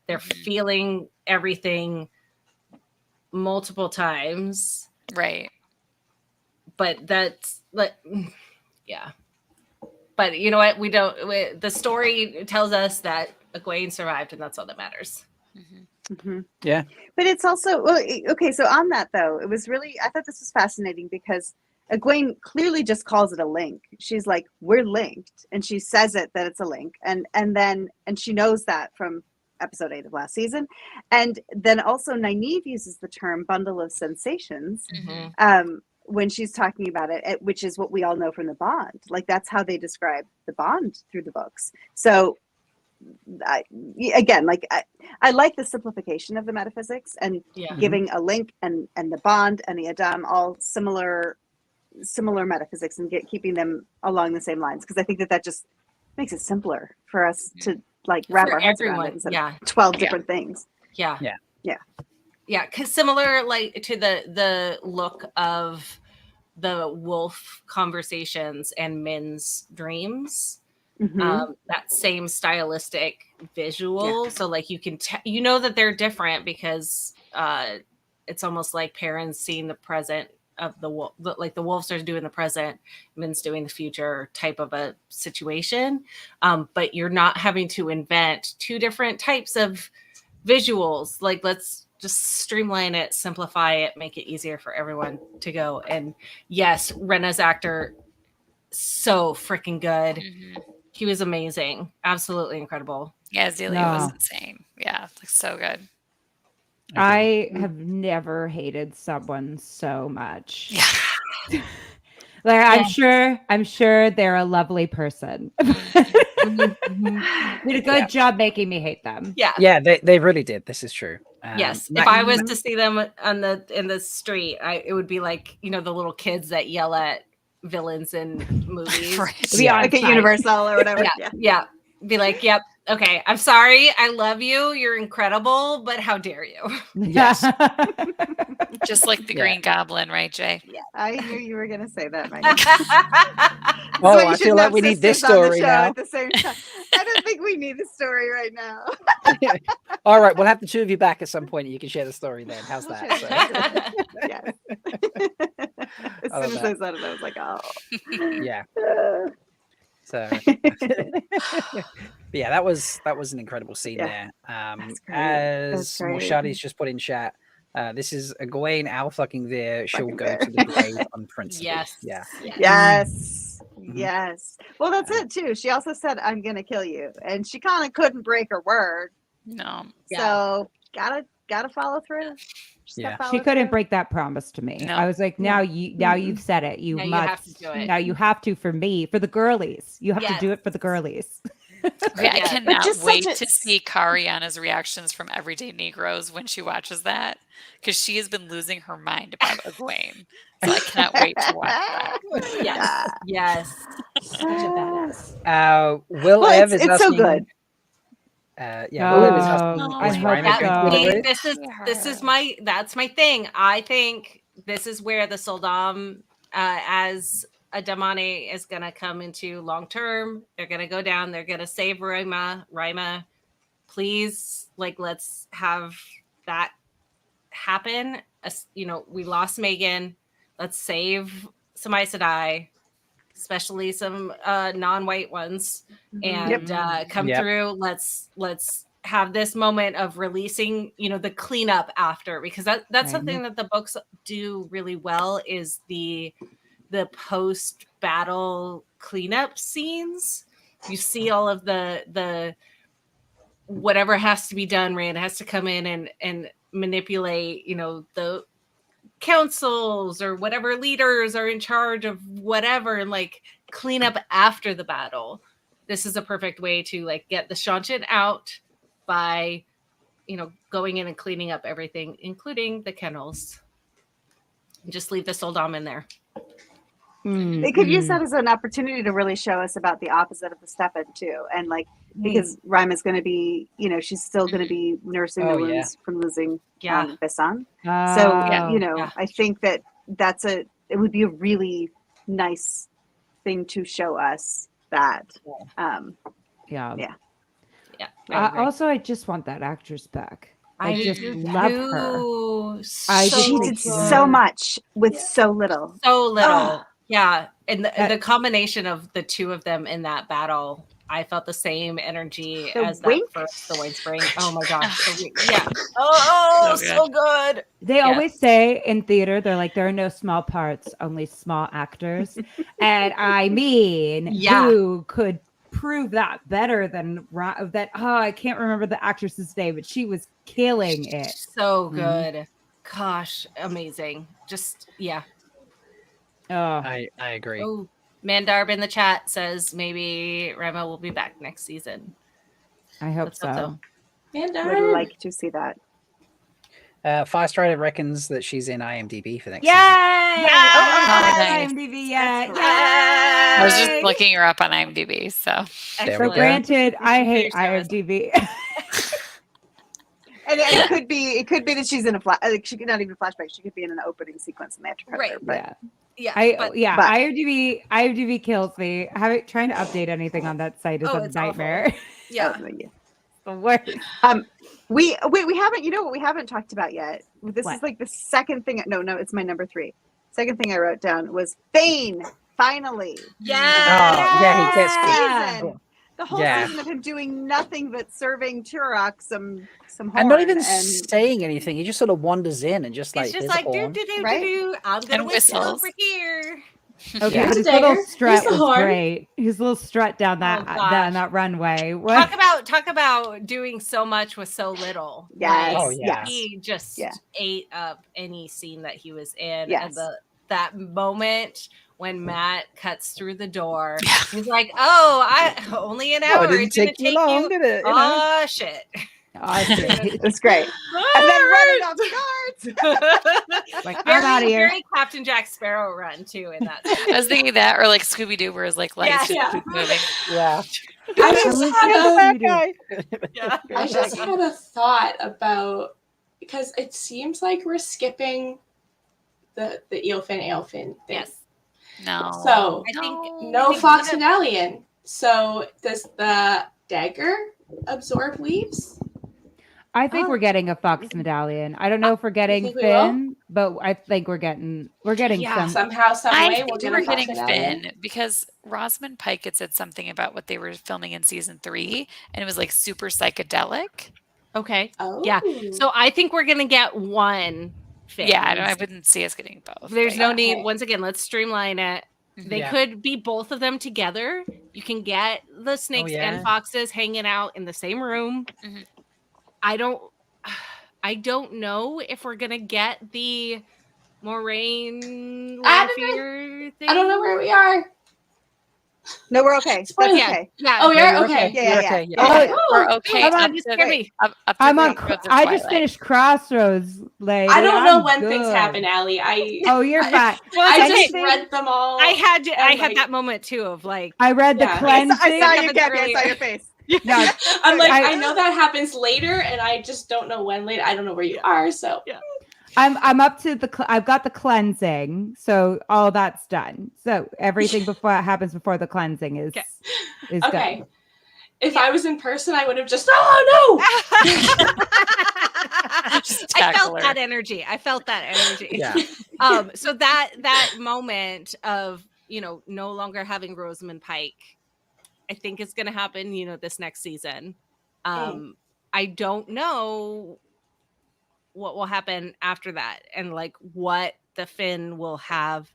they're feeling everything multiple times. Right. But that's like, yeah. But you know what? The story tells us that Egwene survived, and that's all that matters. Mhm. Yeah. But it's also, okay, so on that though, it was really, I thought this was fascinating because Egwene clearly just calls it a link. She's like, we're linked. And she says it that it's a link. And she knows that from episode 8 of last season. And then also Nynaeve uses the term bundle of sensations when she's talking about it, which is what we all know from the Bond. Like that's how they describe the Bond through the books. So again, like I like the simplification of the metaphysics and giving a link and the bond and the Adam all similar metaphysics and keeping them along the same lines, because I think that just makes it simpler for us to like wrap our heads around it instead of 12 different things. Because similar like to the look of the wolf conversations and Min's dreams, that same stylistic visual. So like you can you know that they're different because it's almost like Perrin's seeing the present of the wolf, like the wolves are doing the present, Min's doing the future type of a situation, but you're not having to invent two different types of visuals. Like let's just streamline it, simplify it, make it easier for everyone to go. And yes, Rena's actor, so freaking good. He was amazing, absolutely incredible. Yeah, Zelia was insane. Yeah, like so good. I have never hated someone so much. Like I'm sure they're a lovely person. Did a good job making me hate them. Yeah, they really did. This is true. Yes, if I was to see them in the street, it would be like, you know, the little kids that yell at villains in movies. Like at Universal or whatever. Be like, yep, okay, I'm sorry, I love you, you're incredible, but how dare you? Yes. Just like the Green Goblin, right, Jay? Yeah, I knew you were going to say that, Megan. I feel like we need this story now. At the same time. I don't think we need the story right now. All right, we'll have the two of you back at some point. You can share the story then. How's that? Yes. As soon as I said it, I was like, oh. Yeah. So, yeah, that was an incredible scene there. As Moshadi's just put in chat, this is Egwene Al fucking there. She'll go to the grave on principle. Yes. Well, that's it too. She also said, "I'm gonna kill you," and she kind of couldn't break her word. No. So gotta follow through. She couldn't break that promise to me. No. I was like, now you've said it. You have to do it. Now you have to for me, for the girlies. You have to do it for the girlies. Okay, I cannot wait to see Kariana's reactions from Everyday Negroes when she watches that, because she has been losing her mind about Egwene. So I cannot wait to watch that. Yes. Such a badass. Will Ev is it's asking, so good. That's my thing. I think this is where the Soldam as a Damane is going to come into long term. They're going to go down. They're going to save Rima. Please, like, let's have that happen. You know, we lost Megan. Let's save some Aes Sedai, especially some non-white ones, and come through. Let's have this moment of releasing, you know, the cleanup after, because that's something that the books do really well, is the post battle cleanup scenes. You see all of the whatever has to be done. Rand has to come in and manipulate, you know, the councils or whatever leaders are in charge of whatever, and like clean up after the battle. This is a perfect way to like get the Shantin out by, you know, going in and cleaning up everything, including the kennels. Just leave the Soldam in there. They could use that as an opportunity to really show us about the opposite of the Stefan too, and like because Rima's going to be, you know, she's still going to be nursing the wounds from losing Besan. So you know, I think that it would be a really nice thing to show us that. Also, I just want that actress back. I just love her. She did so much with so little. Yeah, and the combination of the two of them in that battle, I felt the same energy as that first, the White Spring. Oh my gosh. So good. They always say in theater, they're like, there are no small parts, only small actors. And I mean, who could prove that better than that? Oh, I can't remember the actress's name, but she was killing it. So good. Gosh, amazing. Just, I agree. Oh, Mandarb in the chat says maybe Rema will be back next season. I hope Let's hope so. And Would like to see that. Firestrider reckons that she's in IMDb for next Yay! season. Oh, Oh, I'm nice. on IMDb yet. I was just Yay! looking her up on IMDb. So There So we go. granted, I hate Fierce IMDb. And it could be that she's in a like she could not even flashback. She could be in an opening sequence and they have to cut Right. her. But Yeah. but but- IMDb kills me. Trying to update anything on that site is a it's awful. nightmare. Yeah. The worst. We haven't, you know what we haven't talked about yet? This What? is like the second thing. No, it's my number 3. Second thing I wrote down was Thane, finally. Yeah, he gets Season. The whole season of him doing nothing but serving Turok some horn. and not even saying anything. He just sort of wanders in and just like, He's just here's a like, horn. do. I'm going to And whistle whistles. over here. Okay, Yeah. but his Here's a little dagger. strut Here's the was horn. great. His little strut down that runway. What? Talk about doing so much with so little. Yes. Oh, yeah. He just ate up any scene that he was in. Yes. And that moment when Matt cuts through the door, he's like, "Oh, I only an hour. it didn't take you long, did it? You know? Oh shit!" It's great. And then running off the guards. Like, I'm out of here. Very Captain Jack Sparrow run too in that. I was thinking that, or like Scooby Doo, where his like lights just keep moving. Yeah. I just Yeah. had a thought about, because it seems like we're skipping the eelfin thing. Yes. No. So I think no Fox Medallion. So does the dagger absorb leaves? I think we're getting a Fox medallion. I don't know if we're getting think we Finn, but I think we're getting some. Somehow, some I way, think we'll get we're a Fox getting Medallion. Finn because Rosamund Pike had said something about what they were filming in season 3, and it was like super psychedelic. Okay. Oh. Yeah. So I think we're gonna get one Finn. Yeah, I wouldn't see us getting both. There's but no need. Once again, let's streamline it. They Yeah. could be both of them together. You can get the snakes yeah. and foxes hanging out in the same room. Mhm. I don't know if we're gonna get the Moraine Lanfear thing. I don't know where we are. No, we're okay. That's Spoiler. okay. Yeah. Oh, we are? You're Okay. Yeah, You're yeah, okay. yeah. Yeah. Oh, we're okay. I'm up on- to You scared me. up to I'm on. Crossroads of I just Twilight. finished Crossroads, lady. I don't know I'm when things good. happen, Allie. Oh, you're fine. I okay. just read them all. I had like- that moment too of like I read the Yeah. cleansing. I saw you, happens Gabby. I earlier. saw your face. No, I'm like, I- I know that happens later, and I just don't know when later. I don't know where you are, so I'm up to I've got the cleansing, so all that's done. So everything before happens before the cleansing is okay. done. If I was in person, I would have just no. Just I tackle felt her. that energy. Yeah. So that moment of, no longer having Rosamund Pike, I think is going to happen, this next season. I don't know what will happen after that and like what the Finn will have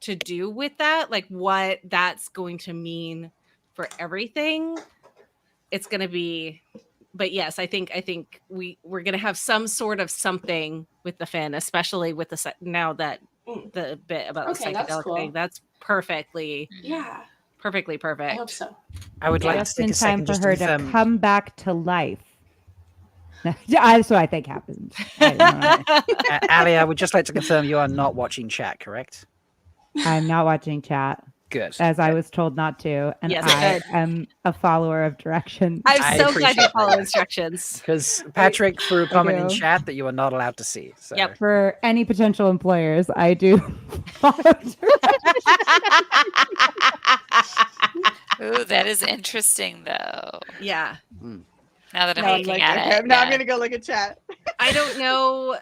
to do with that, like what that's going to mean for everything. It's going to be, but yes, I think we're going to have some sort of something with the Finn, especially with now that the bit about the Okay, that's psychedelic cool. thing. That's perfectly Yeah, perfect. I hope so. I would like to Just take in a time second for just her to to confirm. come back to life. That's what I think happens. I don't know. Ali, I would just like to confirm you are not watching chat, correct? I'm not watching chat, Good. as I was told not to, and Yes, I good. am a follower of directions. I'm I so glad you appreciate follow that. instructions. Because Patrick threw a comment in do. chat that you are not allowed to see. So. Yep. For any potential employers, I do follow directions. Ooh, that is interesting, though. Yeah. Now that I'm Now I'm looking like, at okay, it, now I'm yeah. gonna go look at chat. I don't know.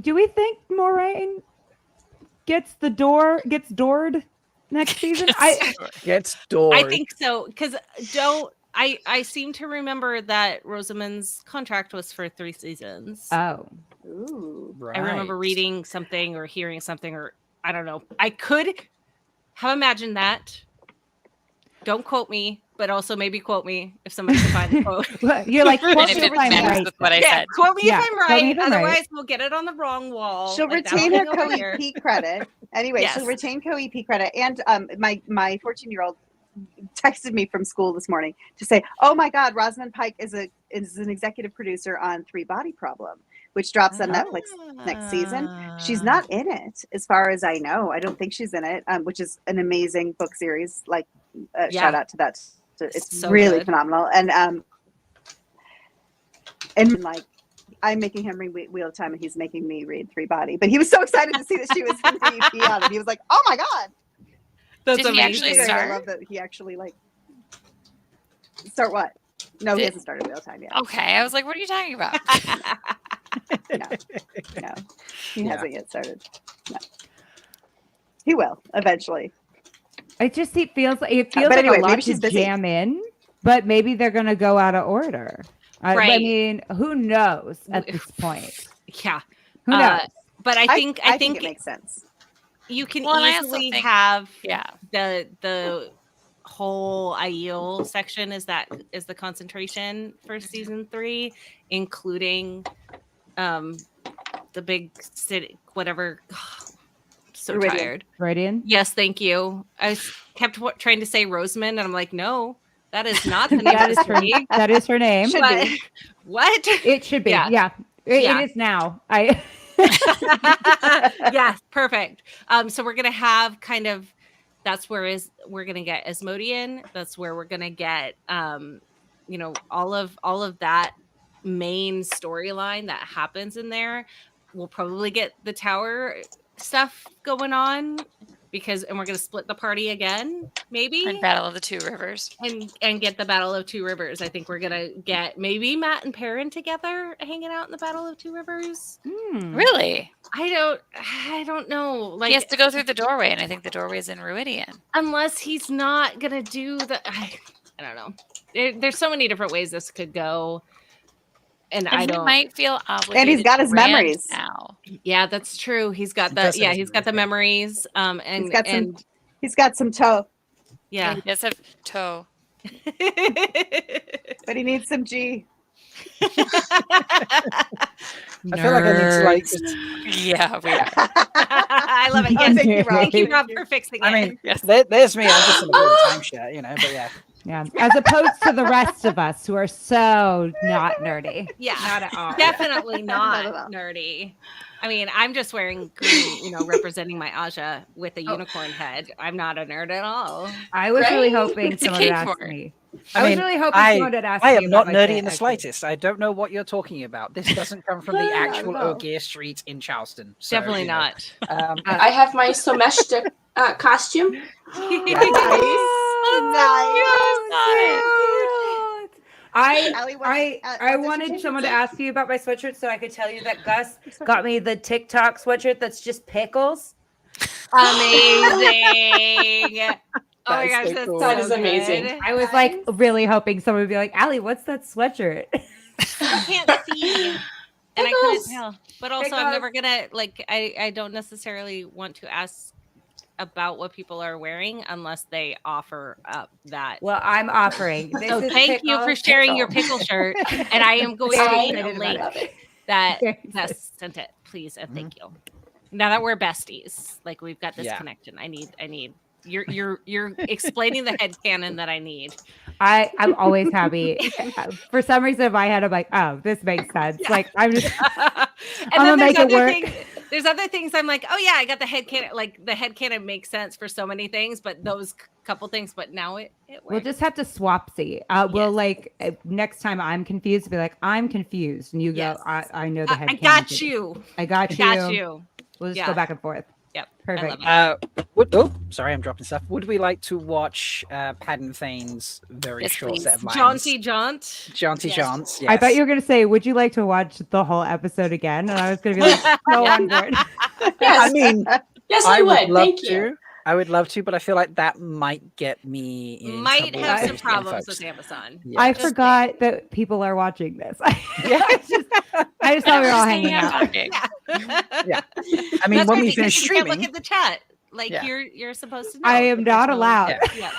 Do we think Moraine gets doored next season? Gets doors. I think so because I seem to remember that Rosamund's contract was for 3 seasons. Oh, Ooh. Right. I remember reading something or hearing something, or I don't know. I could have imagined that. Don't quote me, but also maybe quote me if somebody can find the quote. you're like, And quote if me it if I'm matters right. with what I Yeah, said. quote me Yeah, if I'm quote me right. if I'm right. Otherwise, we'll get it on the wrong wall. She'll like that retain one her over here. co-EP credit. Anyway, Yes. she'll retain co-EP credit. And my 14-year-old texted me from school this morning to say, "Oh my God, Rosamund Pike is an executive producer on Three Body Problem, which drops on Netflix next season. She's not in it, as far as I know. I don't think she's in it, which is an amazing book series. Like, shout out to that. It's so really good. Phenomenal. And like, I'm making him read Wheel of Time, and he's making me read Three Body. But he was so excited to see that she was in the EP on it. He was like, "Oh my God!" That's Did amazing. He actually start? I love that he actually like start what? No, he hasn't started Wheel of Time yet. Okay, I was like, "What are you talking about?" No, he hasn't yet started. No. He will eventually. It feels like anyway, a lot to jam in, but maybe they're going to go out of order. Right. I mean, who knows at this point? Yeah. Who knows? But I think it makes sense. You can easily have the whole Aiel section is the concentration for season 3, including the big city, whatever. So Viridian. Tired. Viridian? Yes, thank you. I kept trying to say Rosamund, and I'm like, no, that is not the name of this tree. That is her name. Should be. What? It should be. Yeah. It is now. Yeah, perfect. So we're gonna have kind of we're gonna get Asmodean. That's where we're gonna get all of that main storyline that happens in there. We'll probably get the tower stuff going on and we're gonna split the party again, maybe. And Battle of the Two Rivers. And get the Battle of Two Rivers. I think we're gonna get maybe Matt and Perrin together hanging out in the Battle of Two Rivers. Really? I don't know. Like, he has to go through the doorway, and I think the doorway is in Ruidian. Unless he's not gonna do I don't know. There's so many different ways this could go. And he might feel obligated. And he's got his memories now. Yeah, that's true. He's got the memories. And he's got some toe. Yeah, he does have toe. But he needs some G. I feel like I need to yeah, we are. I love it. Yes, thank you, Rob, for fixing it. I mean, there's me. I'm just in a bit of a timeshare, but yeah. Yeah, as opposed to the rest of us who are so not nerdy. Yeah, not at all. Definitely not nerdy. I mean, I'm just wearing green, representing my Aja with a unicorn head. I'm not a nerd at all. I was really hoping someone would ask me. I was really hoping someone would ask me. I am not nerdy in the slightest. I don't know what you're talking about. This doesn't come from the actual Ogier Street in Charleston. So, definitely not. I have my Someshta costume. I wanted someone to ask you about my sweatshirt so I could tell you that Gus got me the TikTok sweatshirt that's just pickles. Amazing. Oh my gosh, that is amazing. I was like really hoping someone would be like, Allie, what's that sweatshirt? I can't see. And I couldn't tell. But also I'm never gonna I don't necessarily want to ask about what people are wearing unless they offer up that. Well, I'm offering. So thank you for sharing your pickle shirt. And I am going to need a link that sent it, please, and thank you. Now that we're besties, like we've got this connection. I need you're explaining the headcanon that I need. I'm always happy. For some reason in my head, I'm like, oh, this makes sense. Yeah. Like I'm just I'm gonna make it work. There's other things I'm like, oh yeah, I got the headcanon. Like the headcanon makes sense for so many things, but those couple things, but now it works. We'll just have to swapsy. We'll like next time I'm confused, be like, I'm confused. And you go, I know the headcanon. I got you. I got you. We'll just go back and forth. Yep. Perfect. Sorry, I'm dropping stuff. Would we like to watch Padden Fane's very short set of lines? Jaunty Jaunt. Jaunty Jaunts, yes. I thought you were going to say, would you like to watch the whole episode again? And I was going to be like, no, on board. Yes. I mean, yes, I would. Thank you. I would love to, but I feel like that might get me in might trouble have some with problems folks. with Amazon. Yeah. I forgot that people are watching this. I just thought we were all hanging out. Yeah. I mean, when we finish streaming, look at the chat. Like you're supposed to know. I am not allowed. Yeah.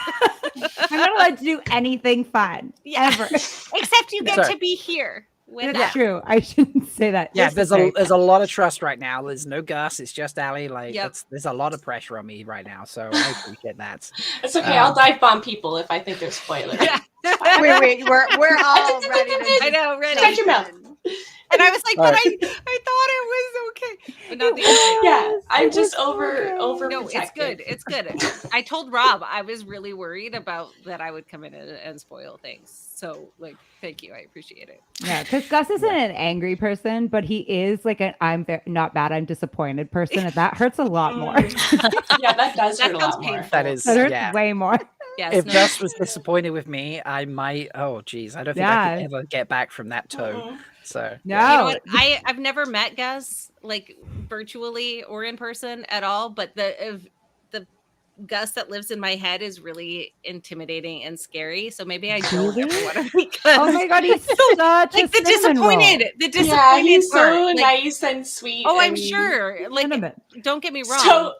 I'm not allowed to do anything fun ever. Except you get to be here. with That's that. true. I shouldn't say that. Yeah, This is there's a lot of trust right now. There's no Gus. It's just Ali. Like, Yep. there's a lot of pressure on me right now. So I appreciate that. It's okay. I'll dive bomb people if I think they're spoilers. Wait, we're all ready to. I know, ready. Shut your mouth. And I was like, All but right. I thought it was okay. But not the other. Yeah, I'm just over No, it's protective. good. It's good. I told Rob I was really worried about that I would come in and spoil things. So, like, thank you. I appreciate it. Yeah, because Gus isn't an angry person, but he is like an not bad, I'm disappointed person, and that hurts a lot more. Yeah, that does That hurt a sounds lot more. painful. That is, That hurts yeah. way more. Yes, If no. Gus was disappointed with me, I might. Oh, geez, I don't think I could ever get back from that tone. Mm-mm. So No. You know what? I've never met Gus like virtually or in person at all, but the Gus that lives in my head is really intimidating and scary. So maybe I don't ever want to meet Gus. Oh my god, he's such like a the cinnamon roll. disappointed Yeah, he's part. so Like, nice and sweet. oh, I'm and- sure. Like, Cinnamon. don't get me wrong. So-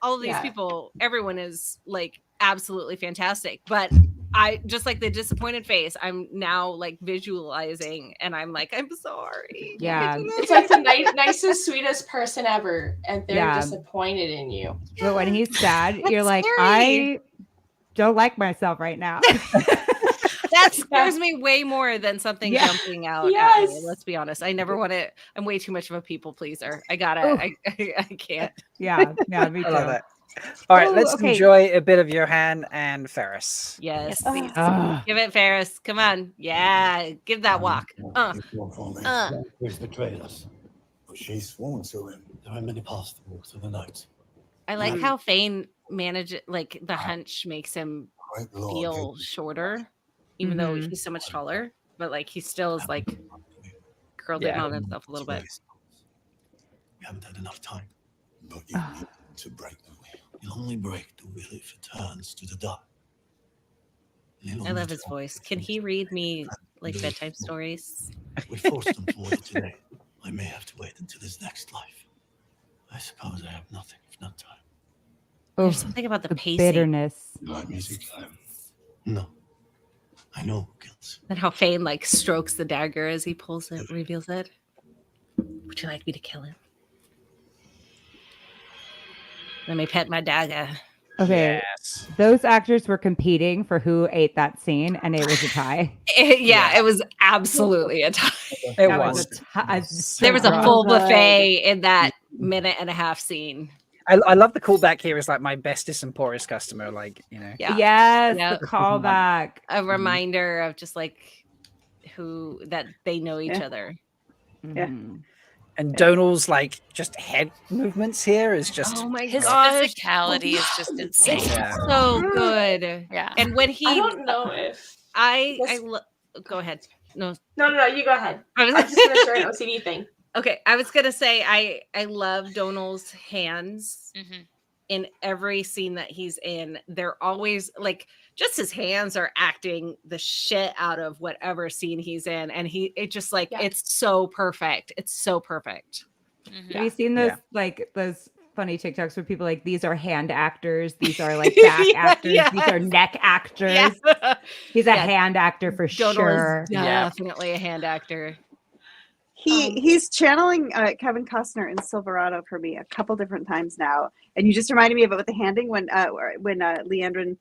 all of these yeah. people, everyone is like absolutely fantastic, but I just like the disappointed face. I'm now like visualizing, and I'm like, I'm sorry. Yeah. It's like the nicest, sweetest person ever, and they're Yeah. disappointed in you. But when he's sad, you're like, scary. I don't like myself right now. That scares me way more than something Yeah. jumping out at me. Yes. Let's be honest. I never want to. I'm way too much of a people pleaser. I gotta. I can't. Yeah, me I love too. that. All right, Oh, let's okay. enjoy a bit of Johan and Ferris. Yes, Oh. please. Ah. Give it, Ferris. Come on. Yeah, give that walk. He's betrayed us. But she's sworn to him. There are many paths to walk through the night. I like how Fane manages. Like the hunch makes him Great Lord, feel shorter, even though Mhm. he's so much taller. But like he still is like curled in Yeah. on himself a little bit. We haven't had enough time. But you need to break the wheel. You'll only break the wheel if it turns to the dark. I love his voice. Can he read me like bedtime stories? We forced them forward today. I may have to wait until his next life. I suppose I have nothing if not time. There's Oh, something about the the pacing bitterness. You like music? No. I know who kills. and how Fane like strokes the dagger as he pulls it, reveals it. Would you like me to kill him? Let me pet my dagger. Okay, Yes. those actors were competing for who ate that scene, and it was a tie. It was absolutely a tie. It That was. a tie. There was a Drunk. full buffet in that minute and a half scene. I love the callback here. Is like my bestest and poorest customer. Like, you know. Yeah. Yes, Yeah. the callback. A reminder of just like that they know each Yeah. other. Yeah. Mhm. And Donald's like just head movements here is just Oh my His gosh. physicality is just insane. Yeah. So good. Yeah. And when he I don't know if. go ahead. No. No, you go ahead. I was I'm just gonna share an OCD thing. Okay, I was gonna say I love Donald's hands Mhm. in every scene that he's in. They're always like just his hands are acting the shit out of whatever scene he's in, and it just like Yeah. it's so perfect. It's so perfect. Mhm. Have you seen those Yeah. like those funny TikToks where people like these are hand actors, these are like back Yeah, actors, these are yes. neck actors. Yeah, He's a Yeah. hand actor for Donald sure. is Yeah. definitely a hand actor. He's channeling Kevin Costner in Silverado for me a couple different times now, and you just reminded me of it with the handing when Leandrin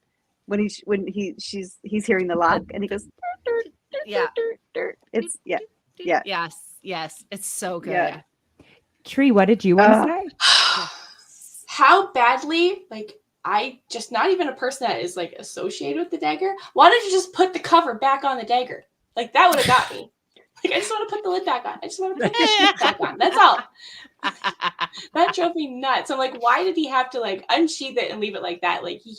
he's hearing the lock and he goes Yeah. it's yeah. Yes, it's so good. Yeah. Tree, what did you want to say? How badly, like, I just not even a person that is like associated with the dagger. Why don't you just put the cover back on the dagger? Like that would have got me. Like I just want to put the lid back on. I just want to put the sheet back on. That's all. That drove me nuts. I'm like, why did he have to like unsheath it and leave it like that? Like he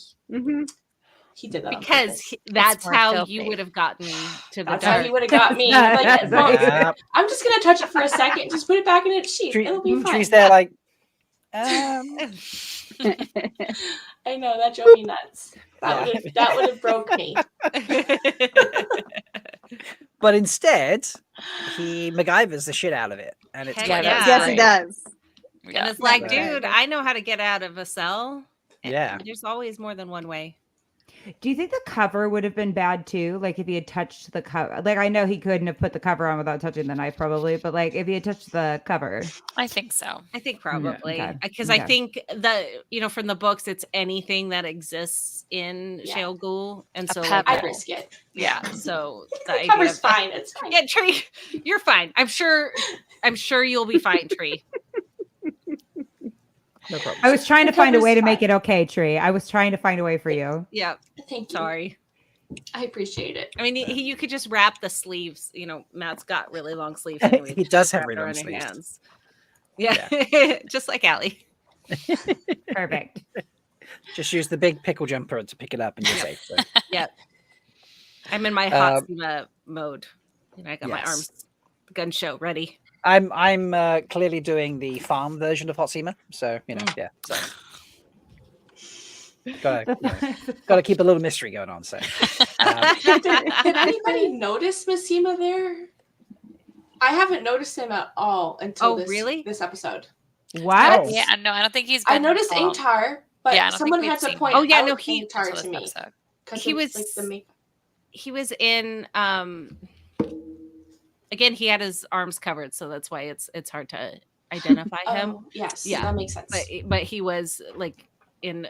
did that on Because purpose. that's more how filthy. you would have gotten to the That's how dark. he would have got me. Like, That's well, right. Yeah. I'm just gonna touch it for a second. Just put it back in its sheath. It'll be fine. Tree's there like. I know that drove me nuts. That would have broke me. But instead, he MacGyvers the shit out of it, and it's Heck quite yeah. Yes, he does. Yeah. And it's like, Right. dude, I know how to get out of a cell. And Yeah. There's always more than one way. Do you think the cover would have been bad too? Like if he had touched the cover, like I know he couldn't have put the cover on without touching the knife, probably. But like if he had touched the cover, I think so. I think probably okay. because I think that from the books, it's anything that exists in Shale Ghoul, and so like, I'd risk it. Yeah, so the cover's fine. It's fine. Yeah, Tree, you're fine. I'm sure you'll be fine, Tree. No problem. I was trying to find a way to make it okay, Tree. I was trying to find a way for you. Yeah. Thank you. Sorry. I appreciate it. I mean, you could just wrap the sleeves. Matt's got really long sleeves. Anyway. He does have really long sleeves. Hands. Yeah. Just like Allie. Perfect. Just use the big pickle jumper to pick it up and you're safe. So. Yeah. I'm in my hot mode. I got my arms gun show ready. I'm clearly doing the farm version of Hot Seamer, so yeah. So gotta keep a little mystery going on. So did anybody notice Massima there? I haven't noticed him at all until this episode. What? Oh. Yeah, no, I don't think he's. I noticed Ingtar, but someone had to point out Ingtar to me because he was like the makeup. He was in. Again, he had his arms covered, so that's why it's hard to identify him. Yes, that makes sense. But he was like in,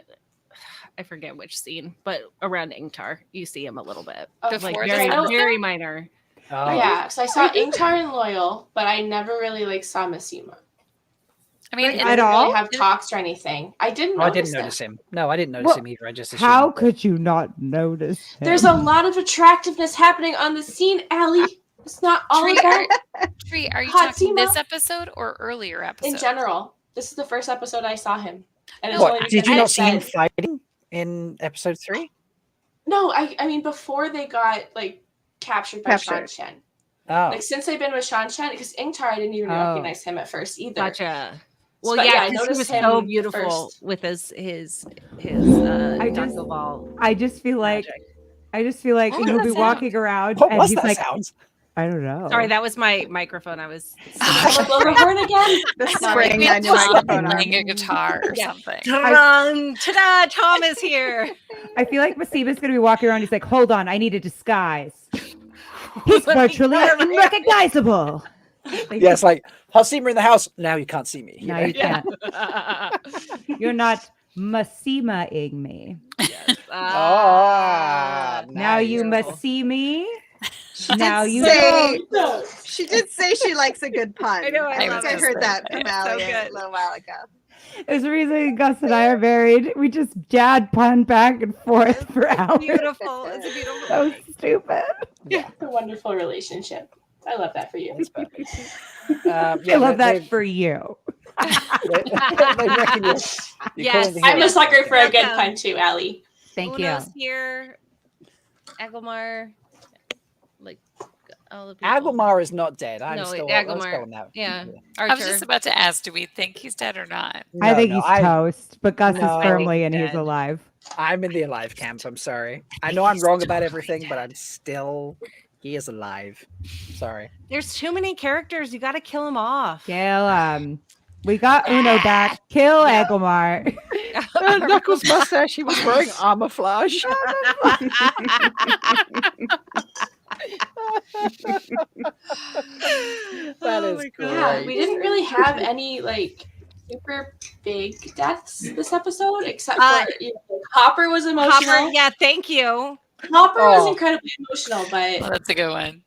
I forget which scene, but around Ingtar, you see him a little bit, like very minor. Oh. Yeah, so I saw Ingtar and Loyal, but I never really saw Massima. I mean, I didn't really have talks or anything. I didn't notice him. No, I didn't notice him either. I just assumed. How could you not notice him? There's a lot of attractiveness happening on the scene, Allie. It's not all about Tree, are you Hot talking Seamer? This episode or earlier episode? In general. This is the first episode I saw him. And Did you not see him fighting in episode 3? No, I mean before they got captured by Shan Shen. Oh. Since they've been with Shan Shen, because Ingtar I didn't even recognize him at first either. Gotcha. Well, But yeah, I because he noticed was him so beautiful with his jungle ball. I just feel like he'll be walking around What and was he's that like, sound? I don't know. Sorry, that was my microphone. I was blow the horn again. The spring on your microphone. Playing a guitar or something. Ta-da! Tom is here. I feel like Massima's going to be walking around. He's like, hold on, I need a disguise. He's virtually unrecognizable. Yes, like Hot Seamer in the house. Now you can't see me. Now you can't. You're not Massima-ing me. Yes. Now you must see me. Now you know. She did say she likes a good pun. I know. I think I heard that from Allie a little while ago. There's a reason Gus and I are married. We just dad pun back and forth for hours. Beautiful. It's a beautiful. So stupid. Yeah, a wonderful relationship. I love that for you. That's perfect. I love that for you. Yes, I'm a sucker for a good pun too, Allie. Thank Uno's here. Agilmar. All the people. Agilmar is not dead. I'm No, still Agilmar. on that. Yeah. I was just about to ask, do we think he's dead or not? I think he's toast, but Gus is No. firmly and Dead. he's alive. I'm in the alive camp. I'm sorry. I know I'm wrong about everything, but I'm still. He is alive. Sorry. There's too many characters. You got to kill them off. Kill we got Uno back. Kill Agilmar. Knuckles' mustache. He was wearing camouflage. That is great. Yeah, we didn't really have any super big deaths this episode, except for Hopper was emotional. Hopper, yeah, thank you. Hopper was incredibly emotional, but That's a good one.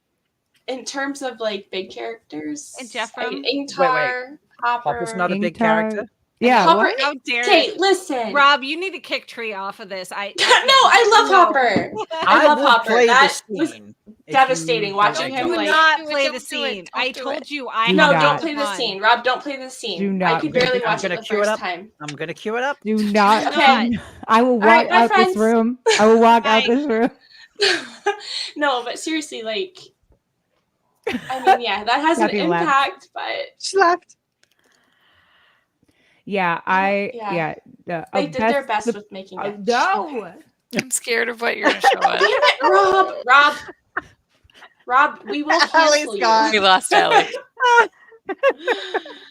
in terms of big characters, And Jeffrem? Ingtar, Hopper. Hopper's not a big Ingtar. character. Yeah. Hopper. How dare Okay, listen, Rob, you need to kick Tree off of this. No, I love Hopper. I love Hopper. Play That the was scene devastating watching him. Do Do not it, play don't the do scene. it, I don't do told it. you I No, had don't play the fun. scene. Rob, don't play the scene. Do not I could play barely the watch scene. it I'm the gonna cue it first up. time. I'm gonna cue it up. Do not. Okay. I will walk Alright, bye, out this friends. room. I will walk out Bye. this room. No, but seriously, I mean, yeah, that has an Happy left. impact, but She left. Yeah, they did their best with making it. No. I'm scared of what you're going to show us. Damn it, Rob, we will cancel Allie's you. gone. We lost Ellie.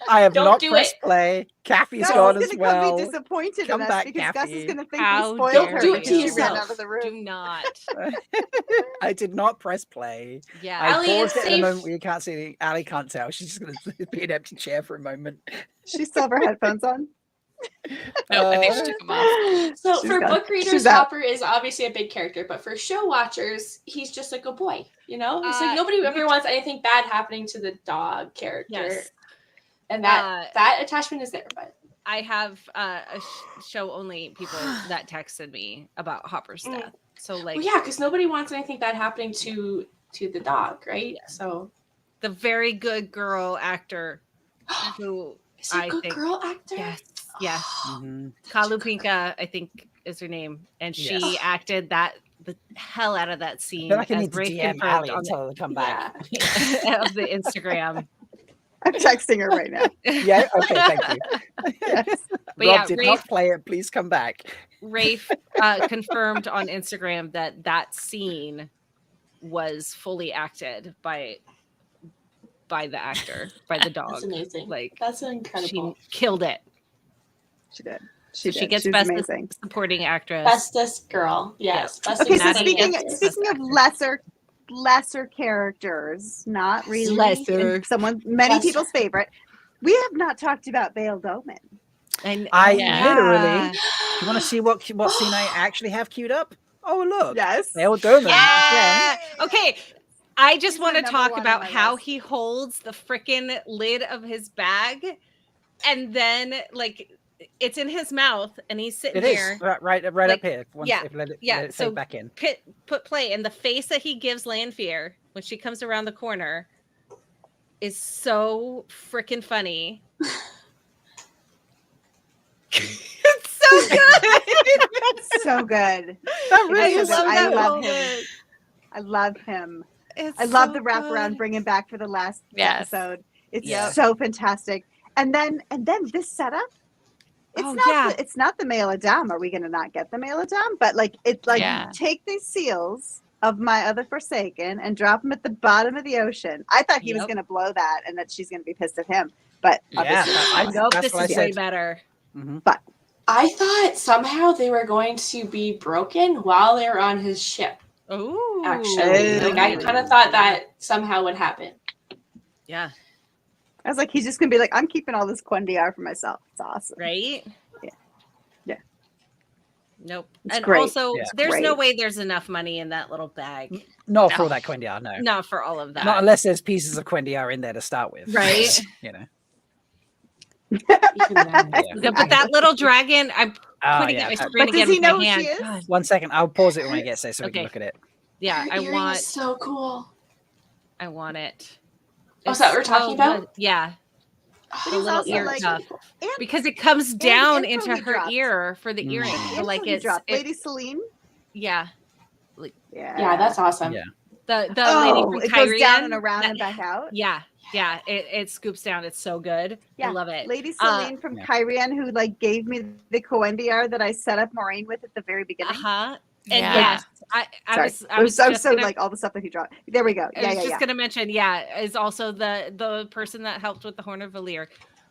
I have Don't not do pressed it. play. Kathy's Gus gone is as gonna come well. be disappointed Come in us back, because Gus is Kathy. gonna think How we spoiled dare her do it because to she ran yourself. out of the room. Do not. I did not press play. Yeah. I Ali, paused it's it in a safe. moment where you can't see. Ali can't tell. She's just going to be an empty chair for a moment. She still have her headphones on. No, I think she took them off. So She's for gone. book readers, She's out. Hopper is obviously a big character, but for show watchers, he's just like a boy. You know, it's like Uh, nobody ever wants anything bad happening to the dog character, Yes. and that attachment is there. But I have show only people that texted me about Hopper's death. So like, well, yeah, because nobody wants anything bad happening to the dog, right? Yeah. So the very good girl actor who is it a good girl actor? Yes. Mm-hmm. Kalupinka, I think is her name, and she Yes. acted the hell out of that I scene. feel like I as need to Rafe DM confirmed Ali on and tell her to come back. of the Instagram. I'm texting her right now. Yeah, okay, thank you. Yes. But Rob yeah, did Rafe- not play it. Please come back. Rafe confirmed on Instagram that scene was fully acted by the actor, by the dog. That's amazing. Like that's incredible. She killed it. She did. She did. gets She's best amazing. supporting actress. Bestest girl, yes. Best Okay, so supporting speaking actress. of lesser characters, not really Lesser. many Lesser. people's favorite. We have not talked about Bail Doman. And Literally. Do you want to see what scene I actually have queued up? Oh look. Yes. Bail Doman. Yeah. Okay. I just He's want my to number talk one on about my how list. he holds the freaking lid of his bag, and then like it's in his mouth, and he's sitting It is here. right up like, here. Once yeah, let it so fade back in. Put play, and the face that he gives Lanfear when she comes around the corner is so freaking funny. It's so good. So good. That really I is. love I that love moment. him. I love him. It's I love so the wraparound good. bringing back for the last Yes. episode. It's Yep. so fantastic. And then this setup. It's Oh, not yeah. it's not the Mail Adam. Are we gonna not get the Mail Adam? But like it's like Yeah. take these seals of my other Forsaken and drop them at the bottom of the ocean. I thought he was Yep. gonna blow that and that she's gonna be pissed at him. But Yeah, obviously not. Nope, That's this what is I way said. better. Mm-hmm. I thought somehow they were going to be broken while they were on his ship. Ooh, Actually, like I kind of thought that somehow would happen. yeah, I was like, he's just gonna be like, I'm keeping all this Quendiar for myself. It's awesome. right. Yeah. Nope. It's and great. also, Yeah. there's no Great. way there's enough money in that little bag. Not for No. all that Quendiar, no. Not for all of that. Not unless there's pieces of Quendiar in there to start with. Right. You know. Even then. Yeah, but that little dragon, I'm Oh, putting yeah. it on my But screen does again he with know my who hand. she is? God. 1 second. I'll pause it when I get there so we can Okay. look at it. Yeah, Her I earring want is so cool. it. Oh, is that what we're talking about? good. Yeah, Oh, But the he's little also ear like, cuff. and Because it comes down the info into he her dropped. ear for the earring. Mm. So like Info he it's dropped. it- Lady Celine. yeah. yeah, that's awesome. Yeah. The lady Oh, from it goes down and Kyrian, around that- and back out. Yeah, it scoops down. It's so good. Yeah, I love it. Lady Celine from Yeah. Kyrian, who like gave me the Coendiar that I set up Maureen with at the very beginning. Uh-huh. And Yeah. yes, I Sorry. was just so gonna, like all the stuff that he dropped. There we go. I Yeah, was yeah, just yeah. gonna mention, is also the person that helped with the Horn of Valir,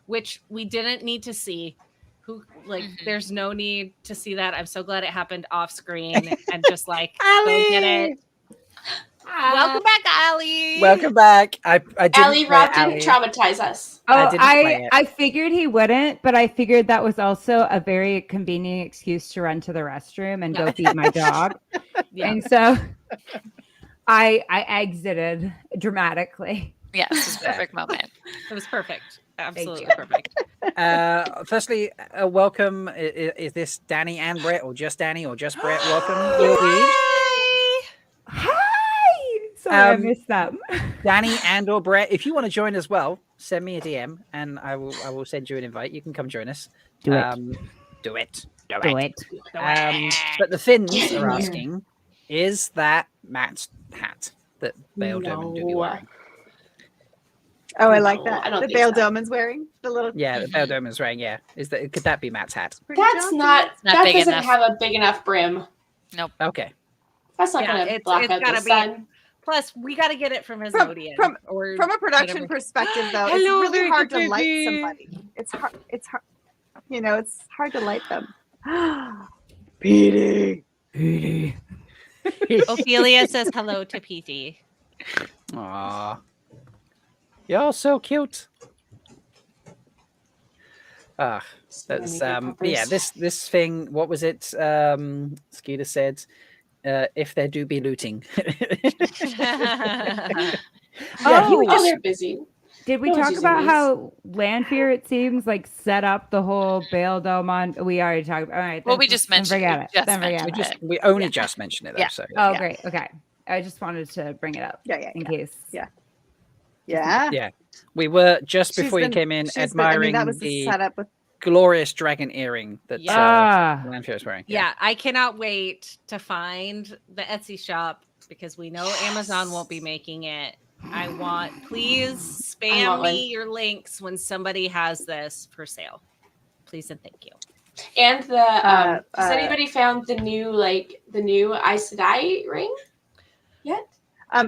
which we didn't need to see. Who like Mhm. there's no need to see that. I'm so glad it happened off screen and just like go get it. Welcome back, Ali. Welcome back. I didn't Ali, play Rob Ali. didn't traumatize us. I Oh, didn't play it. I figured he wouldn't, but I figured that was also a very convenient excuse to run to the restroom and go feed my dog. Yeah. And so I exited dramatically. Yes, it's a perfect moment. It was perfect. Absolutely you. perfect. Firstly, welcome. Is this Danny and Brett, or just Danny, or just Brett? Welcome. Will Reed. Hi. Sorry, I Um, missed them. Danny and or Brett. If you want to join as well, send me a DM and I will send you an invite. You can come join us. Do it. Do it. Do it. But the Finns Get in are here. asking, is that Matt's hat that Bail Doman do be No. wearing? Oh, I like No, that. I don't The think Bail so. Doman's wearing the little. Yeah, the Bail Doman's wearing. Yeah, could that be Matt's hat? pretty That's jaunty. not. not That big doesn't enough. have a big enough brim. Okay. That's not Yeah, gonna it's block out gotta the be- sun. Plus, we got to get it from Asmodian. From or a production whatever. perspective, though, it's Hello, really hard to Ricky. light somebody. It's hard. It's hard. You know, it's hard to light them. Petey. Ophelia says hello to Petey. Aw. You're so cute. That's yeah, this thing, what was it? Skeeter said, if there do be looting. They're busy. Did we talk about how Lanfear, it seems, like set up the whole Bail Dome on? We already talked about. All right. Well, we just mentioned it. We only just mentioned it though. Yeah. So Oh, great. Okay. I just wanted to bring it up. In case. Yeah. We were just before you came in admiring that was the setup with glorious dragon earring that Lanfear is wearing. Yeah, I cannot wait to find the Etsy shop because we know Amazon won't be making it. Please spam me your links when somebody has this for sale. Please and thank you. And the has anybody found the new Aes Sedai ring yet?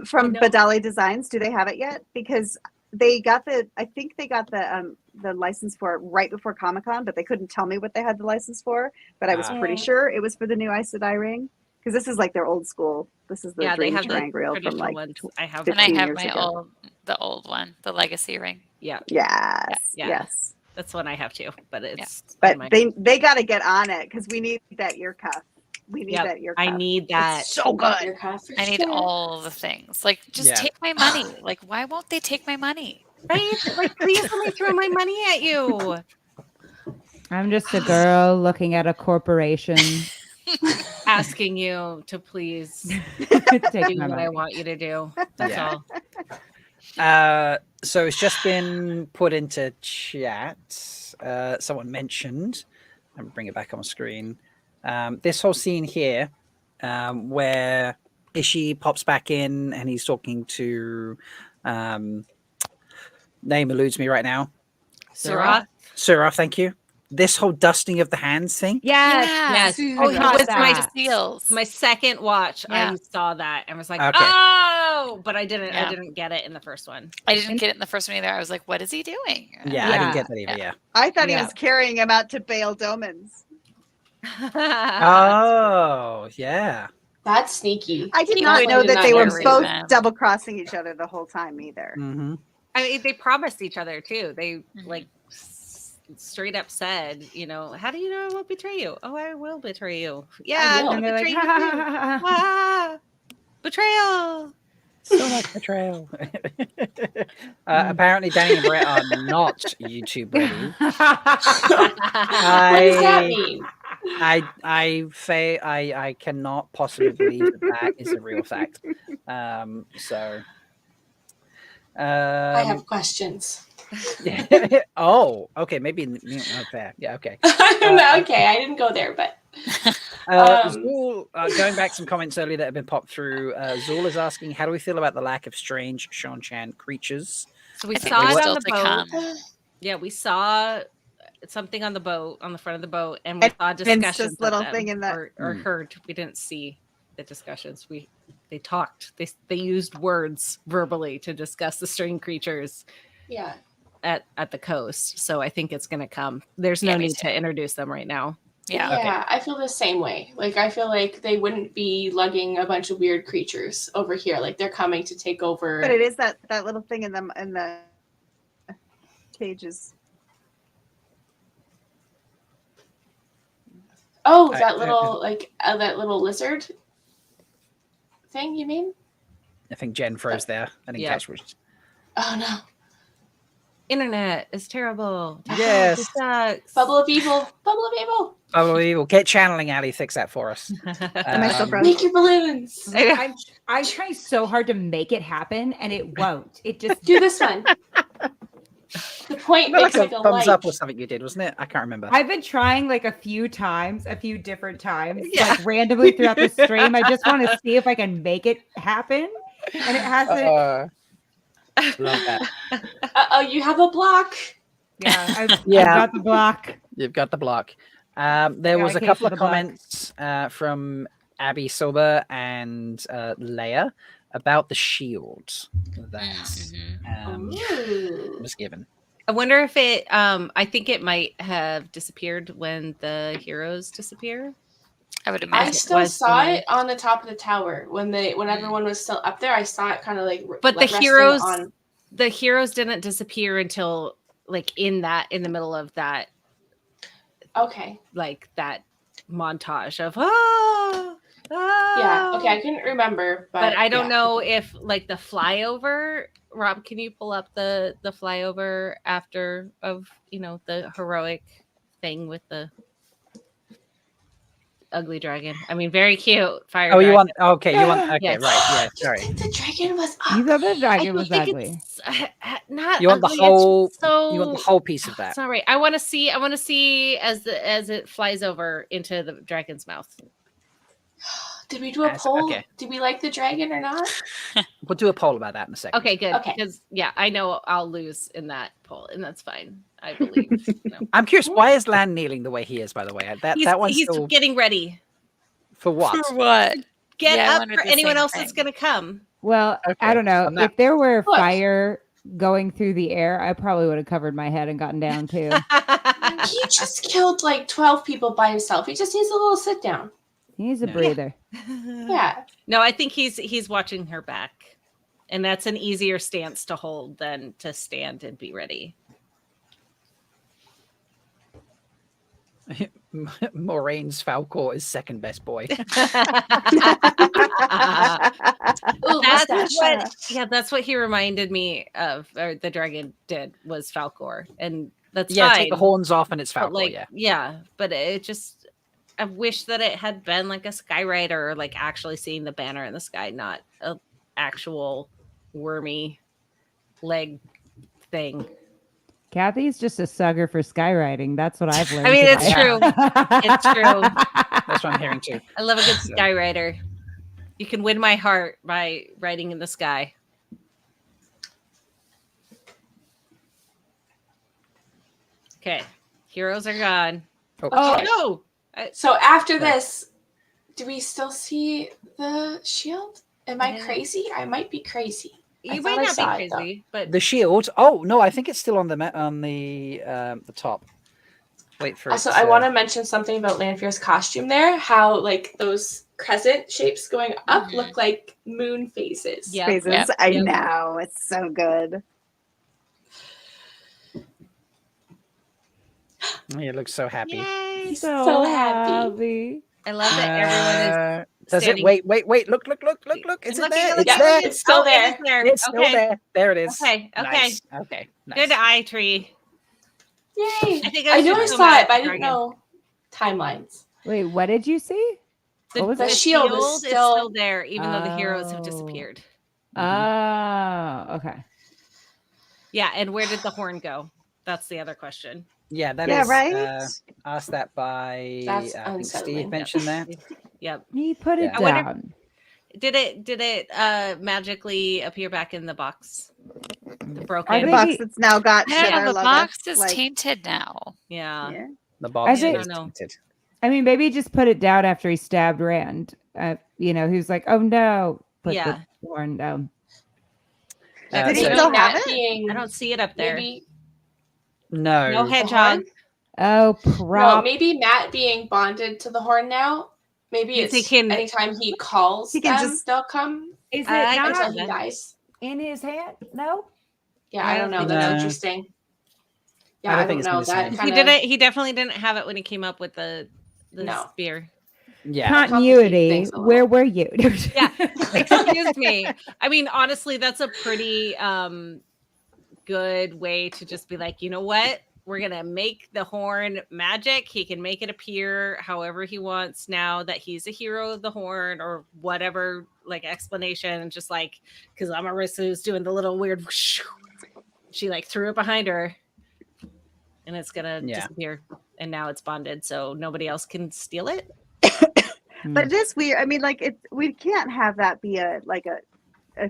From Badali Designs, do they have it yet? Because they got I think they got the license for it right before Comic-Con, but they couldn't tell me what they had the license for. But I was pretty sure it was for the new Aes Sedai ring. Because this is like their old school. This is the Dream Triangle from like ones. I have my old one, the Legacy ring. Yeah. Yes. That's one I have too. But it's but they got to get on it because we need that ear cuff. We need that ear cuff. I need that. It's so good. I need all the things. Like, just take my money. Like, why won't they take my money? Right? Like, please let me throw my money at you. I'm just a girl looking at a corporation. Asking you to please Take do my what money. I want you to do. That's all. So it's just been put into chat. Someone mentioned, I'll bring it back on screen. This whole scene here, where Ishii pops back in and he's talking to name eludes me right now. Surath, thank you. This whole dusting of the hands thing. Yes. Oh, it was seals. my second watch. I saw that and was like, Okay. oh, but I didn't get it in the first one. I didn't get it in the first one either. I was like, what is he doing? Yeah, I didn't get that either. Yeah. I thought he was carrying him out to Bail Domans. Oh, yeah. That's sneaky. I did not know that they were both double crossing each other the whole time either. Mm-hmm. I mean, they promised each other too. They like straight up said, you know, how do you know I won't betray you? Oh, I will betray you. Yeah, I'm gonna betray you. Betrayal. So much betrayal. Apparently, Danny and Brett are not YouTube ready. What does that mean? I cannot possibly believe that is a real fact. I have questions. Oh, okay. Maybe not fair. Yeah, okay. Okay, I didn't go there, but Zool, going back some comments earlier that have been popped through. Zool is asking, how do we feel about the lack of strange Sean-Chan creatures? So we saw it on the boat. Yeah, we saw something on the boat, on the front of the boat, and we saw discussions. This little thing in that, or heard. We didn't see the discussions. They talked. They used words verbally to discuss the strange creatures. Yeah. At the coast. So I think it's going to come. There's no need to introduce them right now. Yeah. Okay. I feel the same way. Like, I feel like they wouldn't be lugging a bunch of weird creatures over here. Like, they're coming to take over. But it is that little thing in the cages. Oh, that little lizard thing, you mean? I think Jen froze there. I didn't catch which. Oh, no. Internet is terrible. Yes. It sucks. Bubble of evil. Bubble of evil. Bubble of evil. Get channeling, Ali. Fix that for us. Make your balloons. I try so hard to make it happen, and it won't. It just do this one. The point makes like a thumbs light. up or something you did, wasn't it? I can't remember. I've been trying like a few different times, like randomly throughout the stream. I just want to see if I can make it happen, and it hasn't. Love that. You have a block. Yeah, I've got the block. You've got the block. There was a couple of comments from Abby Sober and Leia. about the shield that was given. I wonder if it. I think it might have disappeared when the heroes disappear. I would imagine. I still saw it on the top of the tower when everyone was still up there. I saw it kind of like. But the heroes didn't disappear until like in the middle of that. Okay. Like that montage of Yeah. Okay, I couldn't remember, but I don't know if like the flyover. Rob, can you pull up the flyover after of the heroic thing with the ugly dragon? I mean, very cute fire. Oh, dragon. you want? Okay, you want? Okay, Yes. right. Yeah, sorry. You think the dragon was ugly? You thought the dragon was ugly. Not you want ugly, the whole? so, you want the whole piece of that? Sorry, I want to see as it flies over into the dragon's mouth. Did we do a poll? Okay. Did we like the dragon or not? We'll do a poll about that in a second. Okay, good. Okay. Because I know I'll lose in that poll, and that's fine. I believe. I'm curious. Why is Lan kneeling the way he is? By the way, that one's he's still... getting ready. For what? For what? Get Yeah, up for anyone else that's going to come. Well, Okay, I don't know. If there were Look. fire going through the air, I probably would have covered my head and gotten down too. He just killed like 12 people by himself. He just needs a little sit down. He needs a breather. Yeah. No, I think he's watching her back, and that's an easier stance to hold than to stand and be ready. Moraine's Falcor is second best boy. That's what he reminded me of, or the dragon did, was Falcor, and that's yeah. fine. Take the horns off, and it's Falcor. But it just. I wish that it had been like a Skyrider, or like actually seeing the banner in the sky, not a actual wormy leg thing. Kathy's just a sucker for skywriting. That's what I've learned. I mean, it's today. true. It's true. That's what I'm hearing too. I love a good Skyrider. You can win my heart by riding in the sky. Okay, heroes are gone. Oh no! So after this, do we still see the shield? Am I crazy? I might be crazy. You might not be crazy, but the shield. Oh no, I think it's still on the top. Wait for also, it. I want to mention something about Lanfear's costume there. How like those crescent shapes going up look like moon phases. Yeah, Phases. I know, it's so good. He looks so happy. Yay, He's so happy. I love that everyone is. Does it? Wait! Look! Is it there? It's there. It's still there. It's still there. There it is. Okay. Nice. Okay. Nice. Good eye tree. Yay! I knew I saw it, but I didn't know timelines. Wait, what did you see? The shield is still there, even though the heroes have disappeared. Oh, okay. Yeah, and where did the horn go? That's the other question. Yeah, that is. Right. Asked that by That's I think unsettling. Steve mentioned that. Yep. He put it Yeah. down. Did it magically appear back in the box? The The broken box that's now got Yeah, sugar the leather, box is like- tainted now. Yeah. The box think- is I don't know. tinted. I mean, maybe he just put it down after he stabbed Rand. He was like, "Oh no!" Put Yeah. the horn down. Did he so- still Matt have it? being I don't see it up there. maybe No. No the hedgehog. horn? Oh, No, prop. maybe Matt being bonded to the horn now. Maybe You it's think he- anytime he calls He can them, just- they'll come Is it I not until he dies. in his hand? No. Yeah, I don't know. That's No. interesting. Yeah, I I don't don't think it's know. in his That hand. He kinda, didn't. He definitely didn't have it when he came up with the No. spear. Yeah. Continuity. things a little. Where were you? Yeah. Excuse me. I mean, honestly, that's a pretty good way to just be like, you know what? We're gonna make the horn magic. He can make it appear however he wants now that he's a hero of the horn, or whatever like explanation. Just like because Amaryssa's doing the little weird whoosh, she like threw it behind her, and it's gonna disappear. And now it's bonded, so nobody else can steal it. But it is weird. I mean, like we can't have that be a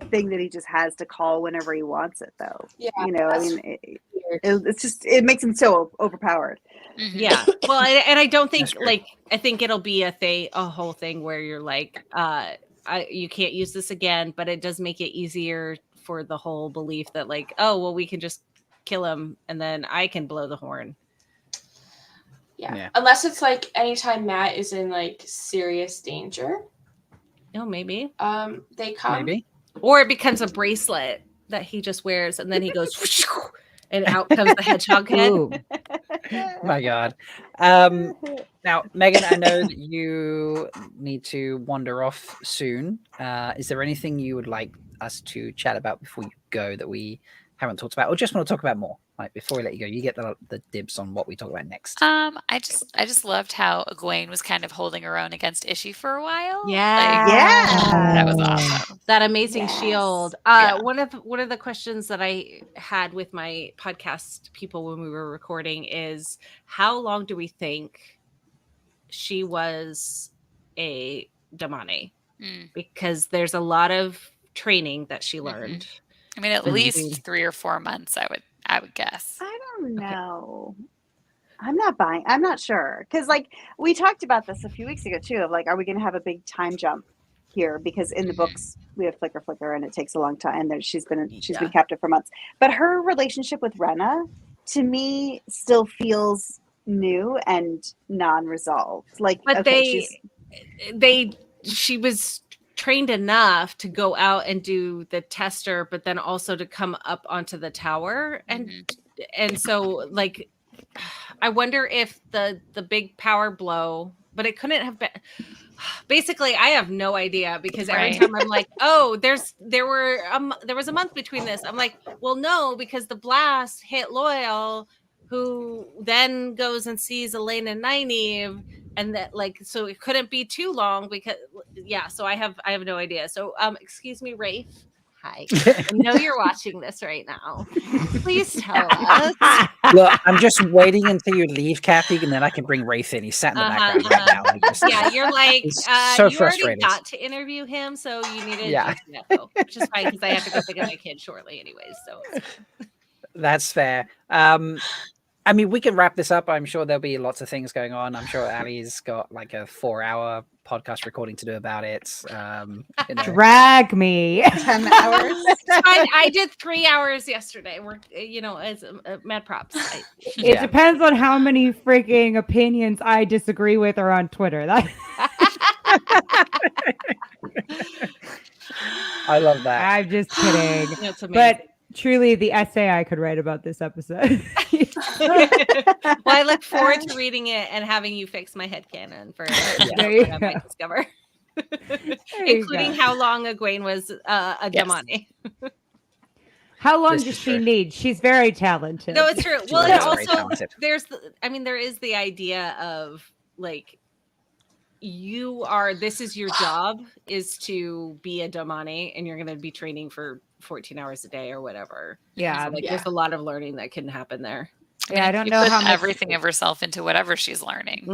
thing that he just has to call whenever he wants it, though. Yeah, I that's mean, it's just it makes him so overpowered. Mhm. Yeah. Well, and I don't think I think it'll be a whole thing where you're like, you can't use this again, but it does make it easier for the whole belief that like, oh, well, we can just kill him and then I can blow the horn. Yeah. Unless it's like anytime Matt is in like serious danger. Oh, maybe. They come. Maybe. Or it becomes a bracelet that he just wears and then he goes and out comes the hedgehog head. My God. Now, Megan, I know that you need to wander off soon. Is there anything you would like us to chat about before you go that we haven't talked about, or just want to talk about more? Like before we let you go, you get the dibs on what we talk about next. I just loved how Egwene was kind of holding her own against Ishii for a while. Yeah, that was awesome. That amazing shield. One of the questions that I had with my podcast people when we were recording is, how long do we think she was a Damane? Because there's a lot of training that she learned. I mean, at least 3 or 4 months, I would guess. I don't know. I'm not sure. Because like we talked about this a few weeks ago too, of like, are we going to have a big time jump here? Because in the books we have flicker and it takes a long time. And she's been captive for months. But her relationship with Rena, to me, still feels new and non-resolved. Like, but she was trained enough to go out and do the tester, but then also to come up onto the tower, and so like, I wonder if the big power blow, but it couldn't have been. Basically, I have no idea, because every time I'm like, oh, there was a month between this. I'm like, well, no, because the blast hit Loyal, who then goes and sees Elaine and Nynaeve, and that like, so it couldn't be too long because so I have no idea. So excuse me, Rafe. Hi. I know you're watching this right now. Please tell us. Look, I'm just waiting until you leave, Kathy, and then I can bring Rafe in. He's sat in the background right now. Like, you're like, so you already got to interview him, so you needed to, which is fine because I have to go pick up my kid shortly anyways. So that's fair. I mean, we can wrap this up. I'm sure there'll be lots of things going on. I'm sure Ali's got like a 4-hour podcast recording to do about it. Drag me 10 hours. I did 3 hours yesterday. We're, it's mad props. It depends on how many freaking opinions I disagree with or on Twitter. I love that. I'm just kidding. But truly, the essay I could write about this episode. Well, I look forward to reading it and having you fix my headcanon for what I might discover, including how long Egwene was a Damane. How long does she need? She's very talented. No, it's true. Well, and also there is the idea of like, this is your job, is to be a Damane, and you're going to be training for 14 hours a day or whatever. Yeah. So, there's a lot of learning that can happen there. Yeah, I don't know how much everything of herself into whatever she's learning,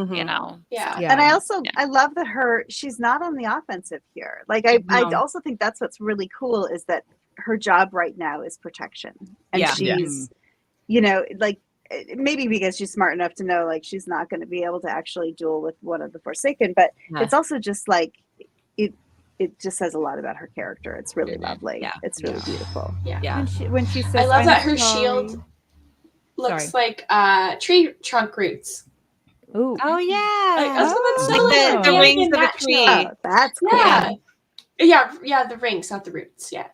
Yeah. And I love that she's not on the offensive here. Like I also think that's what's really cool, is that her job right now is protection. And she's, like, maybe because she's smart enough to know like she's not going to be able to actually duel with one of the Forsaken, but it's also just like it just says a lot about her character. It's really lovely. Yeah. It's really beautiful. Yeah. When she says, I love that her shield looks like tree trunk roots. Ooh. Oh yeah. Like the rings of the tree. Oh, that's cool. Yeah, the rings, not the roots. Yeah.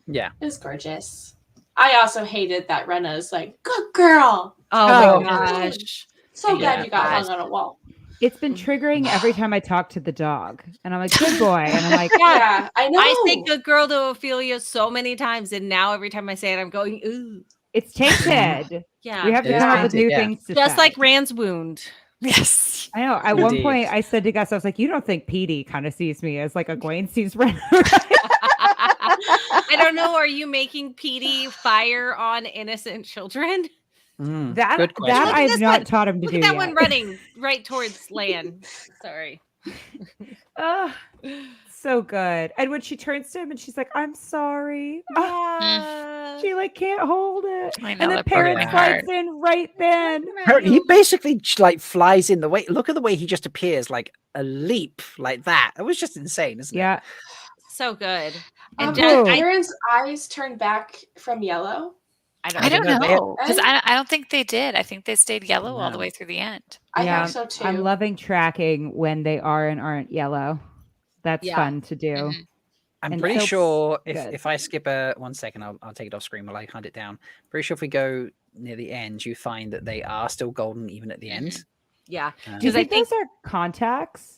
It was gorgeous. I also hated that Rena's like, good girl. Oh my gosh. So glad you got hung on a wall. It's been triggering every time I talk to the dog, and I'm like, good boy, and I'm like, yeah, I know. I say good girl to Ophelia so many times, and now every time I say it, I'm going, ooh. It's tainted. Yeah. We have to come up with new things to just say. like Rand's wound. Yes. I know. At one point, I said to Gus, I was like, you don't think Petey kind of sees me as like Egwene sees Ren, right? I don't know. Are you making Petey fire on innocent children? That I've not taught him to do. Look at that yet. one running right towards Lan. Sorry. So good. And when she turns to him and she's like, I'm sorry. She like can't hold it. I know, and the parent slides in right then. He basically like flies in the way. Look at the way he just appears, like a leap like that. It was just insane, isn't it? Yeah. So good. And Did Perrin's eyes turn back from yellow? I don't know, because I don't think they did. I think they stayed yellow all the way through the end. I think so too. I'm loving tracking when they are and aren't yellow. That's fun to do. Mm-hmm. I'm pretty sure if I skip 1 second, I'll take it off screen while I hunt it down. Pretty sure if we go near the end, you find that they are still golden even at the end. Yeah. Do you think those are contacts?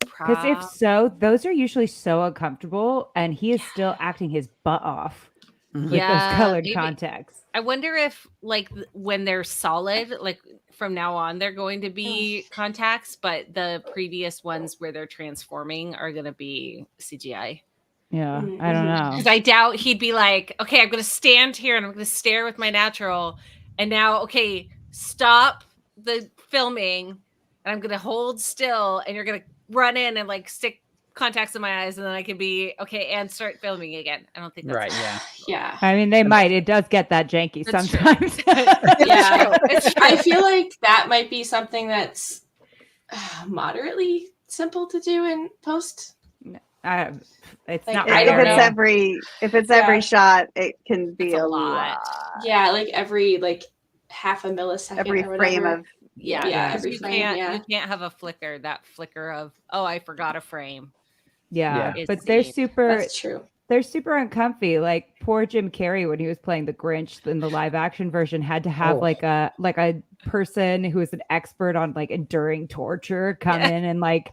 Because if so, those are usually so uncomfortable, and he is still acting his butt off with those colored contacts. I wonder if, like, when they're solid, like from now on, they're going to be contacts, but the previous ones where they're transforming are going to be CGI. Yeah, I don't know. Because I doubt he'd be like, okay, I'm going to stand here and I'm going to stare with my natural. And now, okay, stop the filming and I'm going to hold still and you're going to run in and like stick contacts in my eyes and then I can be okay and start filming again. I don't think that's right. Yeah. Yeah. I mean, they might. It does get that janky sometimes. Yeah. I feel like that might be something that's moderately simple to do in post. It's like, not. If it's every shot, it can be a lot. Yeah, like every half a millisecond. Every or frame whatever. of every frame. You can't have a flicker. That flicker of I forgot a frame. Yeah. But they're super. That's true. They're super uncomfy. Like poor Jim Carrey when he was playing the Grinch in the live action version had to have like a person who is an expert on like enduring torture come in and like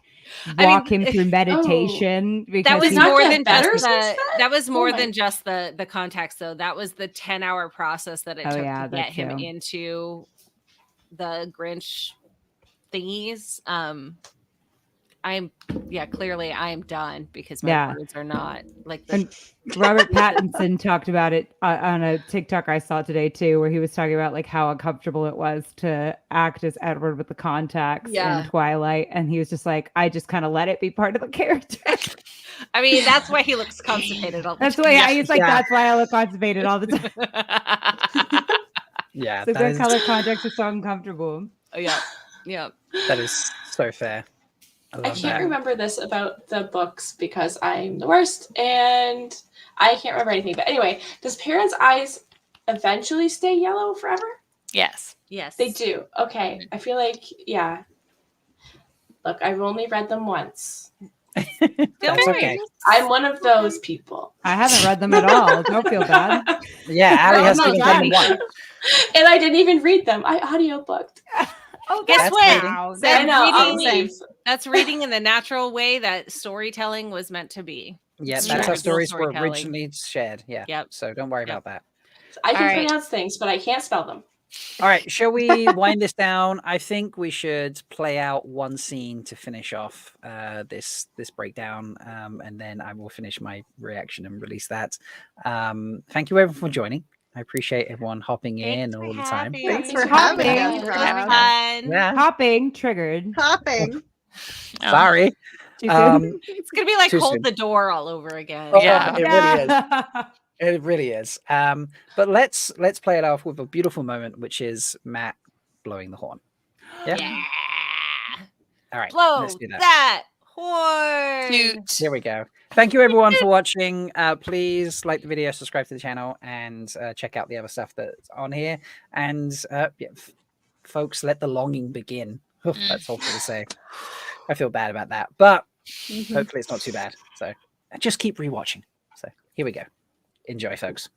walk him through meditation. Because that was more than just that was more than just the contacts though. That was the 10-hour process that it took to get him into the Grinch thingies. Clearly I am done because my words are not like and Robert Pattinson talked about it on a TikTok I saw today too, where he was talking about like how uncomfortable it was to act as Edward with the contacts in Twilight, and he was just like, I just kind of let it be part of the character. I mean, that's why he looks constipated all the time. That's why he's like, that's why I look constipated all the time. Yeah, so the color contacts are so uncomfortable. Yeah. That is so fair. I can't remember this about the books because I'm the worst and I can't remember anything. But anyway, does Perrin's eyes eventually stay yellow forever? Yes. They do. Okay. I feel like, Look, I've only read them once. That's okay. I'm one of those people. I haven't read them at all. Don't feel bad. Yeah, Allie has even done one. And I didn't even read them. I audiobooked. Oh, guess what? That's reading in the natural way that storytelling was meant to be. Yeah, that's how stories were originally shared. Yeah. Yep. So don't worry about that. I can pronounce things, but I can't spell them. All right. Shall we wind this down? I think we should play out one scene to finish off this breakdown, and then I will finish my reaction and release that. Thank you everyone for joining. I appreciate everyone hopping in all the time. Thanks for having us. Yeah. Hopping triggered. Hopping. Sorry. It's gonna be like hold the door all over again. Yeah, it really is. It really is. But let's play it off with a beautiful moment, which is Matt blowing the horn. Yeah. All right. Blow let's do that horn. Here we go. Thank you everyone for watching. Please like the video, subscribe to the channel, and check out the other stuff that's on here. And folks, let the longing begin. That's awful to say. I feel bad about that, but hopefully it's not too bad. So just keep rewatching. So here we go. Enjoy, folks.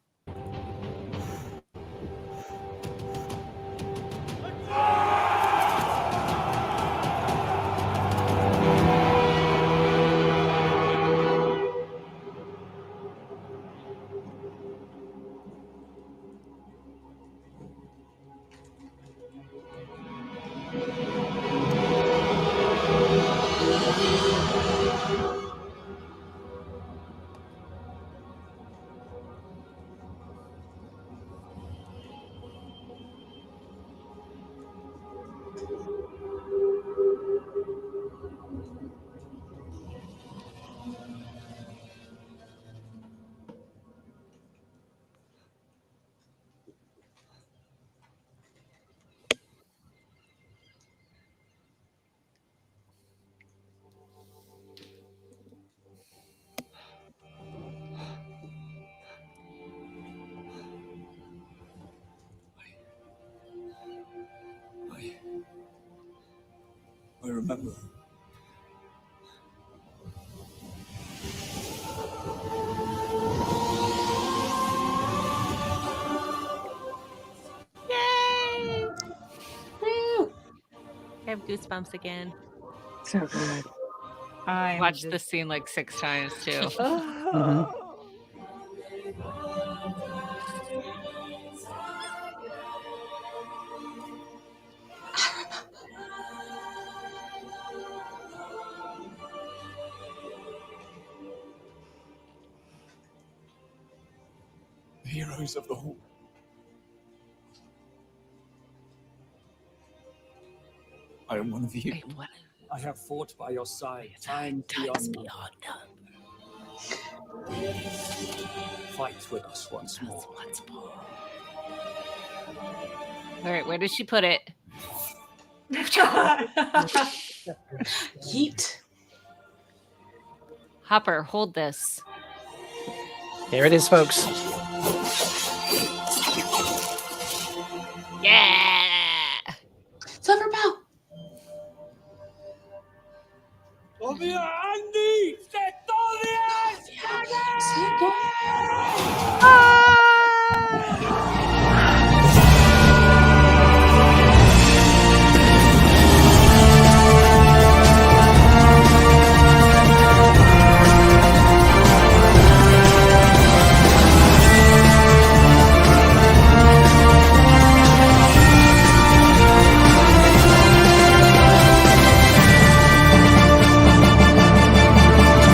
remember. Yay! Woo! I have goosebumps again. So good. I watched this scene like 6 times too. The heroes of the Hall. I am one of you. I have fought by your side time beyond Fight with us once more. All right, where does she put it? Yeet. Hopper, hold this. Here it is, folks. Yeah. Silver Bell.